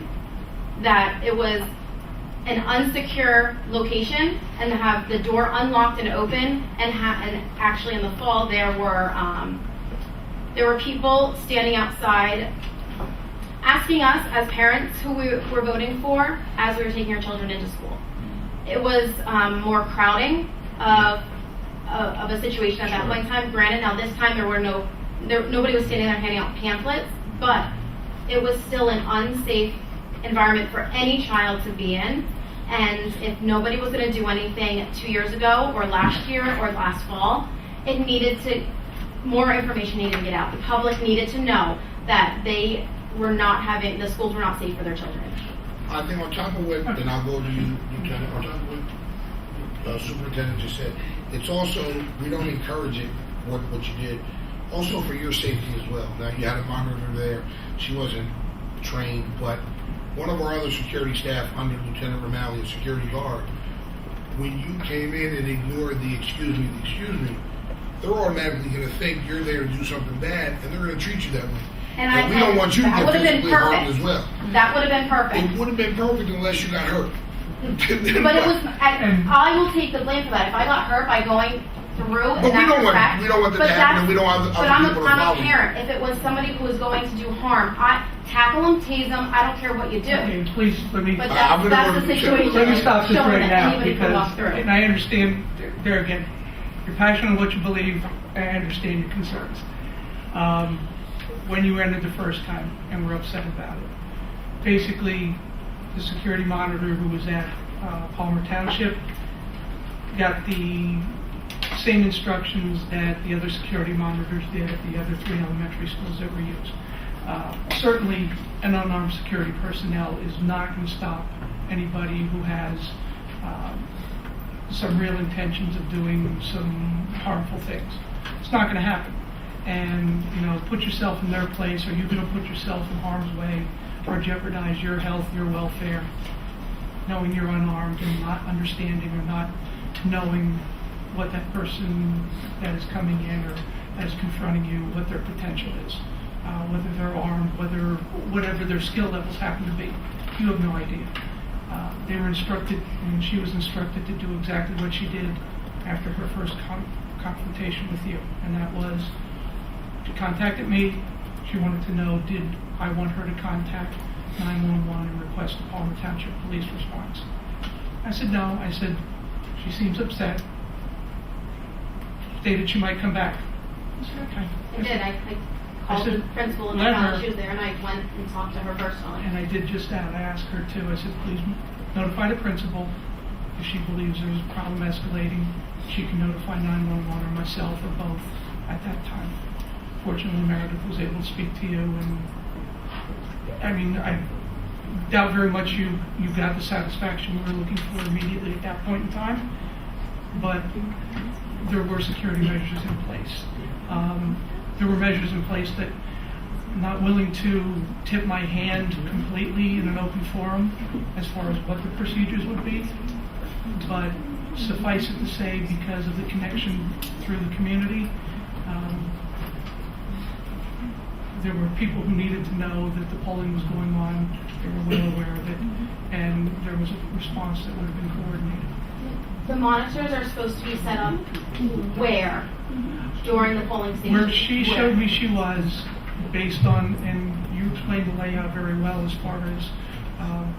that it was an unsecure location and to have the door unlocked and open, and actually in the fall there were people standing outside asking us as parents who we were voting for as we were taking our children into school. It was more crowding of a situation at that point in time. Granted, now this time nobody was standing there handing out pamphlets, but it was still an unsafe environment for any child to be in. And if nobody was going to do anything 2 years ago or last year or last fall, more information needed to get out. The public needed to know that the schools were not safe for their children. I think on top of what, and I'll go to you, Lieutenant, on top of what Superintendent just said, it's also, we don't encourage it, what you did, also for your safety as well. Now, you had a monitor there, she wasn't trained, but one of our other security staff under Lieutenant Romali, a security guard, when you came in and ignored the excuse me, they're automatically going to think you're there to do something bad, and they're going to treat you that way. And we don't want you to get physically harmed as well. That would have been perfect. It would have been perfect unless you got hurt. But it was, I will take the blame for that. If I got hurt by going through But in that respect. we don't want that to happen, and we don't want But other people to I'm follow a you. parent. If it was somebody who was going to do harm, I tackle them, tase them, I don't care what you do. Okay, please, let me. But that's the situation. Let me stop this Showing right that now, anybody can walk because, through. and I understand, there again, you're passionate on what you believe, I understand your concerns. When you entered the first time and were upset about it, basically, the security monitor who was at Palmer Township got the same instructions that the other security monitors did at the other 3 elementary schools that were used. Certainly, an unarmed security personnel is not going to stop anybody who has some real intentions of doing some harmful things. It's not going to happen. And, put yourself in their place. Are you going to put yourself in harm's way or jeopardize your health, your welfare, knowing you're unarmed and not understanding or not knowing what that person that is coming in or that is confronting you, what their potential is, whether they're armed, whatever their skill levels happen to be. You have no idea. They were instructed, and she was instructed to do exactly what she did after her first confrontation with you, and that was she contacted me. She wanted to know, did I want her to contact 911 and request a Palmer Township police response? I said no. I said, she seems upset. Stated she might come back. I said, okay. I did. I called the principal and I found she was there, and I went and talked to her personally. And I did just that. I asked her to. I said, please notify the principal. If she believes there's a problem escalating, she can notify 911 or myself or both at that time. Fortunately, Meredith was able to speak to you, and I doubt very much you got the satisfaction we were looking for immediately at that point in time, but there were security measures in place. There were measures in place that I'm not willing to tip my hand completely in an open forum as far as what the procedures would be, but suffice it to say, because of the connection through the community, there were people who needed to know that the polling was going on. They were well aware of it, and there was a response that would have been coordinated. The monitors are supposed to be set up where during the polling station? Where she showed me she was, based on, and you explained the layout very well as far as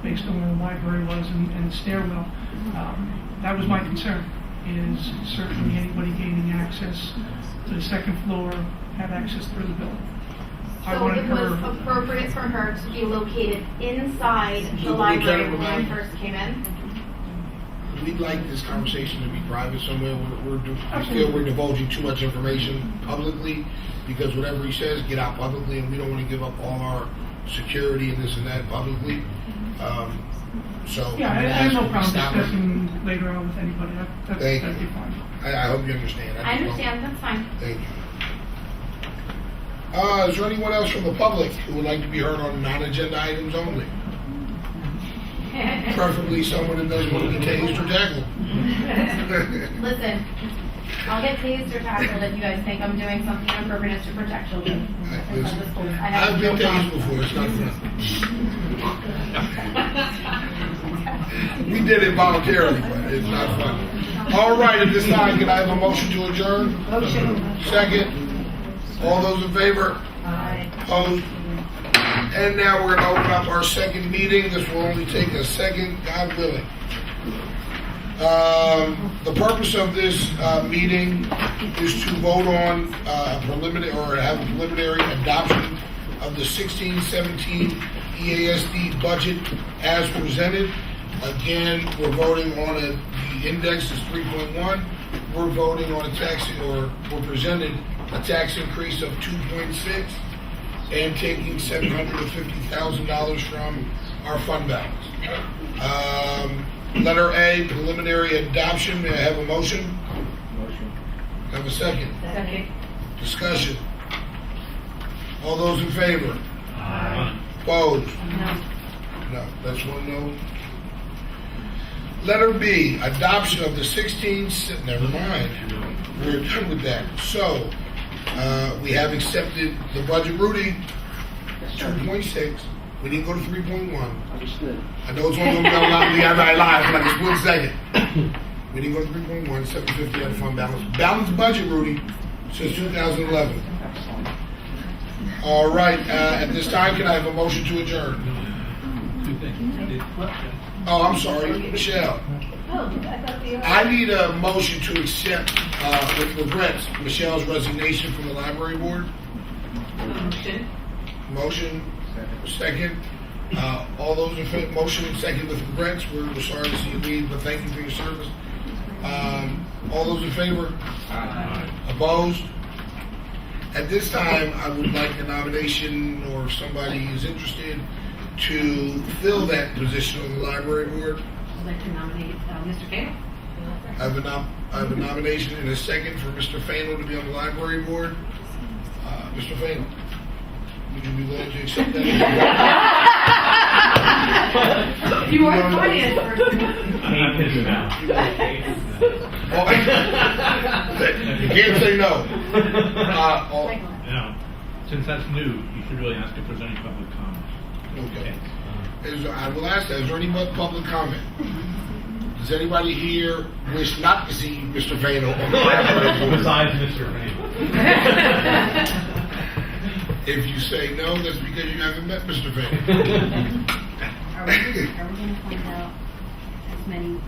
based on where the library was and the stairwell. That was my concern, is certainly anybody gaining access to the second floor have access through the building. I So wanted it was her, appropriate for her to be located inside the library when I first came in? We'd like this conversation to be private somewhere. We feel we're divulging too much information publicly, because whatever he says, get out publicly, and we don't want to give up all our security and this and that publicly. So yeah, I have no problem discussing later on with anybody. That'd be fine. I hope you understand. I understand, that's fine. Thank you. Is there anyone else from the public who would like to be heard on non-agenda items only? Preferably someone that doesn't want to be tased or tackled. Listen, I'll get tased or tackled if you guys think I'm doing something inappropriate to protect children. Listen, I have I've been no tased problem. before. It's not fun. We did it voluntarily, but it's not fun. All right, at this time, can I have a motion to adjourn? Motion. Second. All those in favor? Aye. Opposed? And now we're going to open up our second meeting. This will only take a second, God willing. The purpose of this meeting is to vote on preliminary, or have a preliminary adoption of the 16-17 EASD budget as presented. Again, we're voting on the index is 3.1. We're voting on a tax, or we're presented a tax increase of 2.6 and taking $750,000 from our fund balance. Letter A, preliminary adoption. May I have a motion? Motion. Have a second? Second. Discussion. All those in favor? Aye. Opposed? No. No. That's one no. Letter B, adoption of the 16, never mind. We're done with that. So, we have accepted the budget. Rudy, 2.6. We didn't go to 3.1. Understood. I know it's only going to be I lied for like a split second. We didn't go to 3.1, 750 out of fund balance. Balanced budget, Rudy, since 2011. All right, at this time, can I have a motion to adjourn? Two things. Oh, I'm sorry, Michelle. I need a motion to accept, with regrets, Michelle's resignation from the library board. Motion. Motion, second. All those in favor, motion and second with regrets. We're sorry to see you leave, but thank you for your service. All those in favor? Aye. Opposed? At this time, I would like a nomination, or if somebody is interested, to fill that position on the library board. I'd like to nominate Mr. Kale. I have a nomination and a second for Mr. Fainall to be on the library board. Mr. Fainall, would you be willing to accept that? You are finance person. You can't say no. Now, since that's new, you should really ask if there's any public comment. Okay. I will ask that. Is there any public comment? Does anybody here wish not to see Mr. Fainall on the library board? Besides Mr. Fainall. If you say no, that's because you haven't met Mr. Fainall. Are we going to find out as many,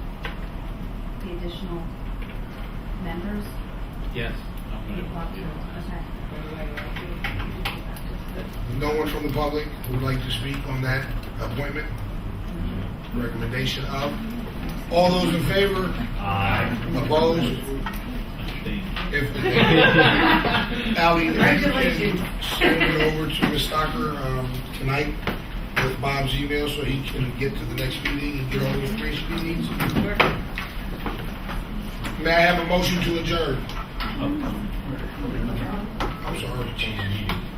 the additional members? Yes. No one from the public who would like to speak on that appointment? Recommendation of? All those in favor? Aye. Opposed? Ally, Congratulations. send it over to Ms. Stocker tonight with Bob's email so he can get to the next meeting and get all the information he needs. May I have a motion to adjourn? I'm sorry.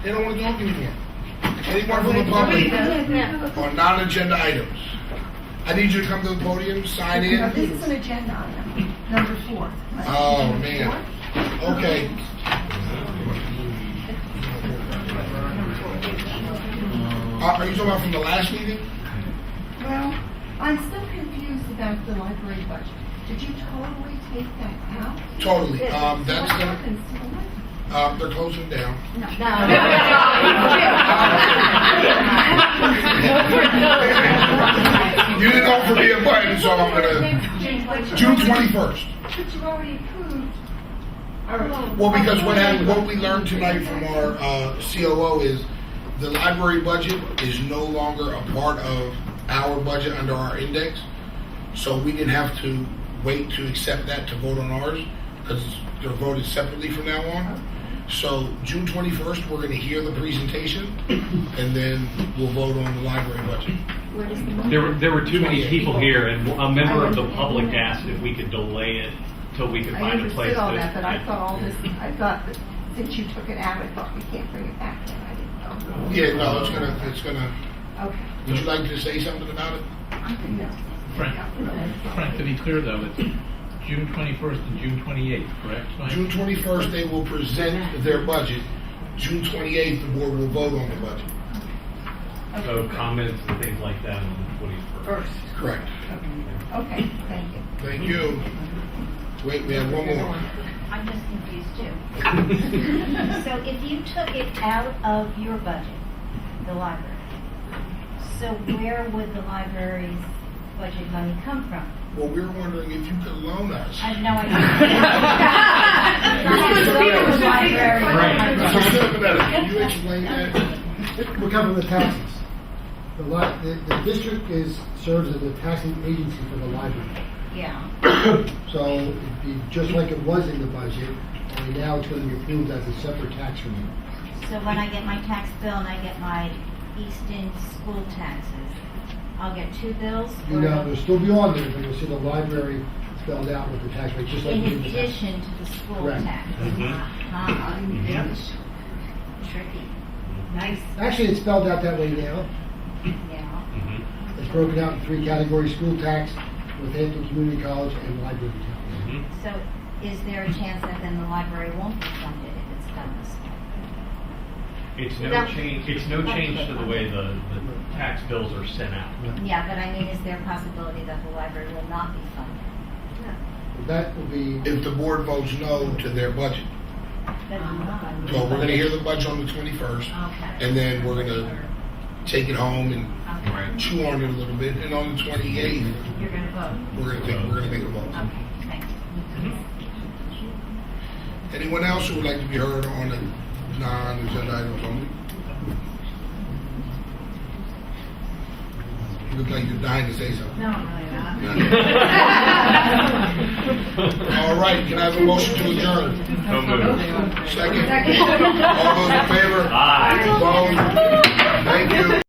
They don't want to talk anymore. Anyone from the public on non-agenda items? I need you to come to the podium, sign in. This is an agenda item, number 4. Oh, man. Okay. Are you talking about from the last meeting? Well, I'm still confused about the library budget. Did you totally take that out? Totally. What That's happens to the library? They're closing down. You didn't offer me a button, so I'm gonna, June 21st. But you already approved. Well, because what we learned tonight from our COO is the library budget is no longer a part of our budget under our index. So we didn't have to wait to accept that to vote on ours because they're voted separately from now on. So June 21st, we're going to hear the presentation and then we'll vote on the library budget. There were too many people here, and a member of the public asked if we could delay it till we could I find a place. understood all that, but I thought all this, I thought that since you took it out, I thought we can't bring it back then. I didn't know. Yeah, no, it's gonna. Okay. Would you like to say something about it? No. Frank, to be clear though, it's June 21st and June 28th, correct? Mike? June 21st, they will present their budget. June 28th, the board will vote on the budget. So comments and things like that on the 21st. First. Correct. Okay, thank you. Thank you. Wait, we have one more. I'm just confused too. So if you took it out of your budget, the library, so where would the library's budget money come from? Well, we were wondering if you could loan us. I have no idea. Mr. Silverman, can you explain that? We're covering the taxes. The district serves as a taxing agency for the library. Yeah. So it'd be just like it was in the budget, only now it's going to be approved as a separate tax rate. So when I get my tax bill and I get my Easton school taxes, I'll get two bills? You know, there'll still be on there, but you'll see the library spelled out with the tax rate, just like In we did the tax. addition to the school Correct. tax? Tricky. Nice. Actually, it's spelled out that way now. Yeah. It's broken out in 3 categories: school tax, Northampton Community College, and library tax. So is there a chance that then the library won't be funded if it's done this way? It's no change to the way the tax bills are sent out. Yeah, but I mean, is there a possibility that the library will not be funded? That will be... If the board votes no to their budget. So we're going to hear the budget on the 21st. Okay. And then we're going to take it home and chew on it a little bit. And on the 28th, You're going to vote? we're going to make a vote. Okay, thanks. Anyone else who would like to be heard on the non-agenda items only? You look like you're dying to say something. No, really not. All right, can I have a motion to adjourn? So moved. Second. All those in favor? Aye. Opposed? Thank you.